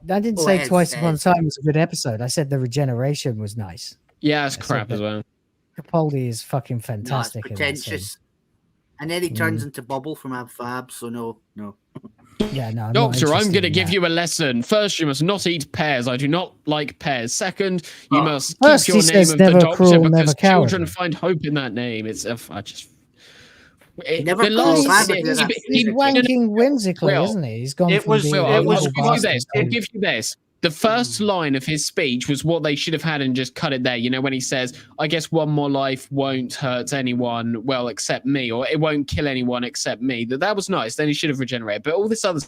I didn't say Twice Upon a Time was a good episode. I said the regeneration was nice.
Yeah, it's crap as well.
Capaldi is fucking fantastic.
No, pretentious. And then he turns into Bubble from Ab Fab, so no.
Yeah, no.
Doctor, I'm going to give you a lesson. First, you must not eat pears. I do not like pears. Second, you must keep your name of the Doctor because children find hope in that name. It's I just.
He's wanking whimsically, isn't he? He's gone.
I'll give you this. The first line of his speech was what they should have had and just cut it there. When he says, I guess one more life won't hurt anyone, well, except me, or it won't kill anyone except me. That was nice. Then he should have regenerated. But all this other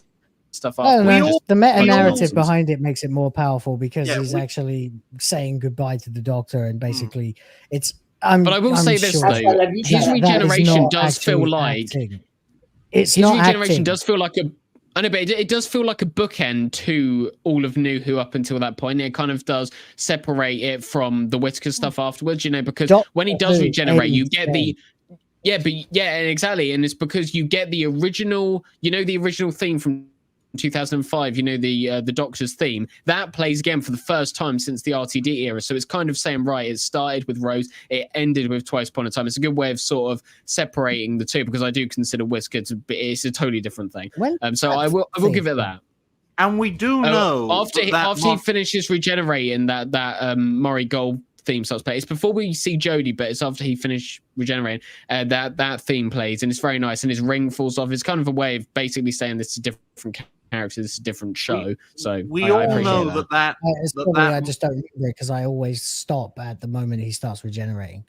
stuff
the meta-narrative behind it makes it more powerful because he's actually saying goodbye to the Doctor, and basically it's...
But I will say this, though. His regeneration does feel like... His regeneration does feel like a... I know, but it does feel like a bookend to all of New Who up until that point. It kind of does separate it from the Whittaker stuff afterwards, because when he does regenerate, you get the... exactly. And it's because you get the original, the original theme from 2005, the Doctor's theme, that plays again for the first time since the RTD era. So it's kind of saying, right, it started with Rose, it ended with Twice Upon a Time. It's a good way of sort of separating the two, because I do consider Whittaker it's a totally different thing. So I will give it that.
And we do know
after he finishes regenerating, that Murray Gold theme starts playing. It's before we see Jodie, but it's after he finished regenerating that theme plays, and it's very nice. And his ring falls off. It's kind of a way of basically saying this is a different character, this is a different show.
We all know that
I just don't remember it because I always stop at the moment he starts regenerating.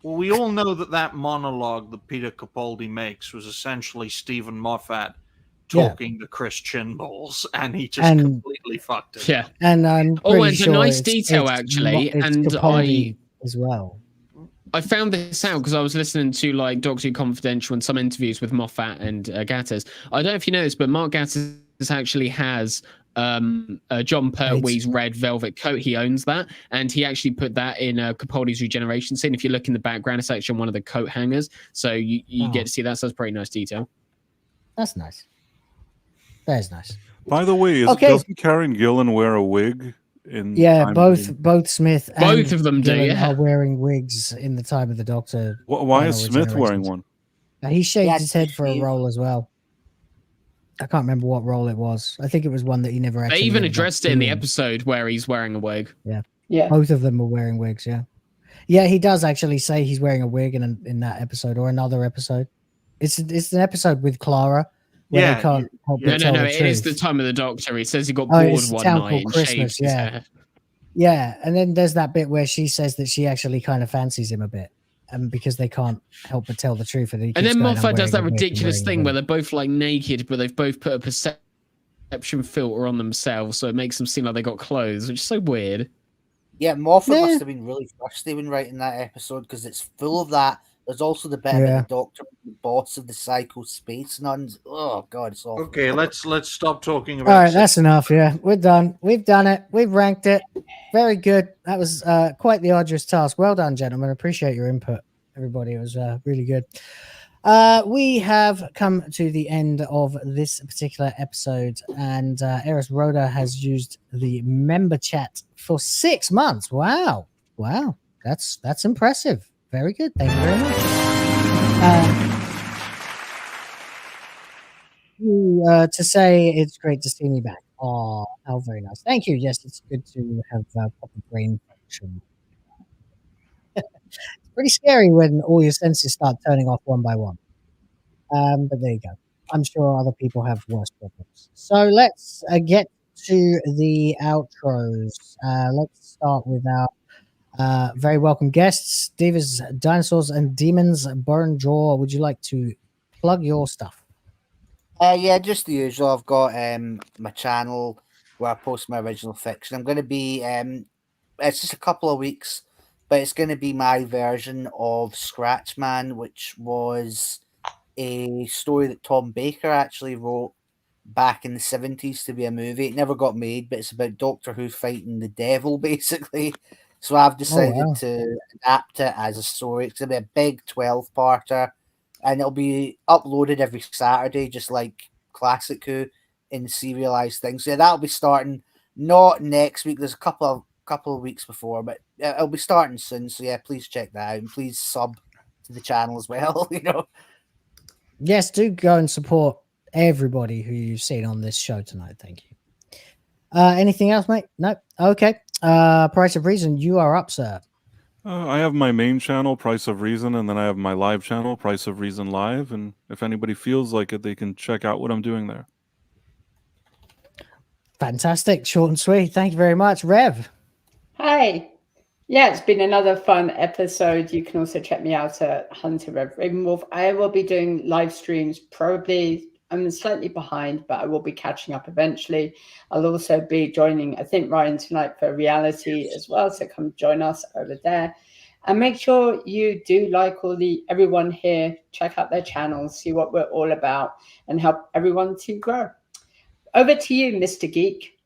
Well, we all know that monologue that Peter Capaldi makes was essentially Stephen Moffat talking to Chris Chinballs, and he just completely fucked it.
Yeah,
and I'm pretty sure
a nice detail actually, and
Capaldi as well.
I found this out because I was listening to like Doctor Who Confidential and some interviews with Moffat and Gatiss. I don't know if you know this, but Mark Gatiss actually has John Pertwee's red velvet coat. He owns that, and he actually put that in Capaldi's regeneration scene. If you look in the background, it's actually on one of the coat hangers, so you get to see that. So that's pretty nice detail.
That's nice. That is nice.
By the way, doesn't Karen Gillan wear a wig?
Both Smith and
both of them
are wearing wigs in the time of the Doctor.
Why is Smith wearing one?
He shaved his head for a role as well. I can't remember what role it was. I think it was one that he never actually...
They even addressed it in the episode where he's wearing a wig.
Yeah. Both of them were wearing wigs, Yeah, he does actually say he's wearing a wig in that episode or another episode. It's an episode with Clara where they can't help but tell the
it
truth.
is the time of the Doctor. He says he got bored one night and shaved his hair.
Yeah, and then there's that bit where she says that she actually kind of fancies him a bit. Because they can't help but tell the truth. And
then Moffat does that ridiculous thing where they're both like naked, but they've both put a perception filter on themselves, so it makes them seem like they got clothes, which is so weird.
Yeah, Moffat must have been really thirsty when writing that episode because it's full of that
There's also the bit about the Doctor, boss of the Psycho Space Nuns. Oh God, it's awful.
Okay, let's stop talking about.
All right, that's enough. Yeah, we're done. We've done it. We've ranked it. Very good. That was quite the arduous task. Well done, gentlemen. Appreciate your input, everybody. It was really good. We have come to the end of this particular episode, and Eris Rhoda has used the member chat for 6 months. Wow, that's impressive. Very good. Thank you very much. To say it's great to see me back. Oh, how very nice. Thank you. Yes, it's good to have proper brain function. It's pretty scary when all your senses start turning off one by one. But there you go. I'm sure other people have worse problems. So let's get to the outros. Let's start with our very welcome guests, Divas, Dinosaurs, and Demons. Burn Jaw, would you like to plug your stuff?
Yeah, just the usual. I've got my channel where I post my original fiction. I'm going to be it's just a couple of weeks, but it's going to be my version of Scratchman, which was a story that Tom Baker actually wrote back in the 70s to be a movie. It never got made, but it's about Doctor Who fighting the devil, basically. So I've decided to adapt it as a story. It's going to be a big 12-parter, and it'll be uploaded every Saturday, just like Classic Who in serialized things. So yeah, that'll be starting not next week. There's a couple of weeks before, but it'll be starting soon. So yeah, please check that out, and please sub to the channel as well.
Yes, do go and support everybody who you've seen on this show tonight. Thank you. Anything else, mate? No. Okay. Price of Reason, you are up, sir.
I have my main channel, Price of Reason, and then I have my live channel, Price of Reason Live. And if anybody feels like it, they can check out what I'm doing there.
Fantastic. Short and sweet. Thank you very much. Rev.
Hi. Yeah, it's been another fun episode. You can also check me out at Hunter Rev Ravenwolf. I will be doing live streams probably. I'm slightly behind, but I will be catching up eventually. I'll also be joining, I think, Ryan tonight for Reality as well. So come join us over there. And make sure you do like everyone here. Check out their channels, see what we're all about, and help everyone to grow. Over to you, Mr. Geek.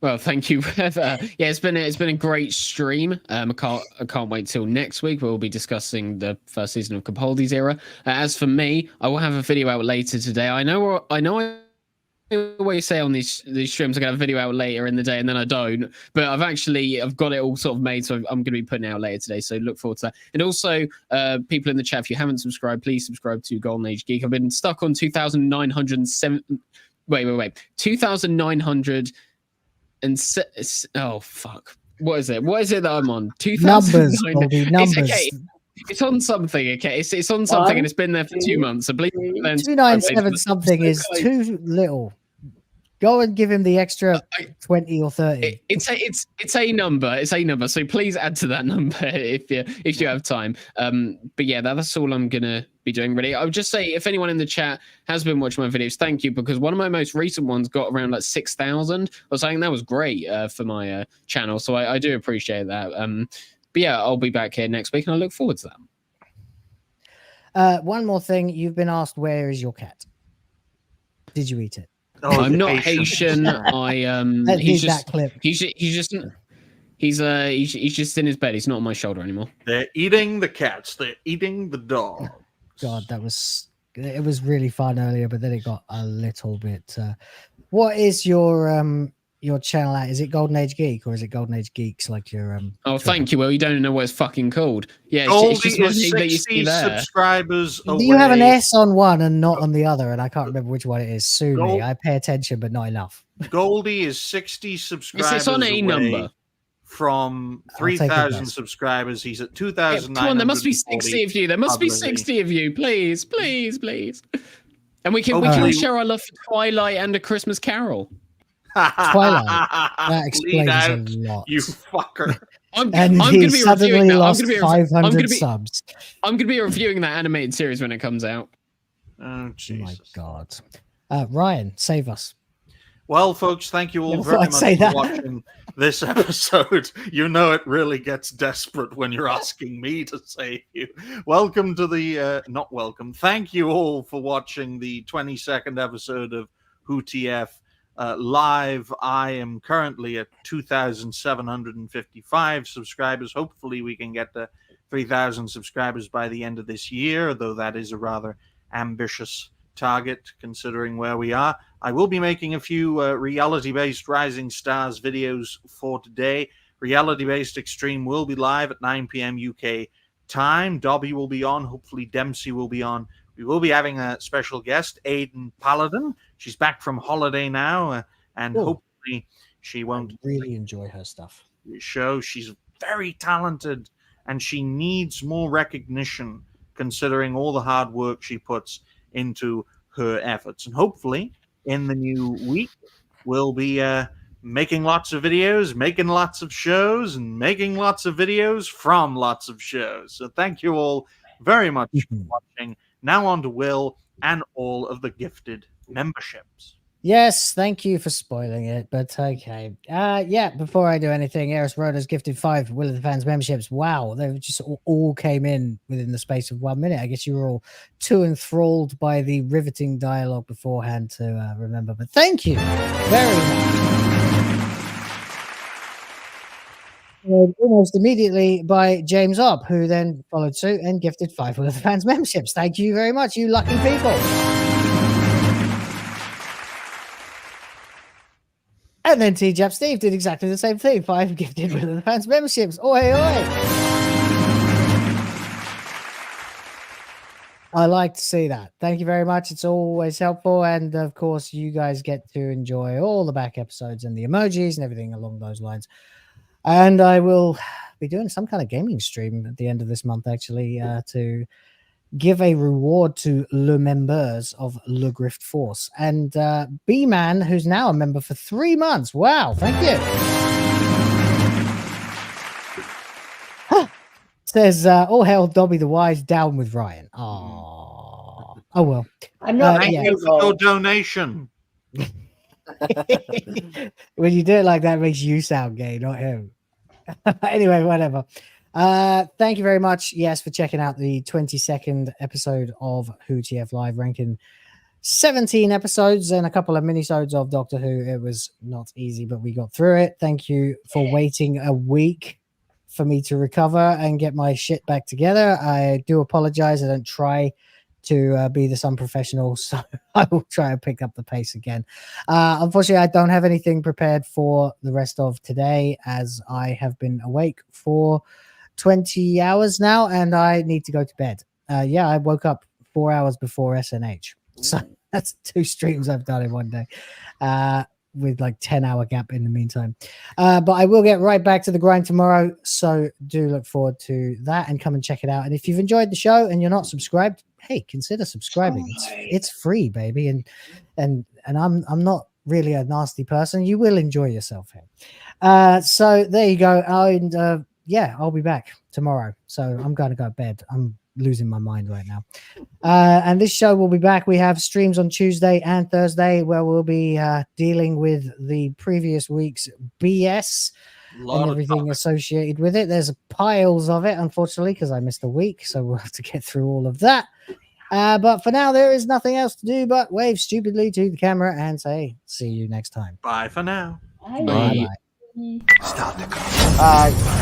Well, thank you, Rev. Yeah, it's been a great stream. I can't wait till next week. We'll be discussing the first season of Capaldi's era. As for me, I will have a video out later today. I know. I always say on these streams, I get a video out later in the day, and then I don't. But I've got it all sort of made, so I'm going to be putting it out later today. So look forward to that. And also, people in the chat, if you haven't subscribed, please subscribe to Golden Age Geek. I've been stuck on 2,907. Wait. 2,900. Oh fuck! What is it? What is it that I'm on?
2009. Numbers.
It's okay. It's on something. Okay, it's on something, and it's been there for 2 months. So please,
297 something is too little. Go and give him the extra 20 or 30.
It's a number. It's a number. So please add to that number if you have time. But yeah, that's all I'm gonna be doing. Really, I would just say if anyone in the chat has been watching my videos, thank you, because one of my most recent ones got around like 6,000 or something. That was great for my channel. So I do appreciate that. But yeah, I'll be back here next week, and I look forward to
that. One more thing, you've been asked, where is your cat? Did you eat it?
I'm not Haitian. He's just in his bed. He's not on my shoulder anymore.
They're eating the cats. They're eating the dog.
God, it was really fun earlier, but then it got a little bit. What is your channel at? Is it Golden Age Geek or is it Golden Age Geeks like your
Oh, thank you. Well, you don't know what it's fucking called. Yeah,
it's just one thing that you see there. Subscribers away.
You have an S on one and not on the other, and I can't remember which one it is. Sue me. I pay attention, but not enough.
Goldie is 60 subscribers.
It's on a number.
From 3,000 subscribers, he's at 2,900.
Come on, there must be 60 of you. There must be 60 of you. Please. And we can share our love for Twilight and A Christmas Carol.
Twilight. That explains a lot.
You fucker.
I'm going to be reviewing that.
Lost 500 subs.
I'm going to be reviewing that animated series when it comes out.
Oh, Jesus.
Oh my God. Ryan, save us.
Well, folks, thank you all very much for watching this episode. You know it really gets desperate when you're asking me to save you. Welcome to the not welcome. Thank you all for watching the 22nd episode of WhoTF live. I am currently at 2,755 subscribers. Hopefully we can get to 3,000 subscribers by the end of this year, though that is a rather ambitious target considering where we are. I will be making a few reality-based Rising Stars videos for today. Reality-based Extreme will be live at 9 p.m. UK time. Dobby will be on. Hopefully Dempsey will be on. We will be having a special guest, Aiden Paladin. She's back from holiday now, and hopefully she won't
really enjoy her stuff.
Show she's very talented, and she needs more recognition considering all the hard work she puts into her efforts. And hopefully in the new week we'll be making lots of videos, making lots of shows, and making lots of videos from lots of shows. So thank you all very much for watching. Now on to Will and all of the gifted memberships.
Yes, thank you for spoiling it, but okay. Yeah, before I do anything, Eris Roda's gifted 5 Will of the Fans memberships. Wow, they just all came in within the space of 1 minute. I guess you were all too enthralled by the riveting dialogue beforehand to remember, but thank you very much. Almost immediately by James Opp, who then followed suit and gifted 5 Will of the Fans memberships. Thank you very much, you lucky people. And then T-Jap Steve did exactly the same thing. 5 gifted Will of the Fans memberships. Oi, oi. I like to see that. Thank you very much. It's always helpful. And of course, you guys get to enjoy all the back episodes and the emojis and everything along those lines. And I will be doing some kind of gaming stream at the end of this month, actually, to give a reward to le members of Le Grift Force. And Bman, who's now a member for 3 months. Wow, thank you. Says, all hail Dobby the Wise, down with Ryan. Oh, well.
I'm not
Thank you for your donation.
When you do it like that, it makes you sound gay, not him. Anyway, whatever. Thank you very much, yes, for checking out the 22nd episode of WhoTF Live, ranking 17 episodes and a couple of minisodes of Doctor Who. It was not easy, but we got through it. Thank you for waiting a week for me to recover and get my shit back together. I do apologize. I don't try to be this unprofessional, so I will try and pick up the pace again. Unfortunately, I don't have anything prepared for the rest of today, as I have been awake for 20 hours now and I need to go to bed. Yeah, I woke up 4 hours before SNH, so that's 2 streams I've done in one day, with like 10-hour gap in the meantime. But I will get right back to the grind tomorrow, so do look forward to that and come and check it out. And if you've enjoyed the show and you're not subscribed, hey, consider subscribing. It's free, baby, and I'm not really a nasty person. You will enjoy yourself here. So there you go. And yeah, I'll be back tomorrow. So I'm going to go to bed. I'm losing my mind right now. And this show will be back. We have streams on Tuesday and Thursday where we'll be dealing with the previous week's BS and everything associated with it. There's piles of it, unfortunately, because I missed a week. So we'll have to get through all of that. But for now, there is nothing else to do but wave stupidly to the camera and say, see you next time.
Bye for now.
Bye.
Start the car.
Bye.